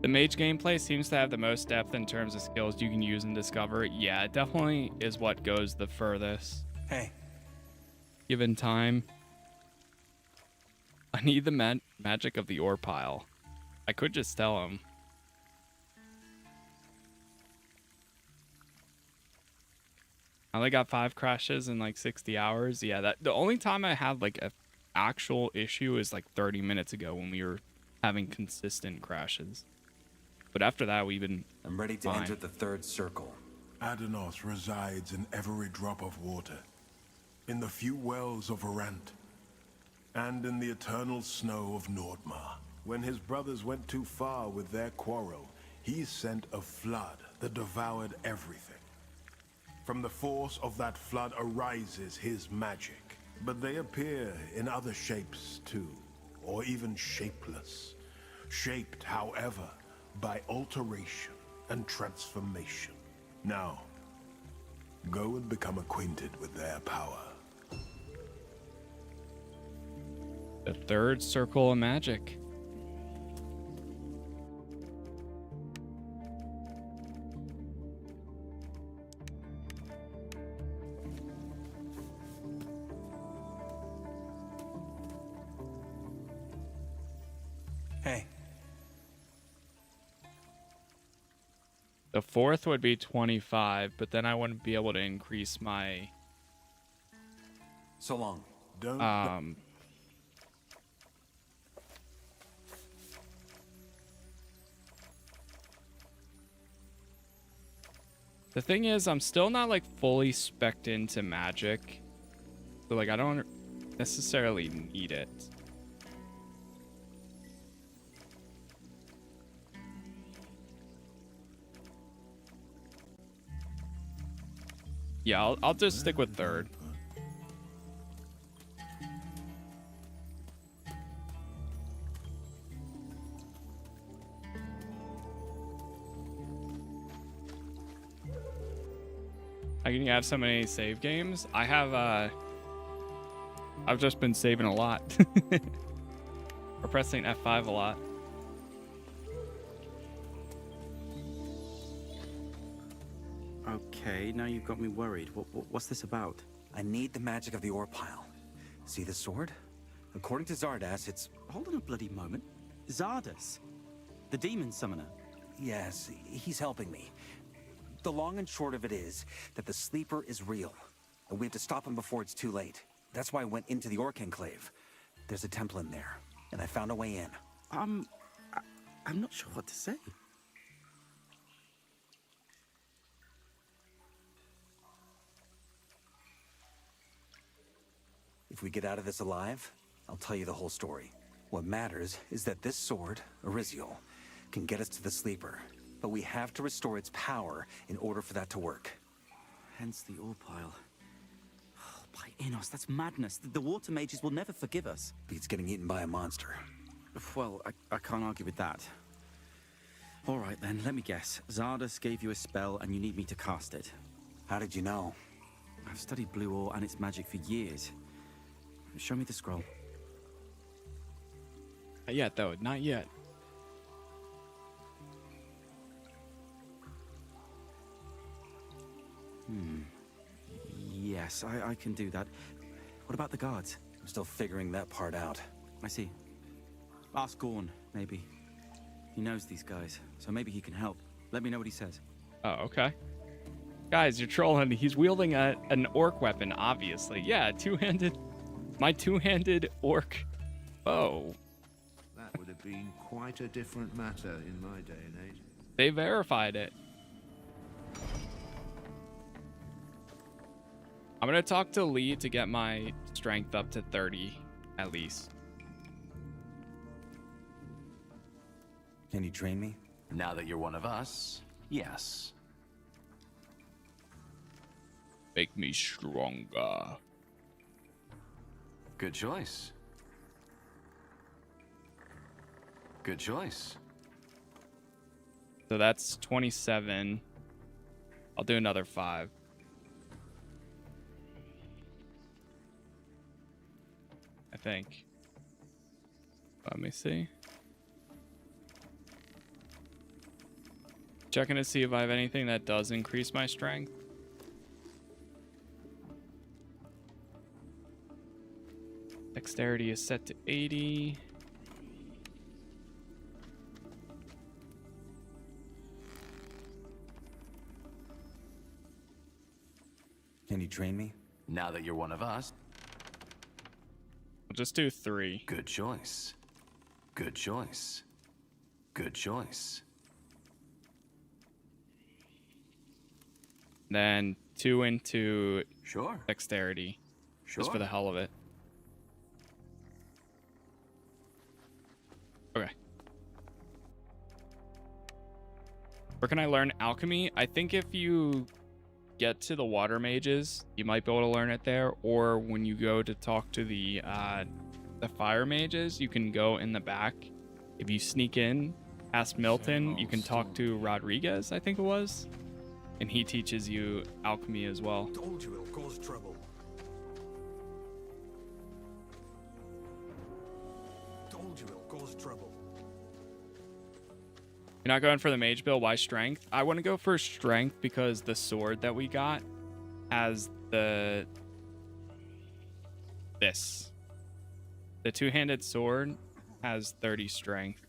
The mage gameplay seems to have the most depth in terms of skills you can use and discover. Yeah, it definitely is what goes the furthest. Hey. Given time. I need the magic of the ore pile. I could just tell him. I only got 5 crashes in like 60 hours. Yeah, that the only time I had like a actual issue is like 30 minutes ago when we were having consistent crashes. But after that, we've been I'm ready to enter the third circle. Adanos resides in every drop of water, in the few wells of Arant, and in the eternal snow of Nordmar. When his brothers went too far with their quarrel, he sent a flood that devoured everything. From the force of that flood arises his magic, but they appear in other shapes too, or even shapeless. Shaped, however, by alteration and transformation. Now, go and become acquainted with their power. the third circle of magic. Hey. The fourth would be 25, but then I wouldn't be able to increase my So long. Don't The thing is, I'm still not like fully spec'd into magic. So like I don't necessarily need it. Yeah, I'll just stick with third. How can you have so many save games? I have I've just been saving a lot. Or pressing F5 a lot. Okay, now you've got me worried. What's this about? I need the magic of the ore pile. See the sword? According to Zardas, it's... Hold on a bloody moment. Zardas? The demon summoner? Yes, he's helping me. The long and short of it is that the sleeper is real, and we have to stop him before it's too late. That's why I went into the Orc Enclave. There's a temple in there, and I found a way in. I'm not sure what to say. If we get out of this alive, I'll tell you the whole story. What matters is that this sword, Ariziel, can get us to the sleeper. But we have to restore its power in order for that to work. Hence the ore pile. Oh, by Innos, that's madness. The water mages will never forgive us. Beats getting eaten by a monster. Well, I can't argue with that. All right then, let me guess. Zardas gave you a spell and you need me to cast it. How did you know? I've studied blue ore and its magic for years. Show me the scroll. Not yet, though. Not yet. Yes, I can do that. What about the guards? I'm still figuring that part out. I see. Ask Gorn, maybe. He knows these guys, so maybe he can help. Let me know what he says. Oh, okay. Guys, you're trolling. He's wielding an orc weapon, obviously. Yeah, two-handed. My two-handed orc bow. That would have been quite a different matter in my day and age. They verified it. I'm gonna talk to Lee to get my strength up to 30, at least. Can you train me? Now that you're one of us, yes. Make me stronger. Good choice. Good choice. So that's 27. I'll do another 5. I think. Let me see. Checking to see if I have anything that does increase my strength. Dexterity is set to 80. Can you train me? Now that you're one of us, I'll just do 3. good choice. Good choice. Good choice. Then 2 into Sure. dexterity. Sure. Just for the hell of it. Okay. Where can I learn alchemy? I think if you get to the water mages, you might be able to learn it there. Or when you go to talk to the fire mages, you can go in the back. If you sneak in past Milton, you can talk to Rodriguez, I think it was. And he teaches you alchemy as well. Told you it'll cause trouble. Told you it'll cause trouble. You're not going for the mage build. Why strength? I want to go for strength because the sword that we got has this. The two-handed sword has 30 strength.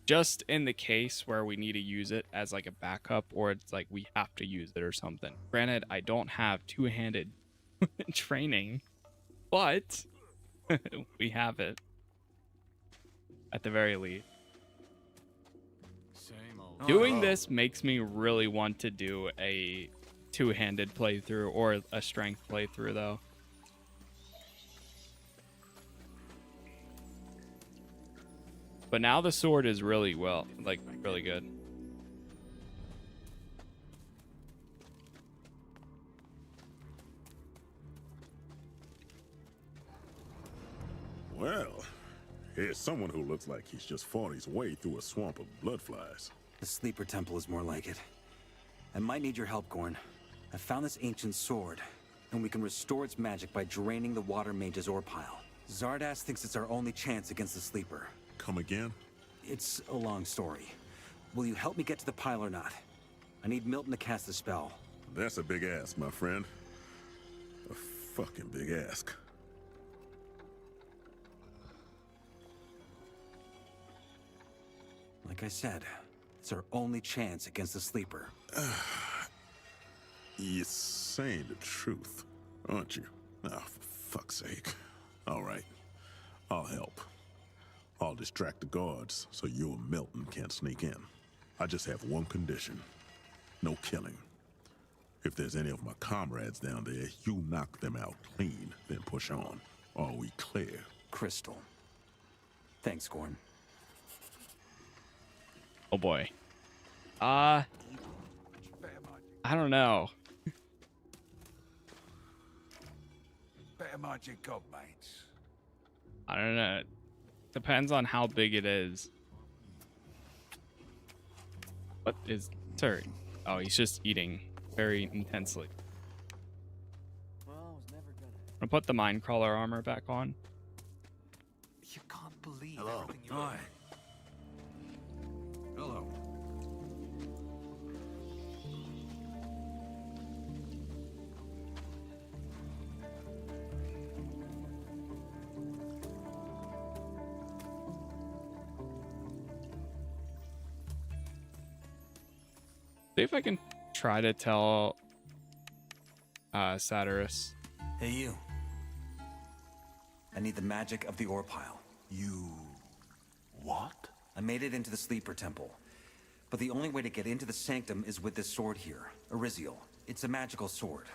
Just in the case where we need to use it as like a backup, or it's like we have to use it or something. Granted, I don't have two-handed training, but we have it at the very least. Doing this makes me really want to do a two-handed playthrough or a strength playthrough, though. But now the sword is really really good. Well, here's someone who looks like he's just fought his way through a swamp of bloodflies. The Sleeper Temple is more like it. I might need your help, Gorn. I found this ancient sword, and we can restore its magic by draining the water mage's ore pile. Zardas thinks it's our only chance against the Sleeper. Come again? It's a long story. Will you help me get to the pile or not? I need Milton to cast the spell. That's a big ask, my friend. A fucking big ask. Like I said, it's our only chance against the Sleeper. You're saying the truth, aren't you? Oh, for fuck's sake. All right, I'll help. I'll distract the guards so you and Milton can't sneak in. I just have one condition. No killing. If there's any of my comrades down there, you knock them out clean, then push on. Are we clear? Crystal. Thanks, Gorn. Oh boy. I don't know. Better mind your god, mates. I don't know. Depends on how big it is. What is Sir? Oh, he's just eating very intensely. I'll put the mine crawler armor back on. You can't believe Hello. everything you Hi. Hello. See if I can try to tell Satyrus. Hey, you. I need the magic of the ore pile. You... what? I made it into the Sleeper Temple. But the only way to get into the Sanctum is with this sword here, Ariziel. It's a magical sword.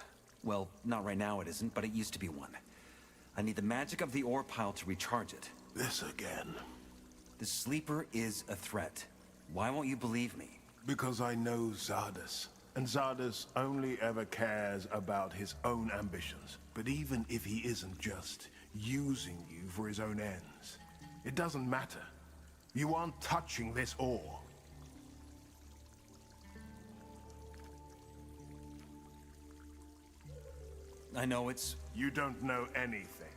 Well, not right now it isn't, but it used to be one. I need the magic of the ore pile to recharge it. This again. The Sleeper is a threat. Why won't you believe me? Because I know Zardes. And Zardes only ever cares about his own ambitions. But even if he isn't just using you for his own ends, it doesn't matter. You aren't touching this ore. I know it's... You don't know anything.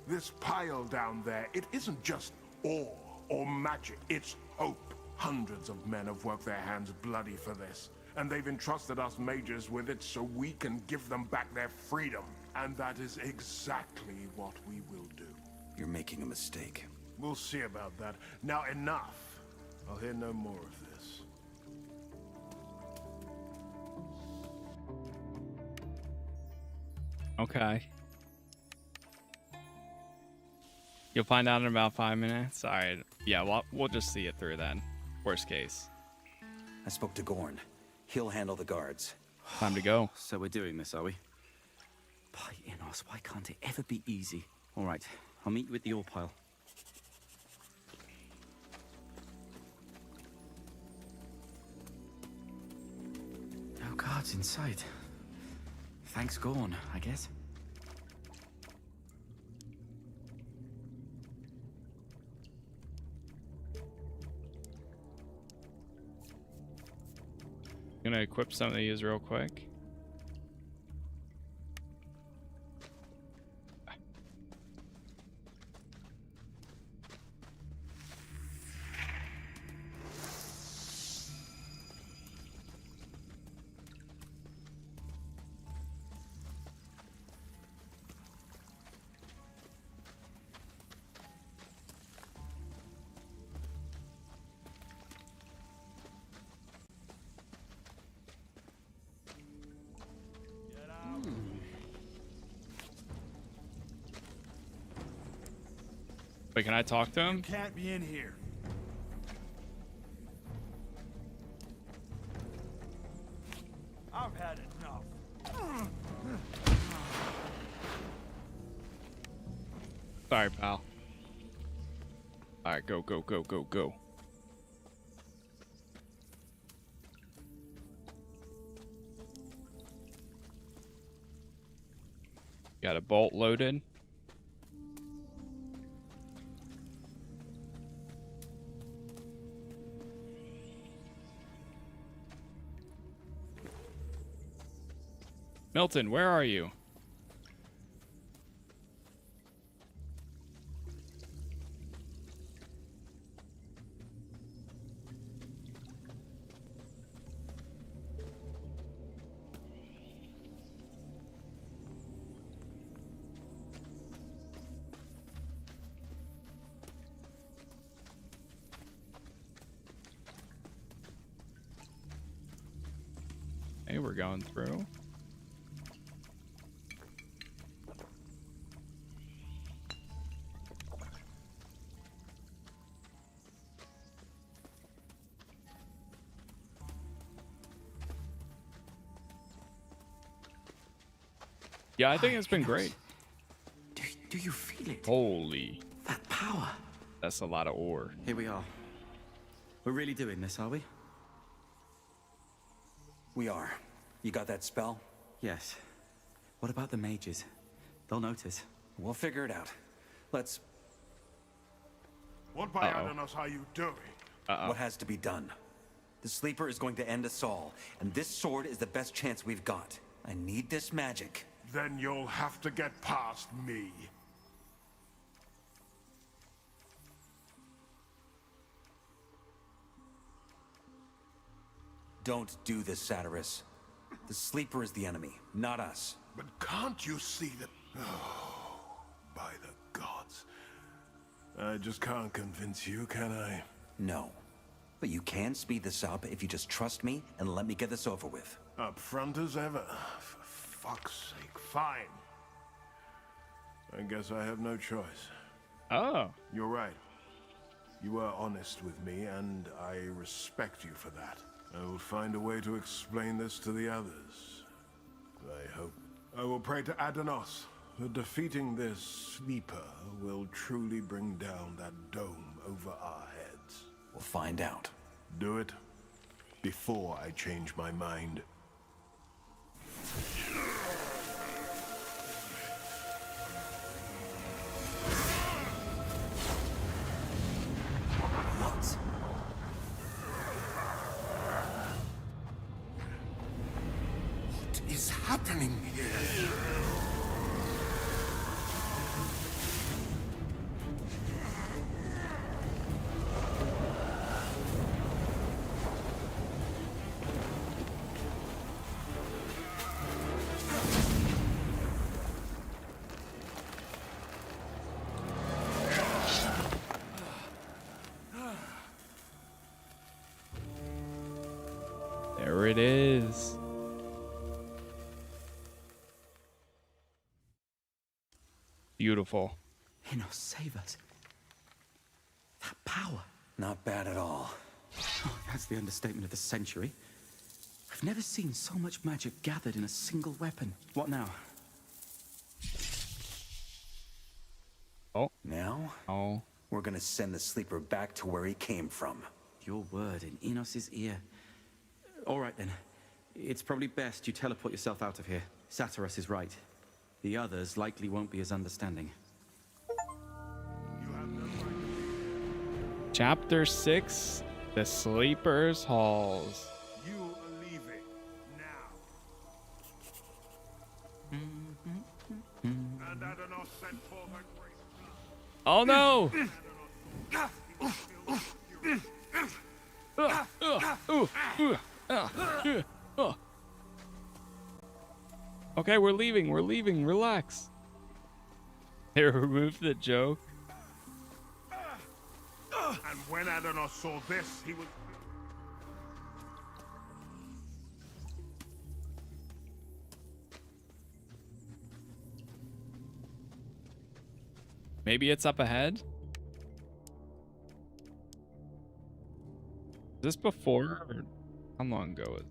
This pile down there, it isn't just ore or magic, it's hope. Hundreds of men have worked their hands bloody for this, and they've entrusted us mages with it so we can give them back their freedom. And that is exactly what we will do. You're making a mistake. We'll see about that. Now enough. I'll hear no more of this. Okay. You'll find out in about 5 minutes. All right. Yeah, we'll just see it through then. Worst case. I spoke to Gorn. He'll handle the guards. Time to go. So we're doing this, are we? By Innos, why can't it ever be easy? All right, I'll meet you at the ore pile. No guards inside. Thanks, Gorn, I guess. Gonna equip some of these real quick. Wait, can I talk to him? Can't be in here. I've had enough. Sorry, pal. All right, go, go, go, go, go. Got a bolt loaded. Milton, where are you? Hey, we're going through. Yeah, I think it's been great. Do you feel it? Holy, That power. that's a lot of ore. Here we are. We're really doing this, are we? We are. You got that spell? Yes. What about the mages? They'll notice. We'll figure it out. Let's... What by Adanos are you doing? What has to be done? The sleeper is going to end us all, and this sword is the best chance we've got. I need this magic. Then you'll have to get past me. Don't do this, Satyrus. The sleeper is the enemy, not us. But can't you see that? Oh, by the gods. I just can't convince you, can I? No. But you can speed this up if you just trust me and let me get this over with. Up front as ever. For fuck's sake. Fine. I guess I have no choice. Oh. You're right. You were honest with me, and I respect you for that. I will find a way to explain this to the others. I hope. I will pray to Adanos that defeating this sleeper will truly bring down that dome over our heads. We'll find out. Do it before I change my mind. What? What is happening here? There it is. Beautiful. Inos, save us. That power. Not bad at all. Oh, that's the understatement of the century. I've never seen so much magic gathered in a single weapon. What now? Oh. Now, Oh. we're gonna send the sleeper back to where he came from. Your word in Enos's ear. All right, then. It's probably best you teleport yourself out of here. Satyrus is right. The others likely won't be as understanding. Chapter 6, The Sleeper's Halls. You are leaving now. And Adanos sent forth a great flood. Oh no! Okay, we're leaving, relax. They removed the joke. And when Adanos saw this, he was... Maybe it's up ahead? Is this before or how long ago was it?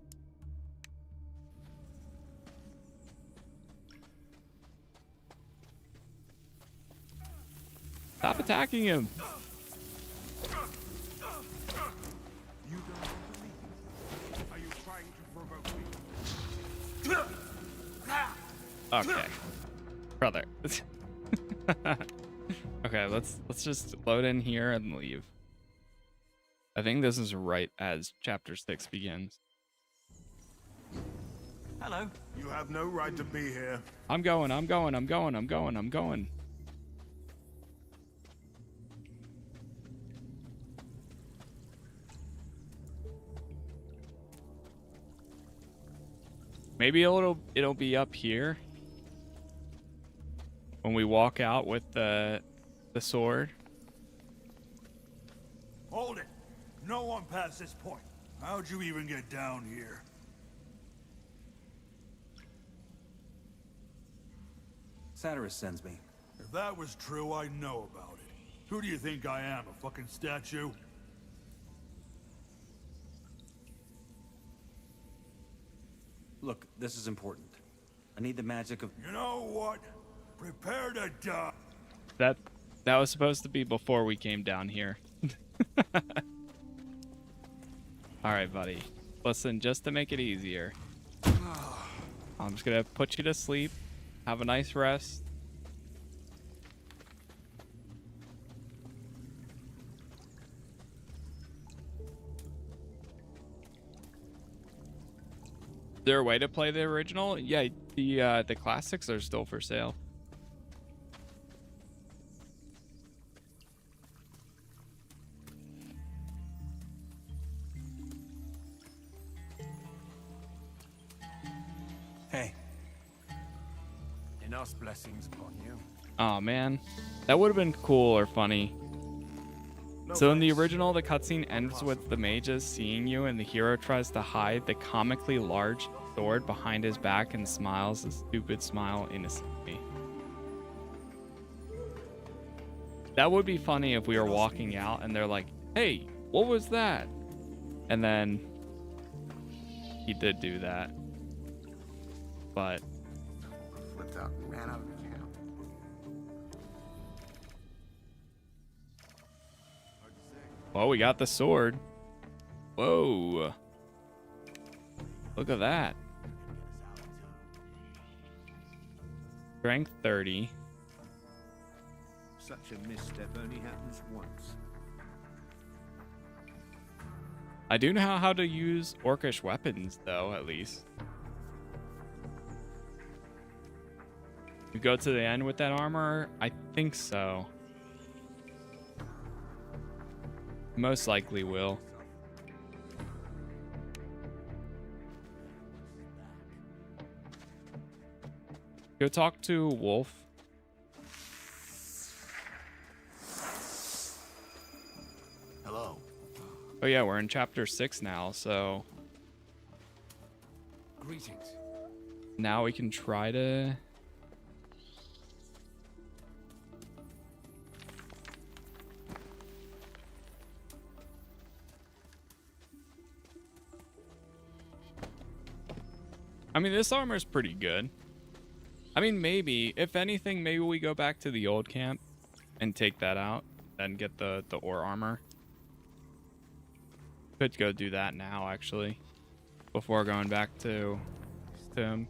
Stop attacking him. You don't believe? Are you trying to provoke me? Okay. Brother. Okay, let's just load in here and leave. I think this is right as chapter 6 begins. Hello. You have no right to be here. I'm going. Maybe it'll be up here when we walk out with the sword. Hold it. No one past this point. How'd you even get down here? Satyrus sends me. If that was true, I know about it. Who do you think I am, a fucking statue? Look, this is important. I need the magic of... You know what? Prepare to die. That was supposed to be before we came down here. All right, buddy. Listen, just to make it easier, I'm just gonna put you to sleep. Have a nice rest. there a way to play the original? Yeah, the classics are still for sale. Hey. Enough blessings upon you. Oh man, that would have been cool or funny. So in the original, the cutscene ends with the mages seeing you, and the hero tries to hide the comically large sword behind his back and smiles a stupid smile innocently. That would be funny if we were walking out and they're like, "Hey, what was that?" And then he did do that. But Flipped out and ran out of the camp. well, we got the sword. Whoa. Look at that. Strength 30. Such a misstep only happens once. I do know how to use orcish weapons, though, at least. You go to the end with that armor? I think so. Most likely will. Go talk to Wolf. Hello. Oh yeah, we're in chapter 6 now, so Greetings. now we can try to... I mean, this armor is pretty good. I mean, maybe, if anything, maybe we go back to the old camp and take that out, then get the ore armor. Could go do that now, actually, before going back to him.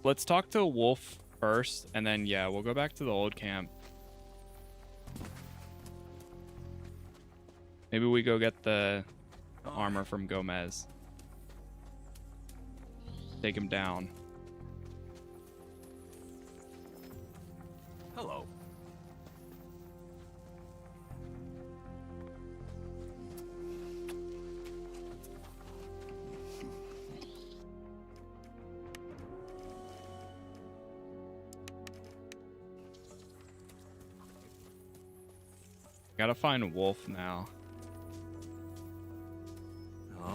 Let's talk to Wolf first, and then, yeah, we'll go back to the old camp. Maybe we go get the armor from Gomez. Take him down. Hello. Gotta find Wolf now. Hello.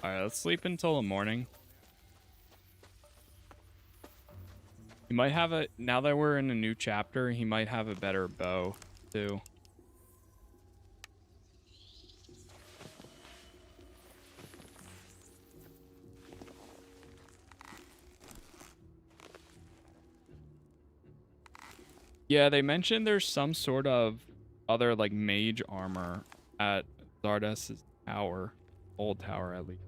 Alright, let's sleep until the morning. He might have a... Now that we're in a new chapter, he might have a better bow, too. Yeah, they mentioned there's some sort of other, like, mage armor at Zardes' tower. Old tower, at least.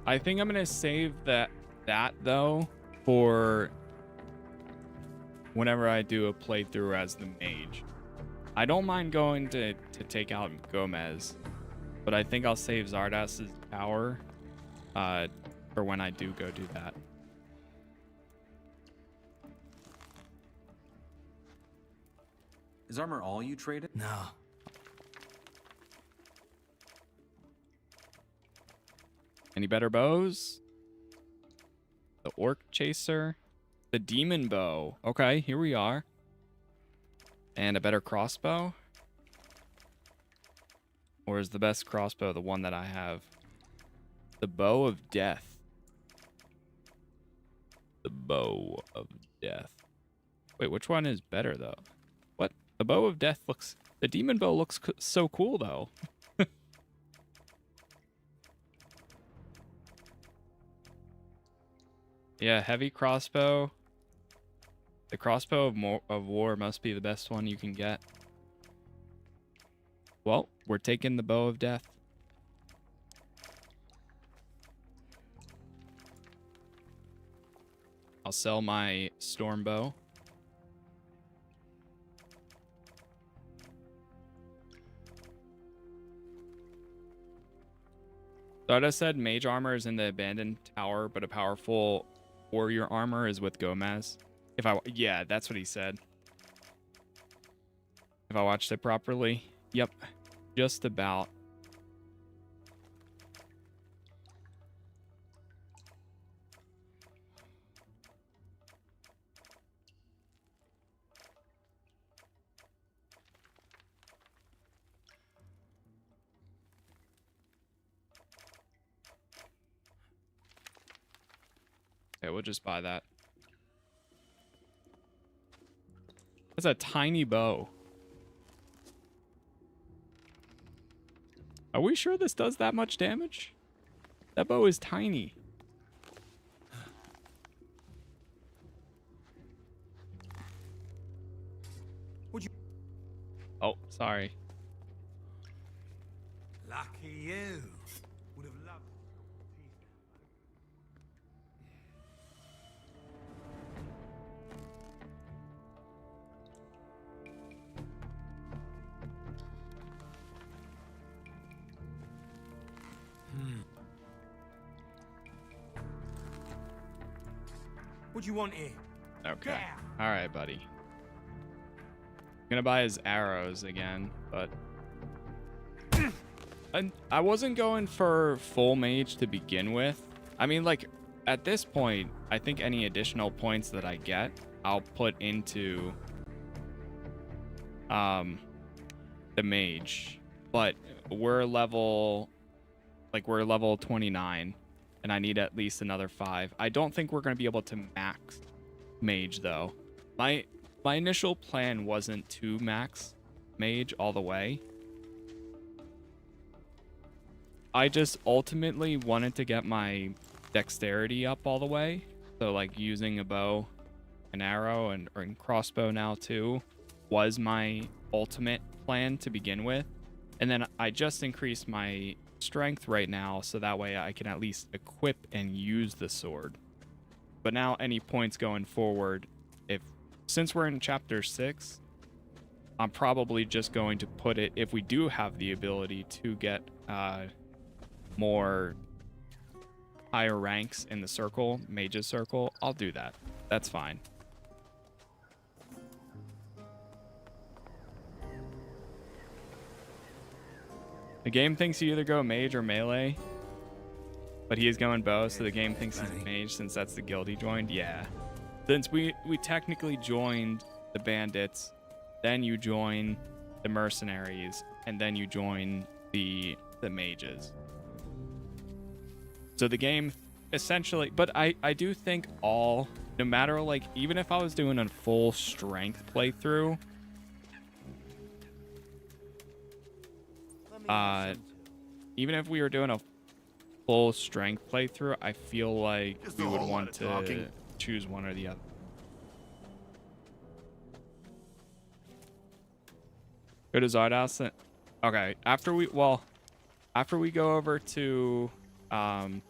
I think I'm gonna save that though for whenever I do a playthrough as the mage. I don't mind going to take out Gomez, but I think I'll save Zardes' power for when I do go do that. Is armor all you traded? No. Any better bows? The Orc Chaser. The Demon Bow. Okay, here we are. And a better crossbow? Or is the best crossbow the one that I have? The Bow of Death. The Bow of Death. Wait, which one is better though? What? The bow of death looks... The demon bow looks so cool though. Yeah, heavy crossbow. The crossbow of war must be the best one you can get. Well, we're taking the bow of death. I'll sell my storm bow. So I just said mage armor is in the abandoned tower, but a powerful warrior armor is with Gomez. Yeah, that's what he said. If I watched it properly. Yep, just about. Okay, we'll just buy that. That's a tiny bow. Are we sure this does that much damage? That bow is tiny. Would you? Oh, sorry. Lucky you. Would have loved. What do you want here? Okay. Yeah. All right, buddy. I'm gonna buy his arrows again, but I wasn't going for full mage to begin with. I mean, like, at this point, I think any additional points that I get, I'll put into the mage. But we're level 29, and I need at least another 5. I don't think we're going to be able to max mage though. My initial plan wasn't to max mage all the way. I just ultimately wanted to get my dexterity up all the way. So like using a bow, an arrow, and crossbow now too was my ultimate plan to begin with. And then I just increased my strength right now so that way I can at least equip and use the sword. But now any points going forward, since we're in chapter 6, I'm probably just going to put it, if we do have the ability to get more higher ranks in the circle, mage's circle, I'll do that. That's fine. The game thinks you either go mage or melee, but he is going bow, so the game thinks he's mage since that's the guild he joined. Yeah. Since we technically joined the bandits, then you join the mercenaries, and then you join the mages. So the game essentially, but I do think no matter, like, even if I was doing a full strength playthrough, even if we were doing a full strength playthrough, I feel like we would want to choose one or the other. Go to Zardos. Okay, after we go over to the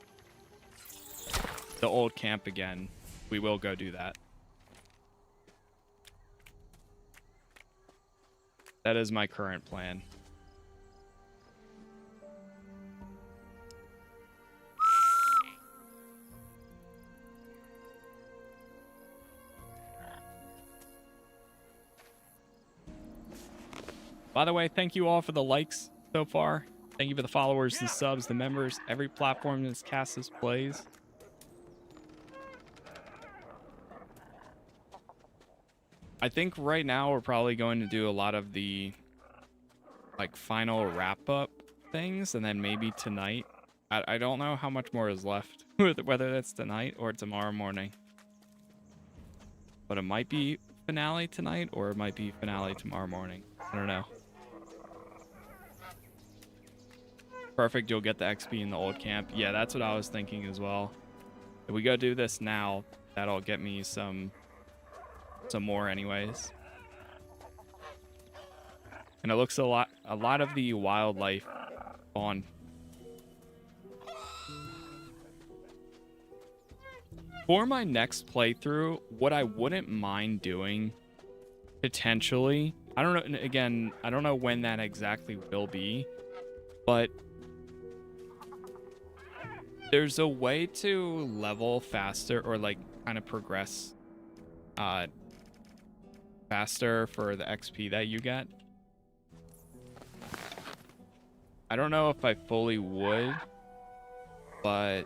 old camp again, we will go do that. That is my current plan. By the way, thank you all for the likes so far. Thank you for the followers, the subs, the members, every platform this Casas plays. I think right now we're probably going to do a lot of the like final wrap up things, and then maybe tonight. I don't know how much more is left, whether that's tonight or tomorrow morning. But it might be finale tonight, or it might be finale tomorrow morning. I don't know. Perfect, you'll get the XP in the old camp. Yeah, that's what I was thinking as well. If we go do this now, that'll get me some more anyways. And it looks a lot of the wildlife on. For my next playthrough, what I wouldn't mind doing, potentially, I don't know, again, I don't know when that exactly will be, but there's a way to level faster, or like kind of progress faster for the XP that you get. I don't know if I fully would, but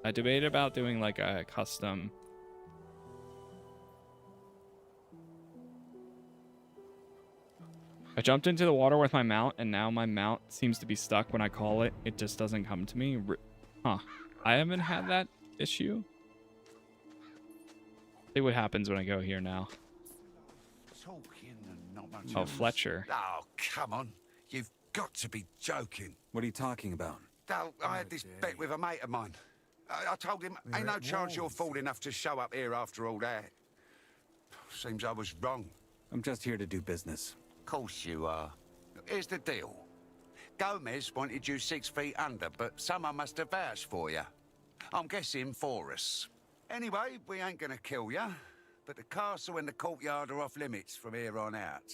I debated about doing like a custom. I jumped into the water with my mount, and now my mount seems to be stuck when I call it. It just doesn't come to me. Huh. I haven't had that issue. See what happens when I go here now. Talking and not much Oh, else. Fletcher. Oh, come on. You've got to be joking. What are you talking about? Oh, I had this bet with a mate of mine. I told him, ain't no chance you're fool enough to show up here after all that. Seems I was wrong. I'm just here to do business. Course you are. Here's the deal. Gomez wanted you 6 feet under, but someone must have vouched for you. I'm guessing for us. Anyway, we ain't gonna kill you, but the castle and the courtyard are off limits from here on out.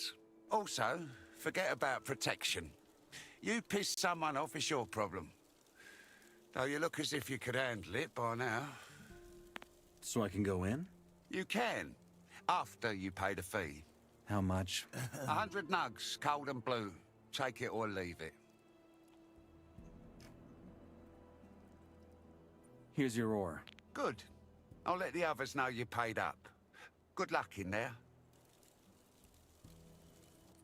Also, forget about protection. You piss someone off, it's your problem. Though you look as if you could handle it by now. So I can go in? You can, after you pay the fee. How much? 100 nugs, cold and blue. Take it or leave it. Here's your ore. Good. I'll let the others know you paid up. Good luck in there.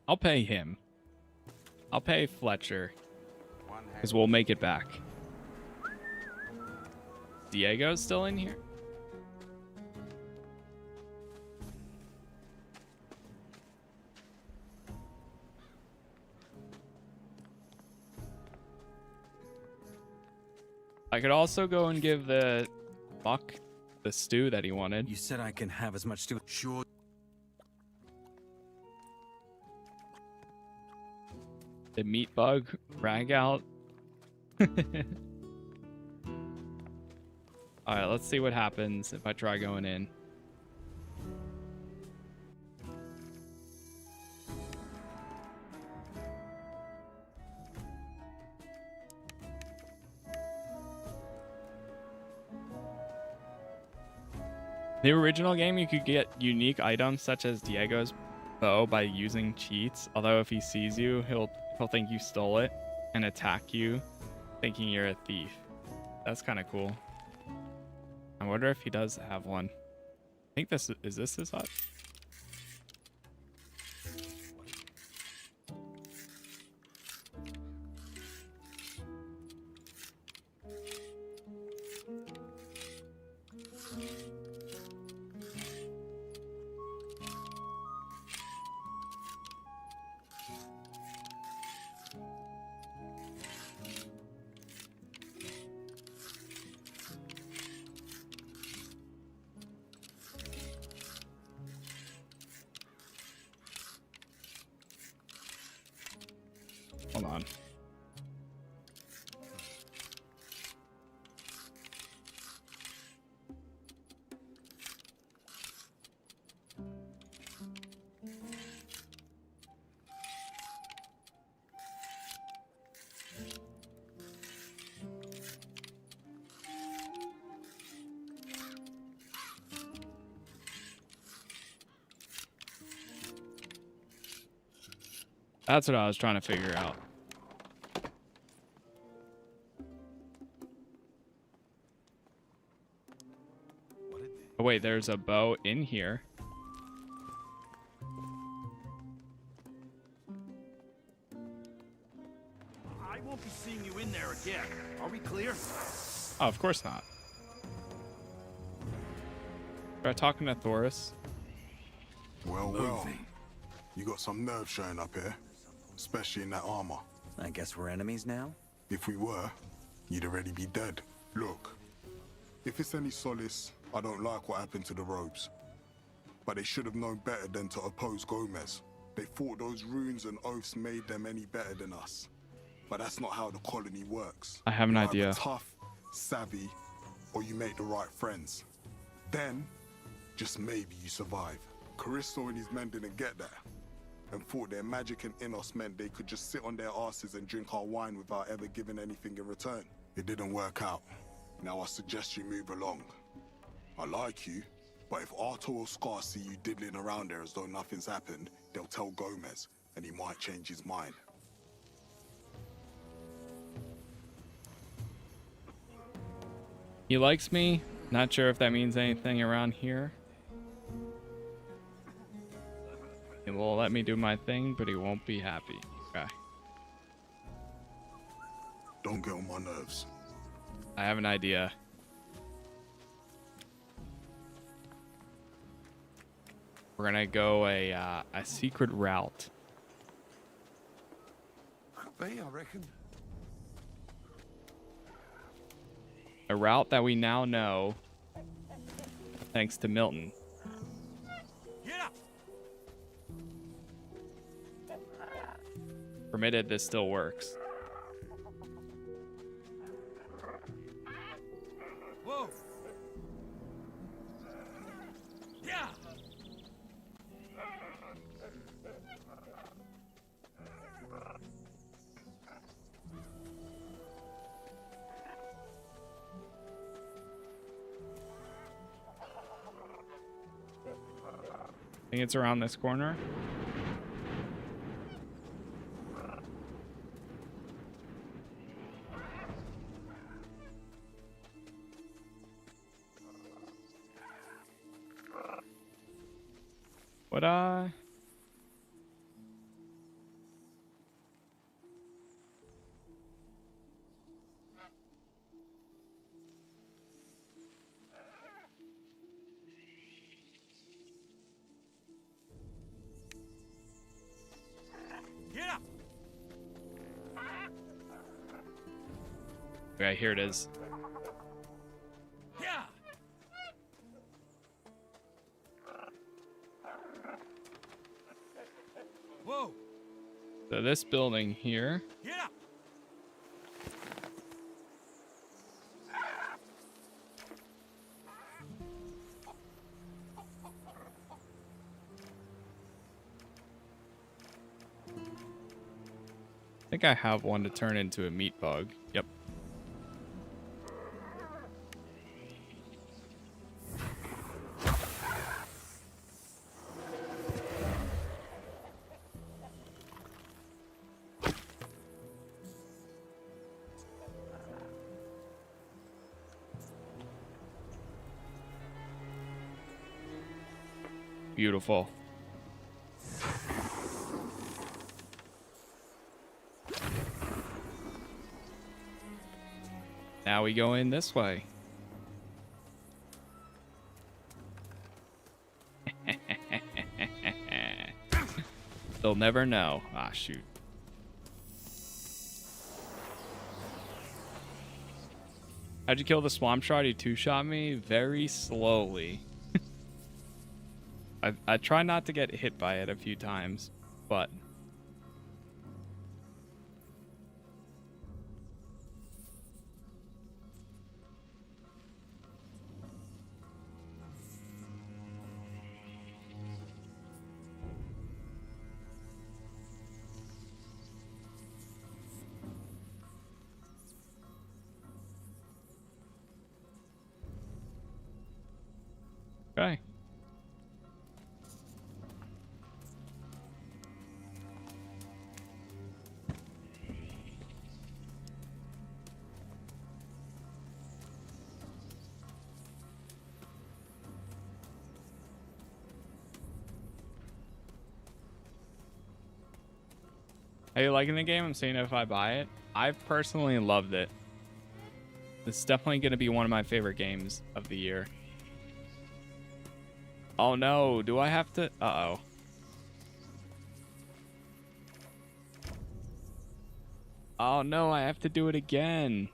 I'll pay him. I'll pay Fletcher, because we'll make it back. Diego's still in here? I could also go and give the Buck the stew that he wanted. You said I can have as much stew. Sure. The meat bug rag out. Alright, let's see what happens if I try going in. The original game, you could get unique items such as Diego's bow by using cheats. Although if he sees you, he'll think you stole it and attack you, thinking you're a thief. That's kind of cool. I wonder if he does have one. I think this is this his hut? Hold on. That's what I was trying to figure out. Oh wait, there's a bow in here. I won't be seeing you in there again. Are we clear? Oh, of course not. Try talking to Thoris. Well, well. You got some nerve showing up here, especially in that armor. I guess we're enemies now? If we were, you'd already be dead. Look, if it's any solace, I don't like what happened to the robes. But they should have known better than to oppose Gomez. They thought those runes and oaths made them any better than us. But that's not how the colony works. I have an You're either idea. tough, savvy, or you make the right friends. Then, just maybe you survive. Callisto and his men didn't get that, and thought their magic and Innos meant they could just sit on their asses and drink our wine without ever giving anything in return. It didn't work out. Now I suggest you move along. I like you, but if Arto or Scar see you diddling around there as though nothing's happened, they'll tell Gomez, and he might change his mind. He likes me. Not sure if that means anything around here. He will let me do my thing, but he won't be happy. Okay. Don't get on my nerves. I have an idea. We're gonna go a secret route. Could be, I reckon. A route that we now know, thanks to Milton. Permitted, this still works. Whoa! Yeah! I think it's around this corner. What Get up! Okay, here it is. Yeah! Whoa! So this building here. Get up! I think I have one to turn into a meat bug. Yep. Beautiful. Now we go in this way. They'll never know. Ah, shoot. How'd you kill the swamp shot? He two-shot me very slowly. I try not to get hit by it a few times, but... Okay. Are you liking the game? I'm seeing if I buy it. I've personally loved it. It's definitely going to be one of my favorite games of the year. Oh no, do I have to? Uh-oh. Oh no, I have to do it again.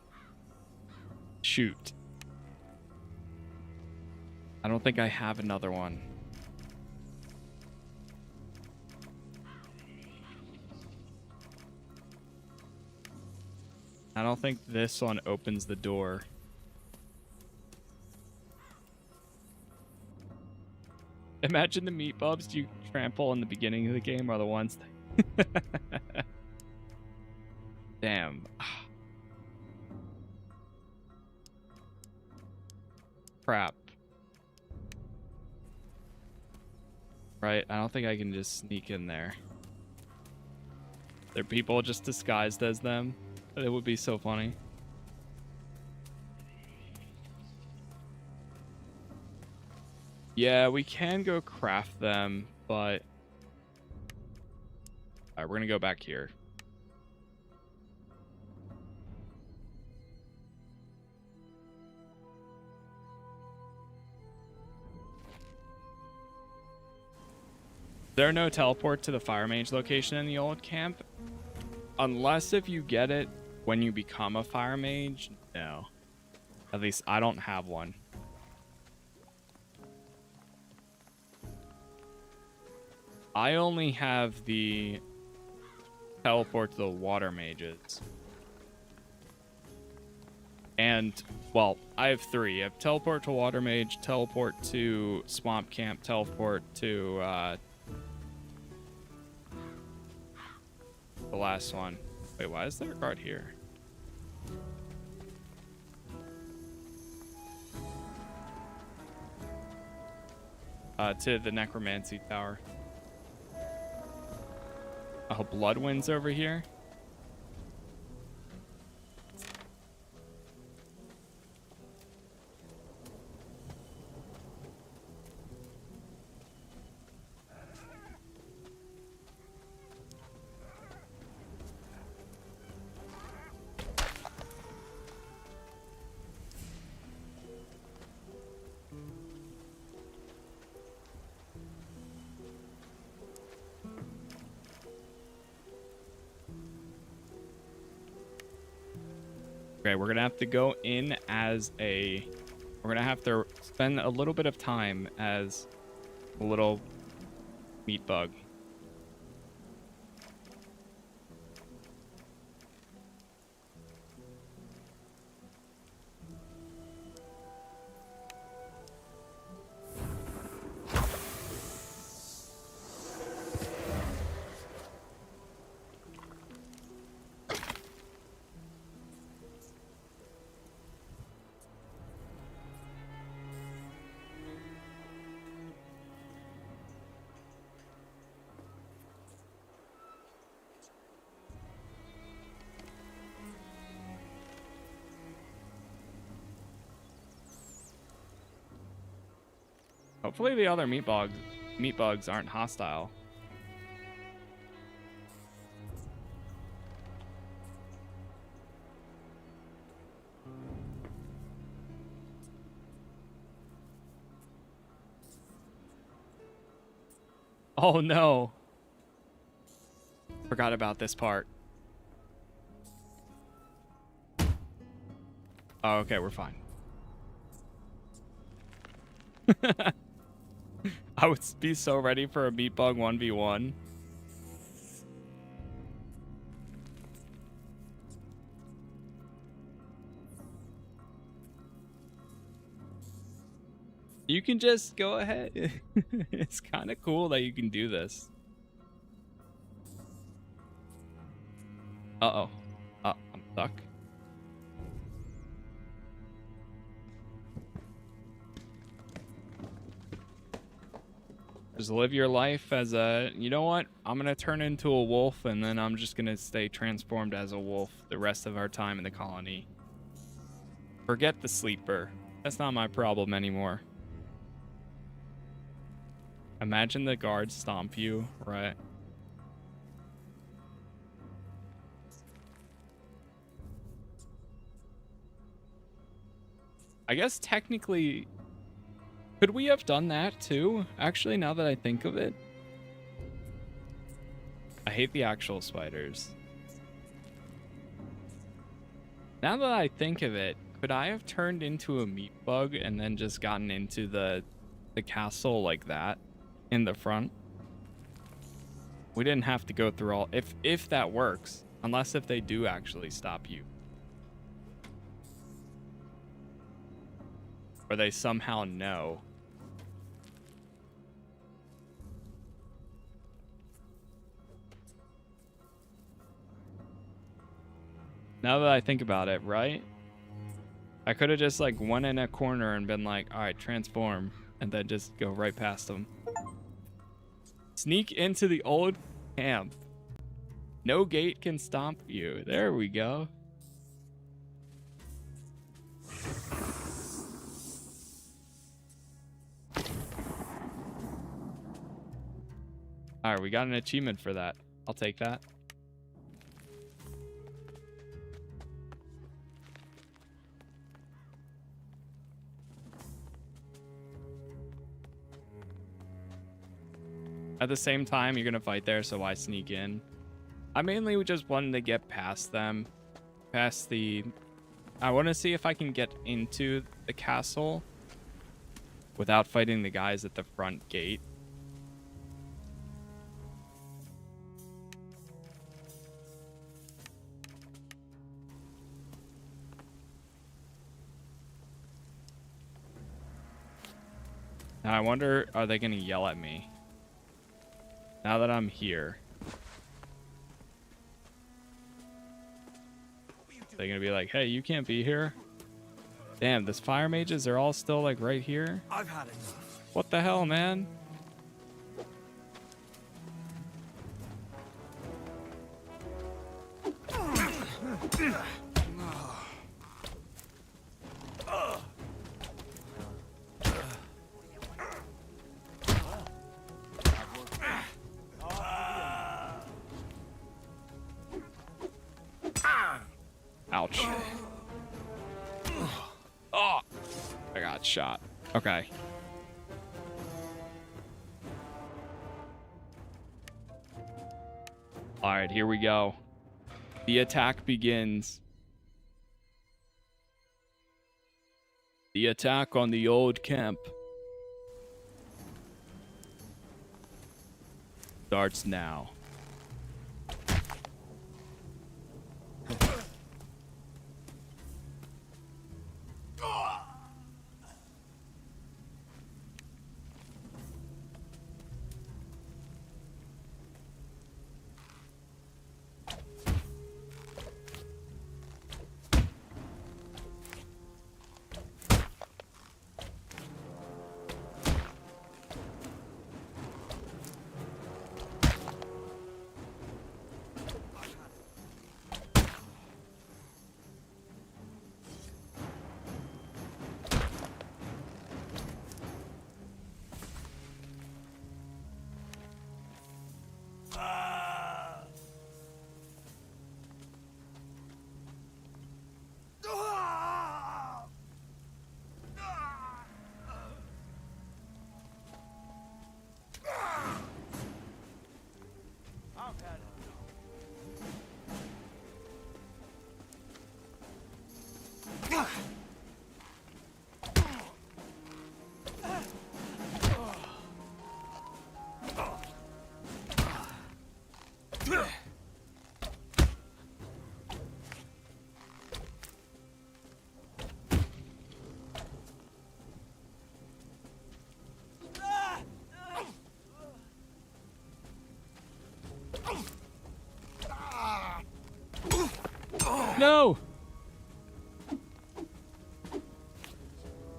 Shoot. I don't think I have another one. I don't think this one opens the door. Imagine the meat bubs you trample in the beginning of the game are the ones that... Damn. Crap. Right, I don't think I can just sneak in there. They're people just disguised as them. It would be so funny. Yeah, we can go craft them, but... Alright, we're gonna go back here. There are no teleport to the fire mage location in the old camp. Unless if you get it when you become a fire mage, no. At least I don't have one. I only have the teleport to the water mages. And, well, I have 3. I have teleport to water mage, teleport to swamp camp, teleport to the last one. Wait, why is there a guard here? To the necromancy tower. Oh, Bloodwind's over here. Okay, we're gonna have to go in as a... We're gonna have to spend a little bit of time as a little meat bug. Hopefully the other meat bugs aren't hostile. Oh no. Forgot about this part. Oh, okay, we're fine. I would be so ready for a meat bug 1v1. You can just go ahead. It's kind of cool that you can do this. Uh-oh. I'm stuck. Just live your life as a, you know what? I'm going to turn into a wolf and then I'm just going to stay transformed as a wolf the rest of our time in the colony. Forget the sleeper. That's not my problem anymore. Imagine the guards stomp you, right? I guess technically Could we have done that too? Actually, now that I think of it. I hate the actual spiders. Now that I think of it, could I have turned into a meat bug and then just gotten into the castle like that in the front? We didn't have to go through all, if that works, unless if they do actually stop you. Or they somehow know. Now that I think about it, right? I could have just like went in a corner and been like, all right, transform, and then just go right past them. Sneak into the old camp. No gate can stop you. There we go. All right, we got an achievement for that. I'll take that. At the same time, you're gonna fight there, so why sneak in? I mainly just wanted to get past them. Past the... I want to see if I can get into the castle without fighting the guys at the front gate. Now I wonder, are they gonna yell at me? Now that I'm here. They're gonna be like, hey, you can't be here. Damn, this fire mages are all still like right here. I've had enough. What the hell, man? Ouch. Oh, I got shot. Okay. All right, here we go. The attack begins. The attack on the old camp starts now. No!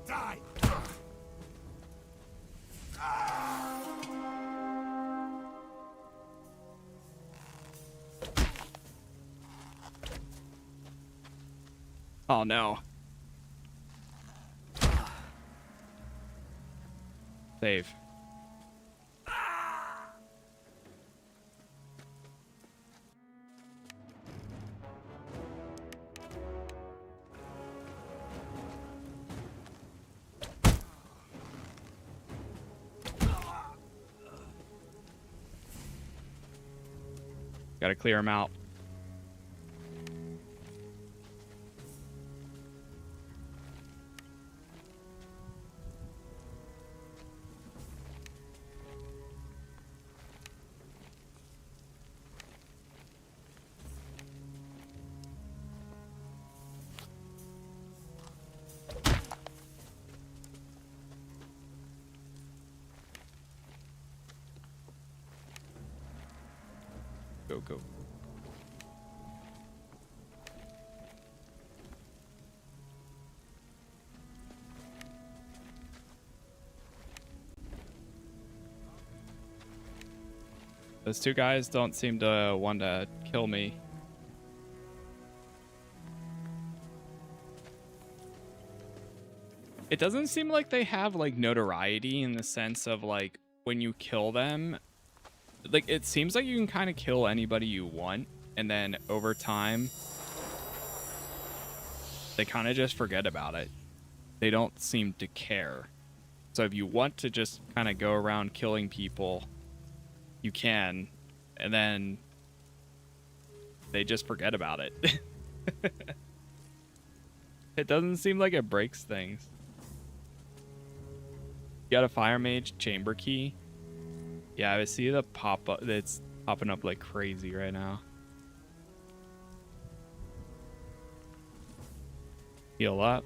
Die! Oh no. Save. Gotta clear them out. Go, go. Those two guys don't seem to want to kill me. It doesn't seem like they have like notoriety in the sense of like when you kill them, like it seems like you can kind of kill anybody you want, and then over time they kind of just forget about it. They don't seem to care. So if you want to just kind of go around killing people, you can, and then they just forget about it. It doesn't seem like it breaks things. You got a fire mage chamber key? Yeah, I see the pop up. It's popping up like crazy right now. Heal up.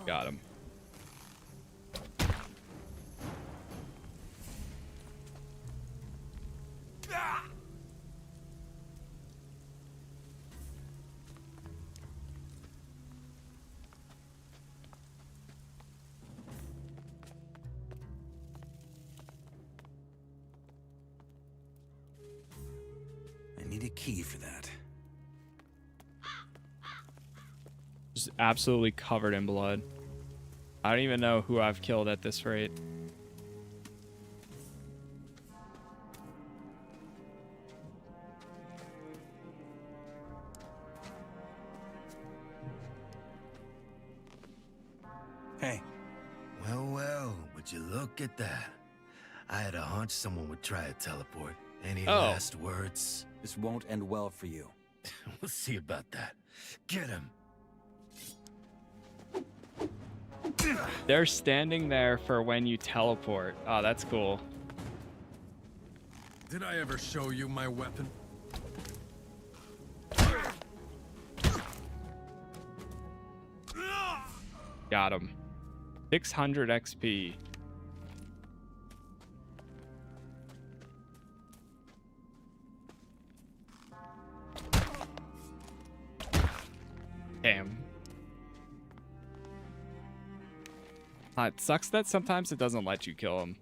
Got him. I need a key for that. Just absolutely covered in blood. I don't even know who I've killed at this rate. Hey. Well, well, would you look at that? I had a hunch someone would try a teleport. Any last words? This won't end well for you. We'll see about that. Get him. They're standing there for when you teleport. Oh, that's cool. Did I ever show you my weapon? Got him. 600 XP. Damn. It sucks that sometimes it doesn't let you kill him.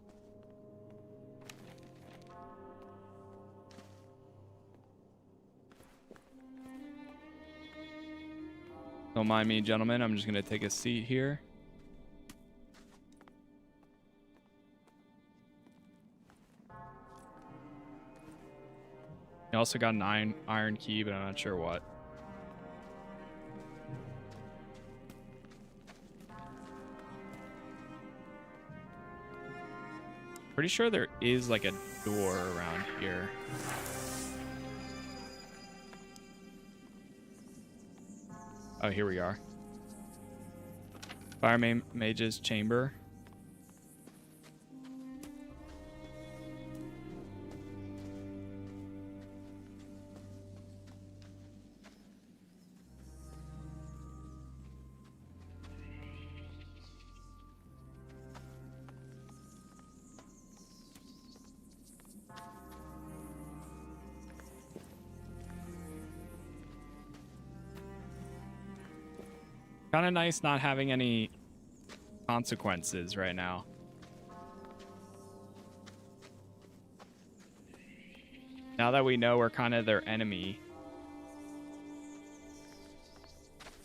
Don't mind me, gentlemen. I'm just going to take a seat here. I also got an iron key, but I'm not sure what. Pretty sure there is like a door around here. Oh, here we are. Fire Mage's chamber. Kind of nice not having any consequences right now. Now that we know we're kind of their enemy.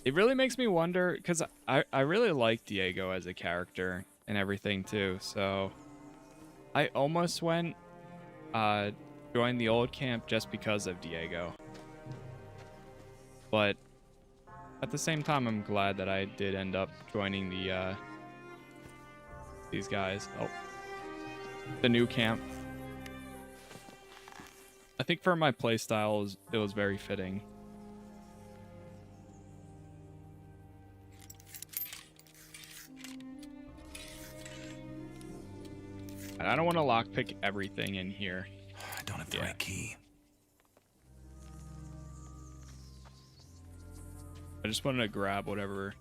It really makes me wonder, because I really like Diego as a character and everything too, so I almost went joined the old camp just because of Diego. But at the same time, I'm glad that I did end up joining the these guys. Oh, the new camp. I think for my playstyle, it was very fitting. And I don't want to lockpick everything in here. I don't have the right key. I just wanted to grab whatever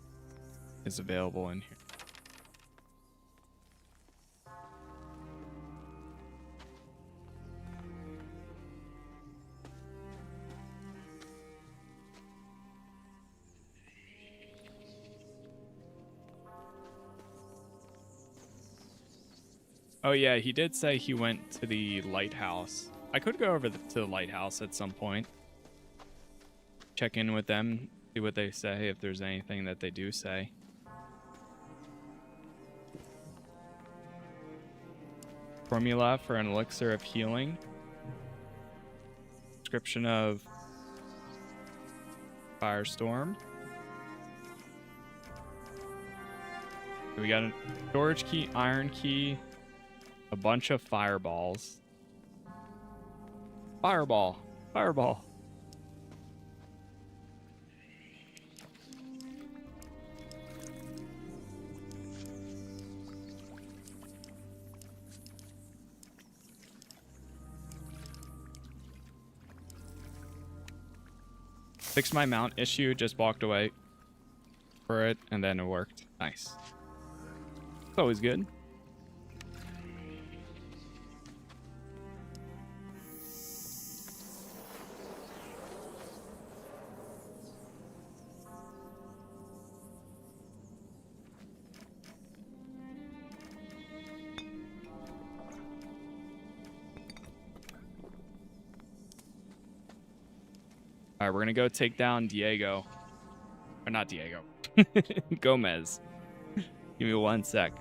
is available in here. Oh yeah, he did say he went to the lighthouse. I could go over to the lighthouse at some point. Check in with them, see what they say, if there's anything that they do say. Formula for an elixir of healing. Description of firestorm. We got a storage key, iron key, a bunch of fireballs. Fireball. Fireball. Fixed my mount issue, just walked away for it, and then it worked. Nice. It's always good. All right, we're gonna go take down Diego. Or not Diego. Gomez. Give me 1 sec.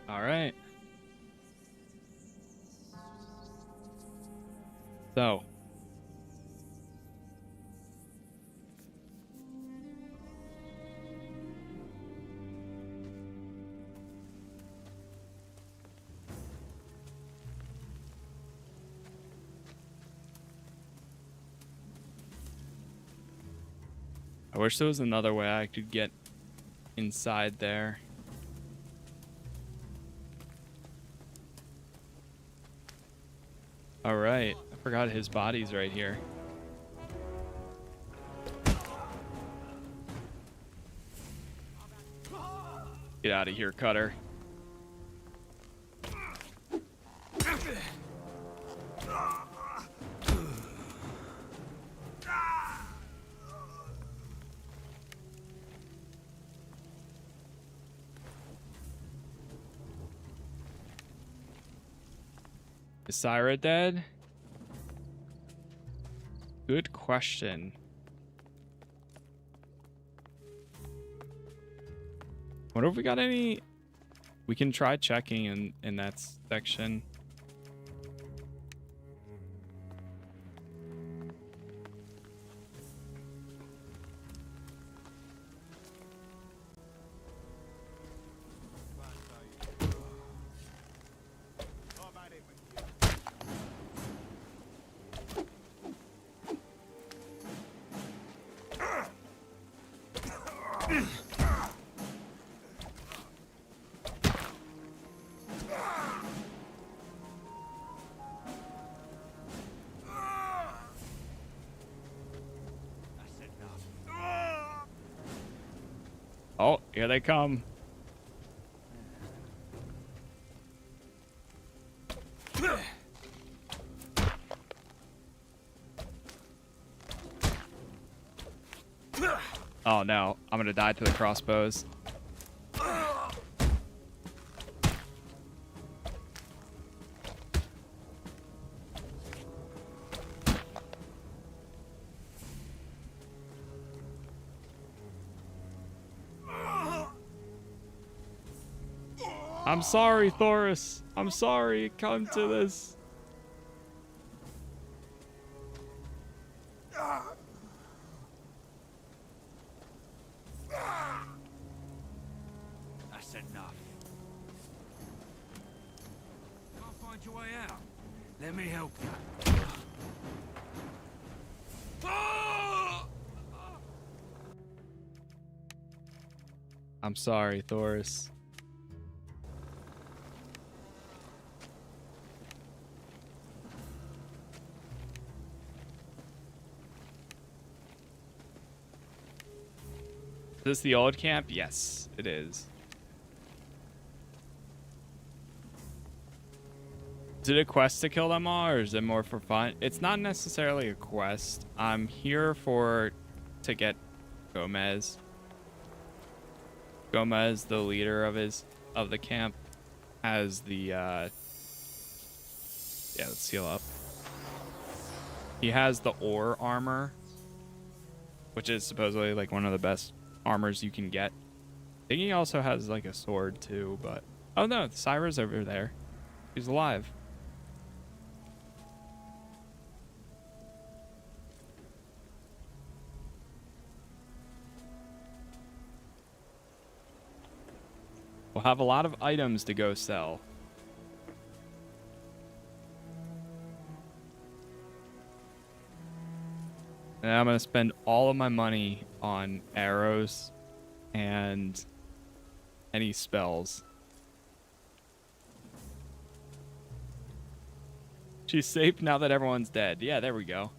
All right. So. I wish there was another way I could get inside there. All right, I forgot his body's right here. Get out of here, Cutter. Is Syra dead? Good question. Wonder if we got any... We can try checking in that section. Oh, here they come. Oh no, I'm gonna die to the crossbows. I'm sorry, Thoris. I'm sorry it come to this. That's enough. Can't find your way out. Let me help you. I'm sorry, Thoris. Is this the old camp? Yes, it is. Is it a quest to kill them all, or is it more for fun? It's not necessarily a quest. I'm here to get Gomez. Gomez, the leader of the camp, has the yeah, let's seal up. He has the ore armor, which is supposedly like one of the best armors you can get. I think he also has like a sword too, but oh no, Syra's over there. She's alive. We'll have a lot of items to go sell. And I'm going to spend all of my money on arrows and any spells. She's safe now that everyone's dead. Yeah, there we go.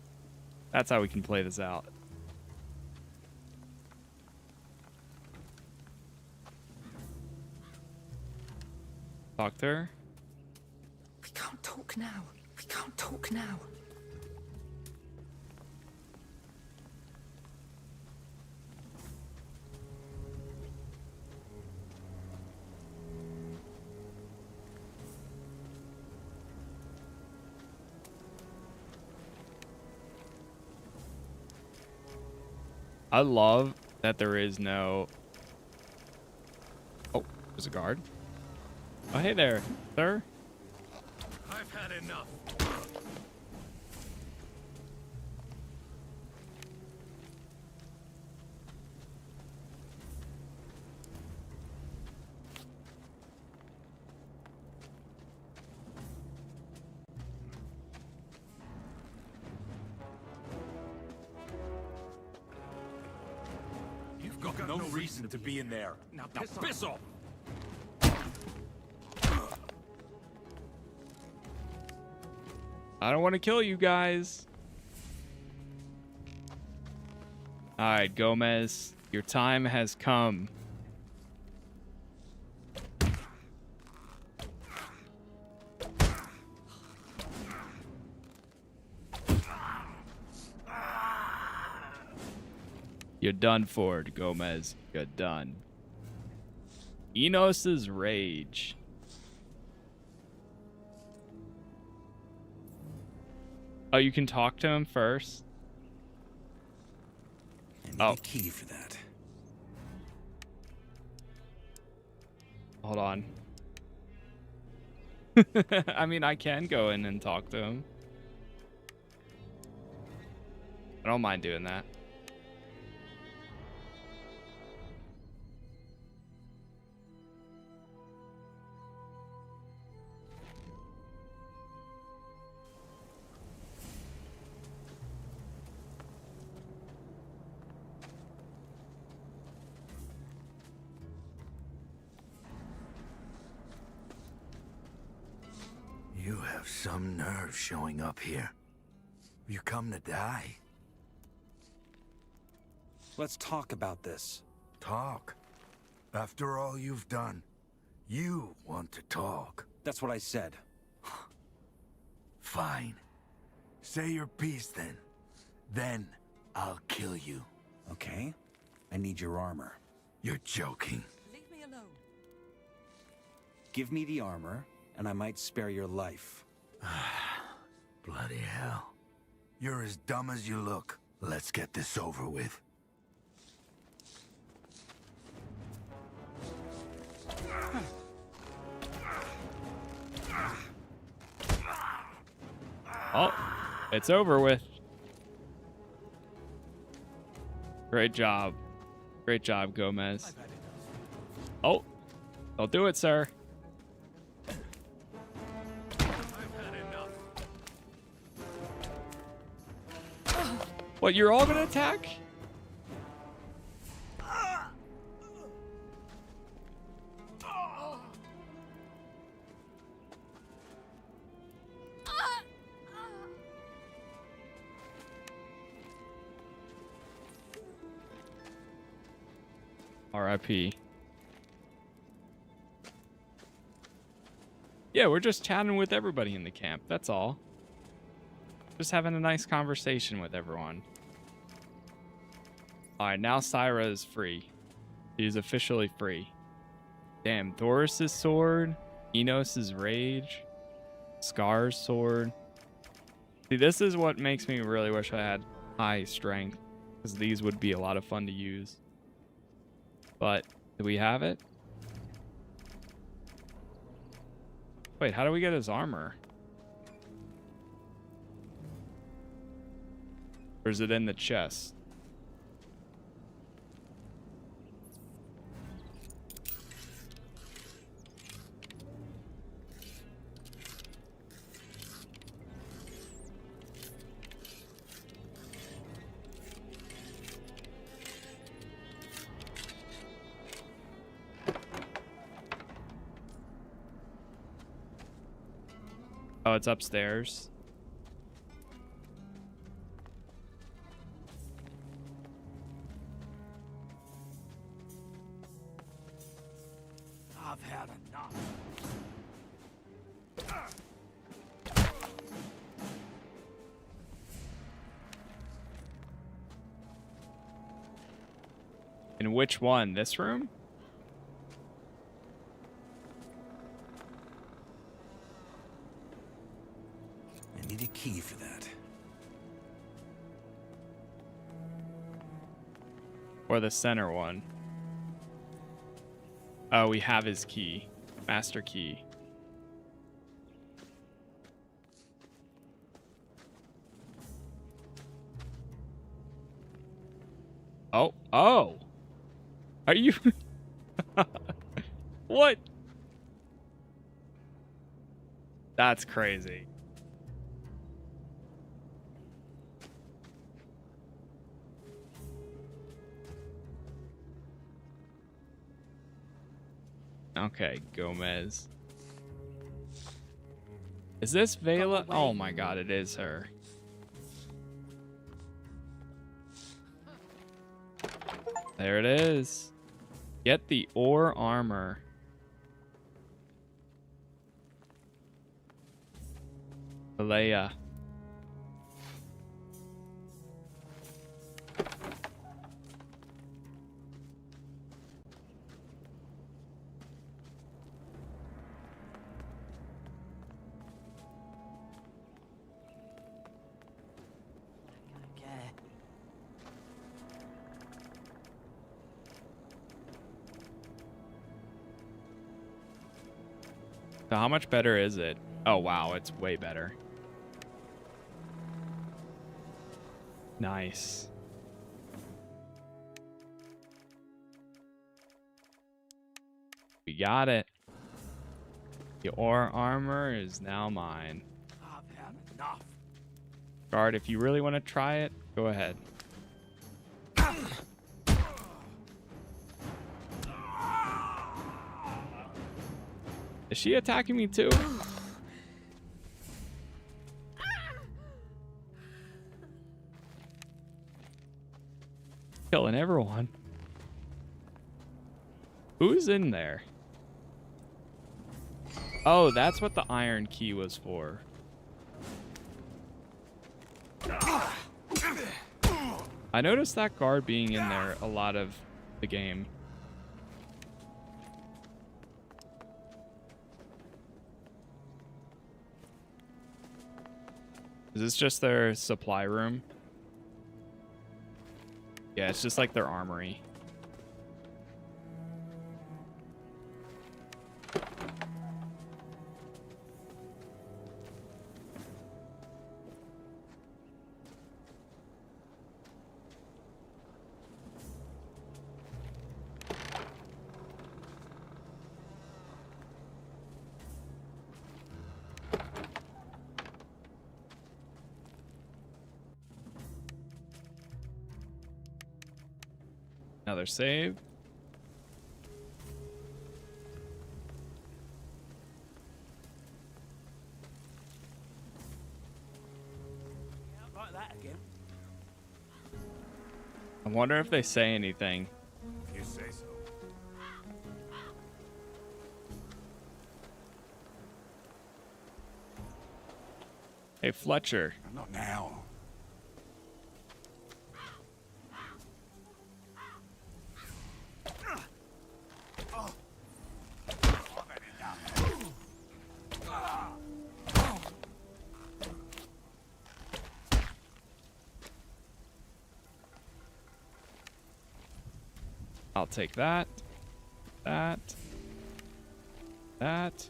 That's how we can play this out. Talk to her. We can't talk now. We can't talk now. I love that there is no... Oh, there's a guard. Oh, hey there, sir. I've had enough. You've got no reason to be in there. Now piss off. I don't want to kill you guys. All right, Gomez, your time has come. You're done for, Gomez. You're done. Enos's Rage. Oh, you can talk to him first? I need a key for that. Hold on. I mean, I can go in and talk to him. I don't mind doing that. You have some nerve showing up here. You come to die? Let's talk about this. Talk? After all you've done, you want to talk. That's what I said. Fine. Say your piece then. Then I'll kill you. Okay. I need your armor. You're joking. Leave me alone. Give me the armor, and I might spare your life. Bloody hell. You're as dumb as you look. Let's get this over with. Oh, it's over with. Great job. Great job, Gomez. Oh, don't do it, sir. What, you're all gonna attack? R.I.P. Yeah, we're just chatting with everybody in the camp. That's all. Just having a nice conversation with everyone. Alright, now Syra is free. She's officially free. Damn, Thoris's sword, Enos's rage, Scar's sword. See, this is what makes me really wish I had high strength, because these would be a lot of fun to use. But, do we have it? Wait, how do we get his armor? Or is it in the chest? Oh, it's upstairs. I've had enough. In which one? This room? I need a key for that. Or the center one? Oh, we have his key. Master key. Oh, oh. Are you... What? That's crazy. Okay, Gomez. Is this Vela? Oh my god, it is her. There it is. Get the ore armor. Leia. So how much better is it? Oh, wow. It's way better. Nice. We got it. Your armor is now mine. I've had enough. Guard, if you really want to try it, go ahead. Is she attacking me too? Killing everyone. Who's in there? Oh, that's what the iron key was for. I noticed that guard being in there a lot of the game. Is this just their supply room? Yeah, it's just like their armory. Another save. Like that again. I wonder if they say anything. You say so. Hey, Fletcher. Not now. I'll take that. That. That.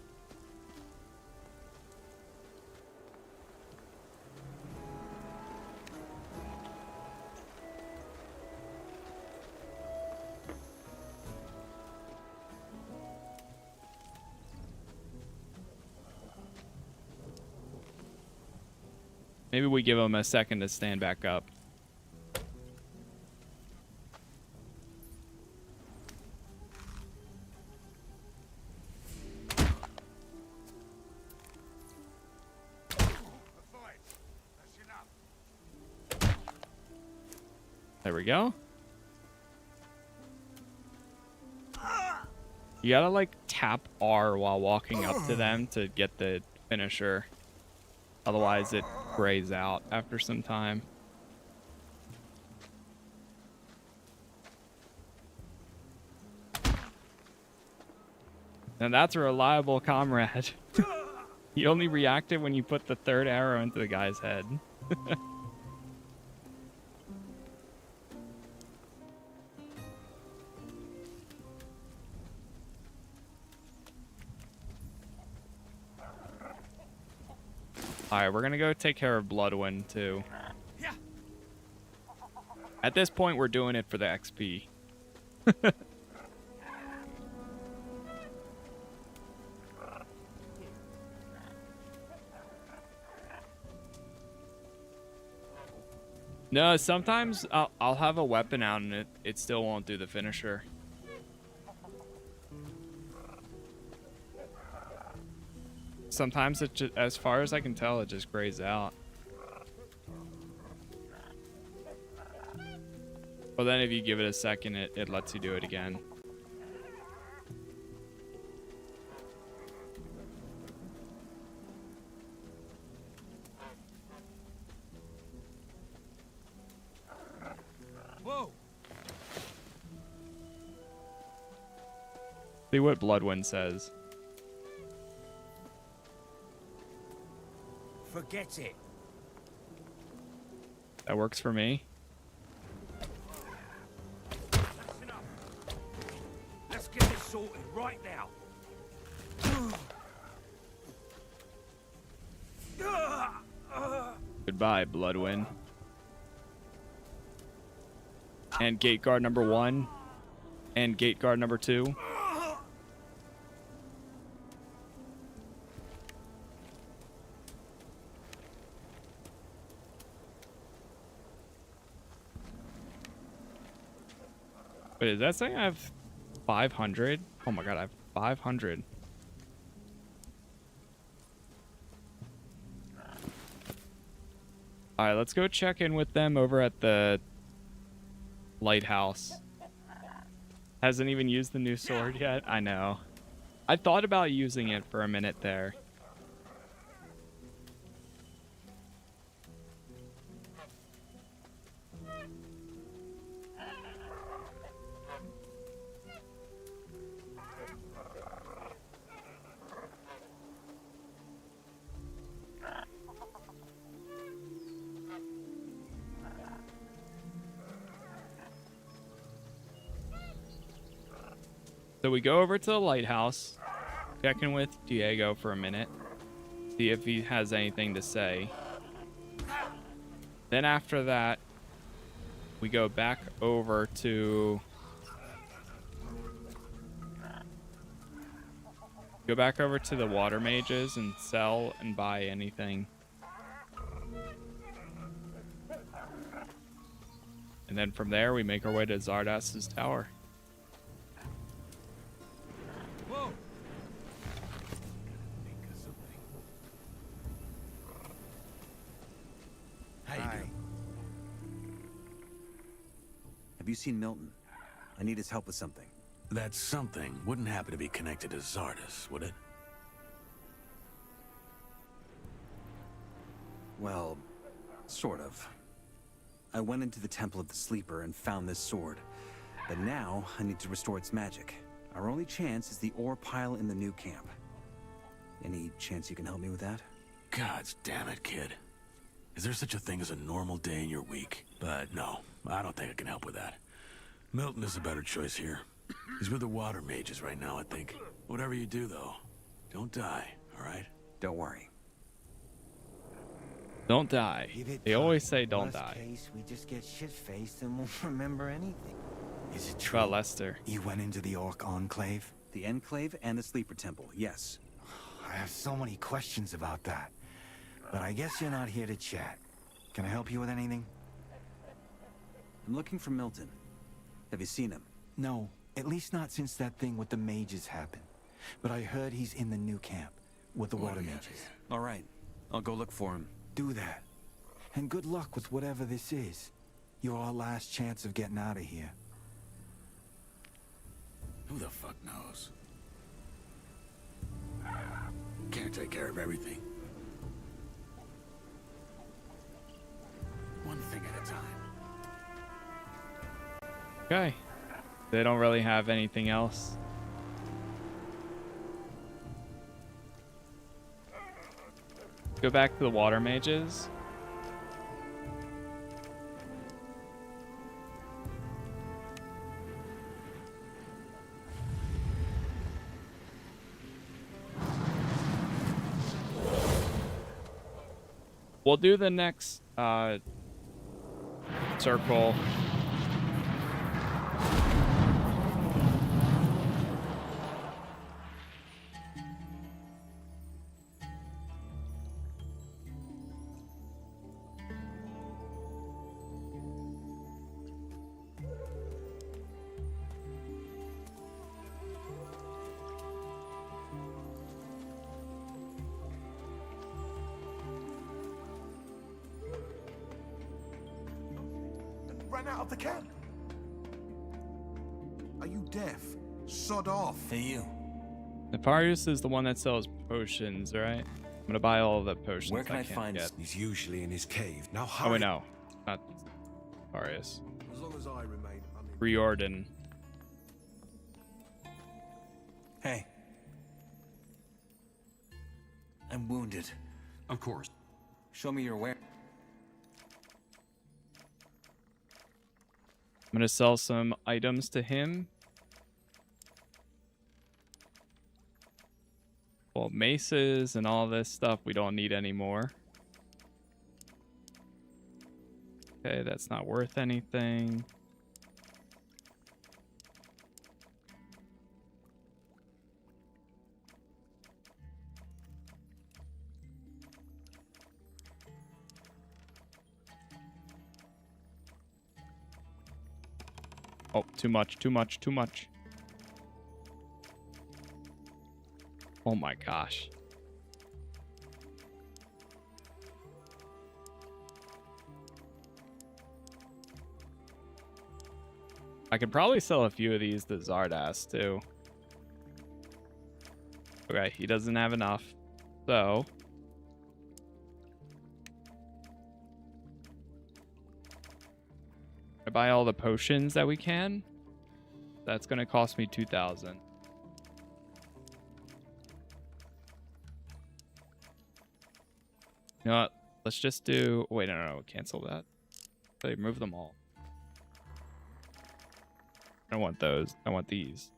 Maybe we give him a second to stand back up. There we go. You gotta like tap R while walking up to them to get the finisher. Otherwise it grays out after some time. And that's a reliable comrade. He only reacted when you put the third arrow into the guy's head. Alright, we're gonna go take care of Bloodwind too. At this point, we're doing it for the XP. No, sometimes I'll have a weapon out and it still won't do the finisher. Sometimes it just, as far as I can tell, it just grays out. But then if you give it a second, it lets you do it again. Whoa. See what Bloodwind says. Forget it. That works for me. Let's get this sorted right now. Goodbye, Bloodwind. And gate guard number 1. And gate guard number 2. Wait, is that saying I have 500? Oh my god, I have 500. Alright, let's go check in with them over at the lighthouse. Hasn't even used the new sword yet? I know. I thought about using it for a minute there. So we go over to the lighthouse, check in with Diego for a minute, see if he has anything to say. Then after that, we go back over to the water mages and sell and buy anything. And then from there, we make our way to Zardas's tower. Have you seen Milton? I need his help with something. That something wouldn't happen to be connected to Zardas, would it? Well, sort of. I went into the Temple of the Sleeper and found this sword. But now, I need to restore its magic. Our only chance is the ore pile in the new camp. Any chance you can help me with that? Gods damn it, kid. Is there such a thing as a normal day in your week? But no, I don't think I can help with that. Milton is a better choice here. He's with the water mages right now, I think. Whatever you do, though, don't die, all right? Don't worry. Don't die. They always say don't die. Case, we just get shit-faced and won't remember anything. Is it true? About Lester. You went into the Orc Enclave? The Enclave and the Sleeper Temple, yes. I have so many questions about that. But I guess you're not here to chat. Can I help you with anything? I'm looking for Milton. Have you seen him? No, at least not since that thing with the mages happened. But I heard he's in the new camp with the water mages. All right, I'll go look for him. Do that. And good luck with whatever this is. You're our last chance of getting out of here. Who the fuck knows? Can't take care of everything. One thing at a time. Okay. They don't really have anything else. Go back to the water mages. We'll do the next circle. Ran out of the camp. Are you deaf? Sod off. Hey, you. Nefarious is the one that sells potions, right? I'm gonna buy all of the potions. Where can I can't find? get. He's usually in his cave. Now Oh hurry. wait, no, not Nefarious. As long as I remain Riordan. Hey. I'm wounded. Of course. Show me your wear. I'm gonna sell some items to him. Well, maces and all this stuff we don't need anymore. Okay, that's not worth anything. Oh, too much, too much, too much. Oh my gosh. I could probably sell a few of these to Zardas too. Okay, he doesn't have enough. So I buy all the potions that we can. That's gonna cost me 2,000. You know what? Let's just do. Wait, no, cancel that. They move them all. I don't want those. I want these.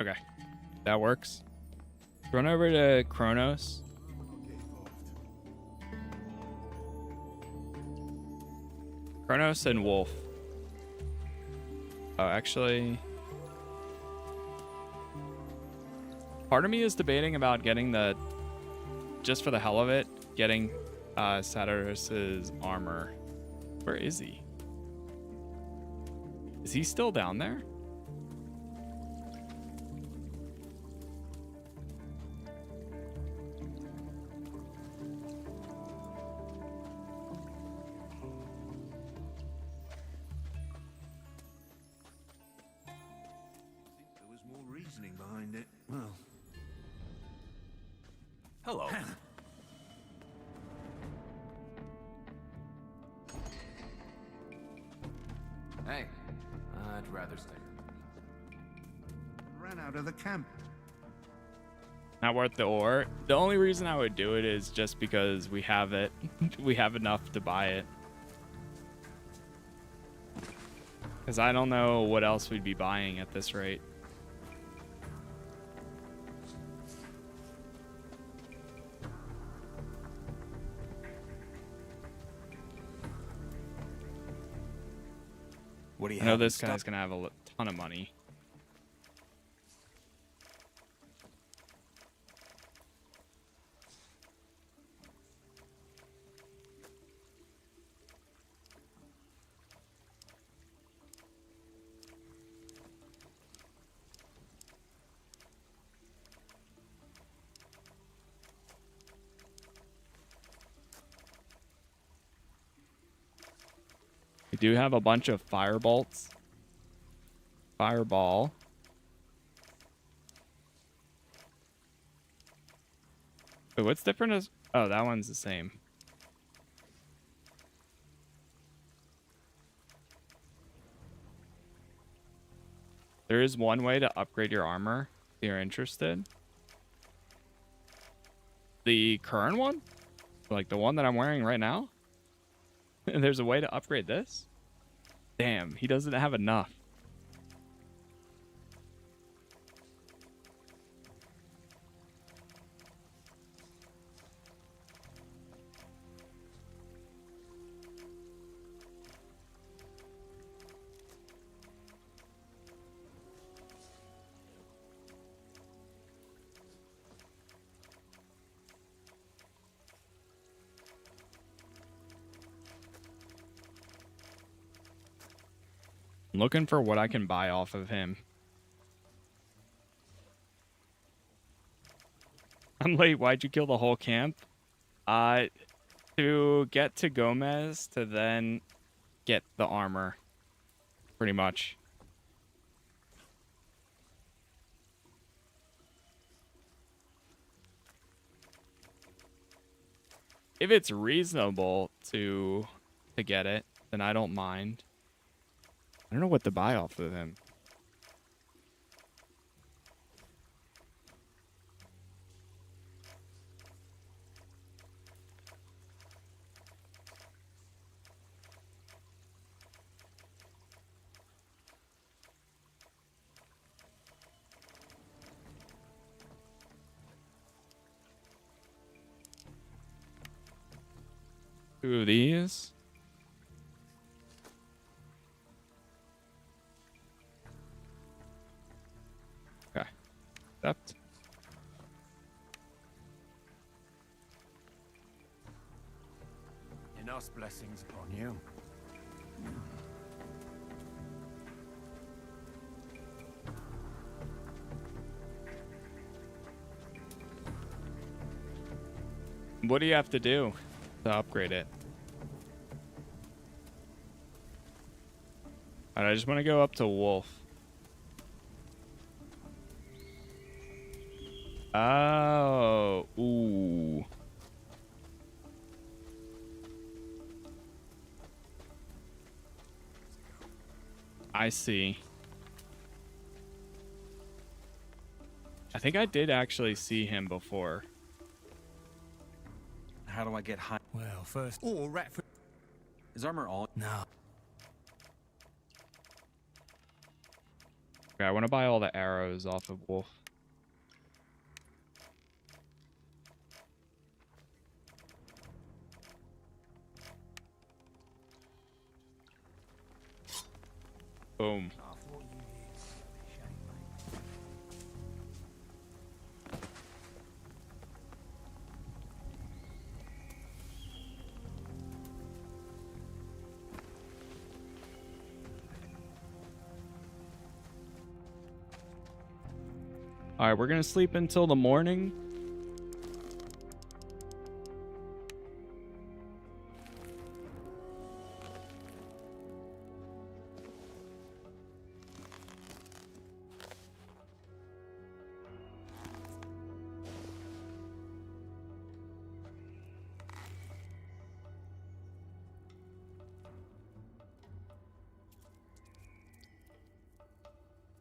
Okay, that works. Run over to Kronos. Kronos and Wolf. Oh, actually, part of me is debating about getting the, just for the hell of it, getting Satyrus's armor. Where is he? Is he still down there? Behind it. Well. Hello. Hey, I'd rather stay. Ran out of the camp. Not worth the ore. The only reason I would do it is just because we have it. We have enough to buy it. Because I don't know what else we'd be buying at this rate. What do you I know have in this guy's stock? gonna have a ton of money. We do have a bunch of firebolts. Fireball. Wait, what's different is... Oh, that one's the same. There is one way to upgrade your armor if you're interested. The current one? Like the one that I'm wearing right now? There's a way to upgrade this? Damn, he doesn't have enough. I'm looking for what I can buy off of him. I'm late. Why'd you kill the whole camp? To get to Gomez to then get the armor. Pretty much. If it's reasonable to get it. then I don't mind. I don't know what to buy off of him. Two of these. Okay. Accept. Enough blessings upon you. What do you have to do to upgrade it? Alright, I just want to go up to Wolf. Oh, ooh. I see. I think I did actually see him before. How do I get high? Well, first. Oh, rat for. Is armor on? No. Okay, I want to buy all the arrows off of Wolf. Boom. All right, we're going to sleep until the morning.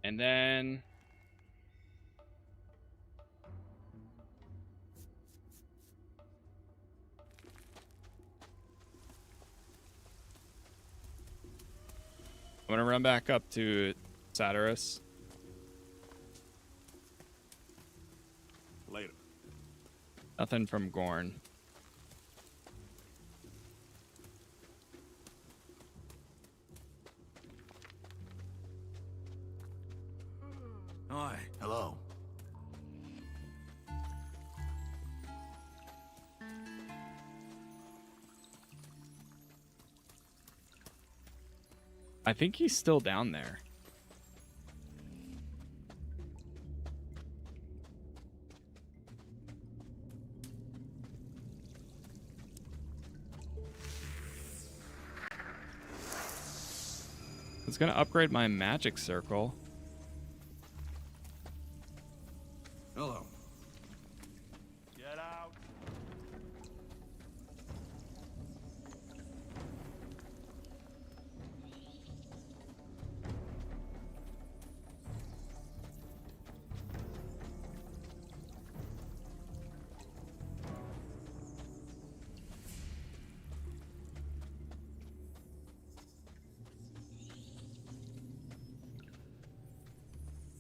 And then I'm going to run back up to Satyrus. Later. Nothing from Gorn. Hi. Hello. I think he's still down there. It's gonna upgrade my magic circle. Hello. Get out.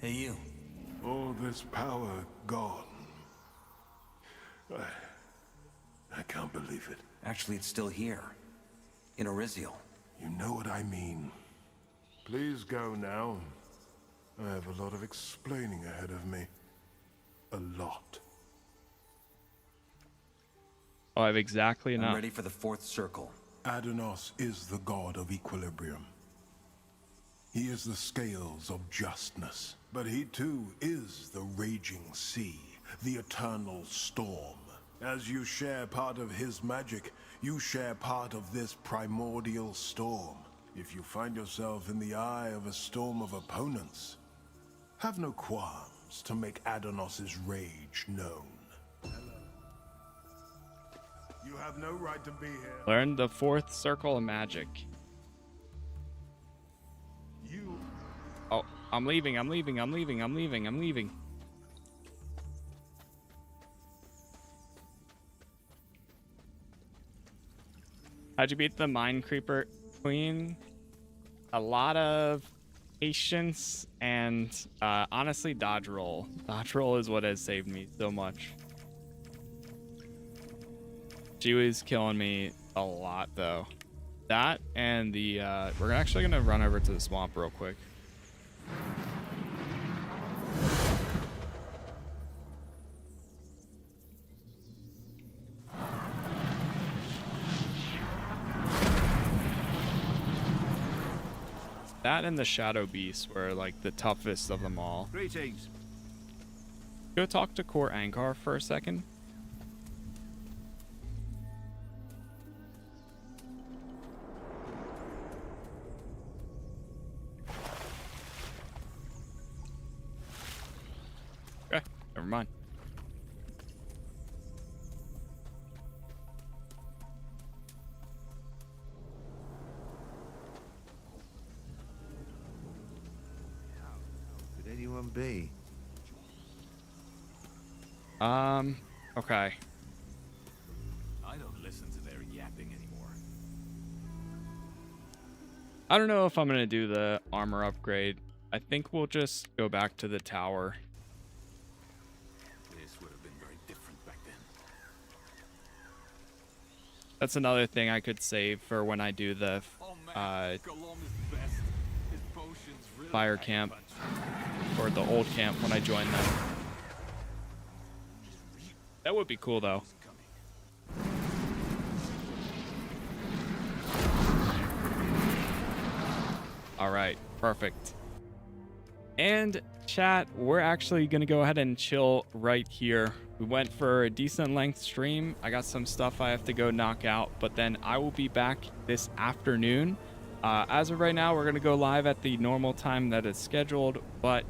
Hey, you. All this power gone. I can't believe it. Actually, it's still here. In Orizial. You know what I mean. Please go now. I have a lot of explaining ahead of me. A lot. Oh, I have exactly enough. I'm ready for the fourth circle. Adonos is the god of equilibrium. He is the scales of justness. But he too is the raging sea, the eternal storm. As you share part of his magic, you share part of this primordial storm. If you find yourself in the eye of a storm of opponents, have no qualms to make Adonos's rage known. You have no right to be here. Learn the fourth circle of magic. I'm leaving. I'm leaving. I'm leaving. I'm leaving. I'm leaving. How'd you beat the Mine Creeper Queen? A lot of patience and honestly dodge roll. Dodge roll is what has saved me so much. She was killing me a lot though. That and the we're actually gonna run over to the swamp real quick. That and the Shadow Beasts were like the toughest of them all. Greetings. Go talk to Core Angar for a second. Okay, never mind. Could anyone be? Okay. I don't listen to their yapping anymore. I don't know if I'm gonna do the armor upgrade. I think we'll just go back to the tower. This would have been very different back then. That's another thing I could save for when I do the fire camp or the old camp when I join them. That would be cool though. All right, perfect. And chat, we're actually gonna go ahead and chill right here. We went for a decent length stream. I got some stuff I have to go knock out, but then I will be back this afternoon. As of right now, we're gonna go live at the normal time that is scheduled, but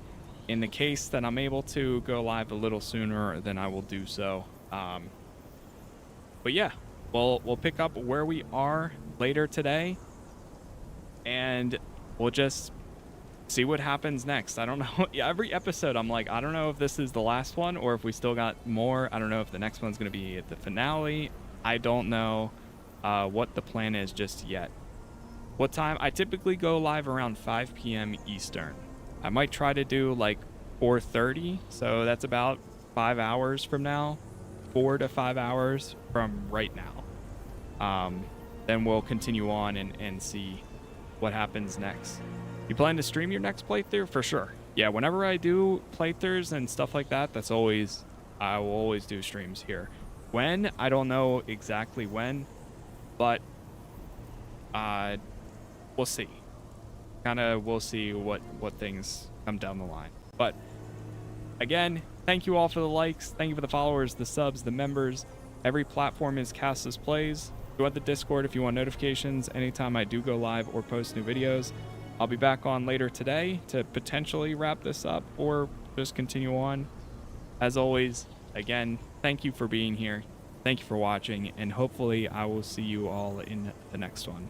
in the case that I'm able to go live a little sooner, then I will do so. But yeah, we'll pick up where we are later today, and we'll just see what happens next. I don't know. Yeah, every episode I'm like, I don't know if this is the last one or if we still got more. I don't know if the next one's gonna be at the finale. I don't know what the plan is just yet. What time? I typically go live around 5 p.m. Eastern. I might try to do like 4:30, so that's about 5 hours from now, 4 to 5 hours from right now. Then we'll continue on and see what happens next. You plan to stream your next playthrough? For sure. Yeah, whenever I do playthroughs and stuff like that, I will always do streams here. When? I don't know exactly when, but we'll see. We'll see what things come down the line. But again, thank you all for the likes. Thank you for the followers, the subs, the members. Every platform is Casas Plays. Go at the Discord if you want notifications anytime I do go live or post new videos. I'll be back on later today to potentially wrap this up or just continue on. As always, again, thank you for being here. Thank you for watching, and hopefully I will see you all in the next one.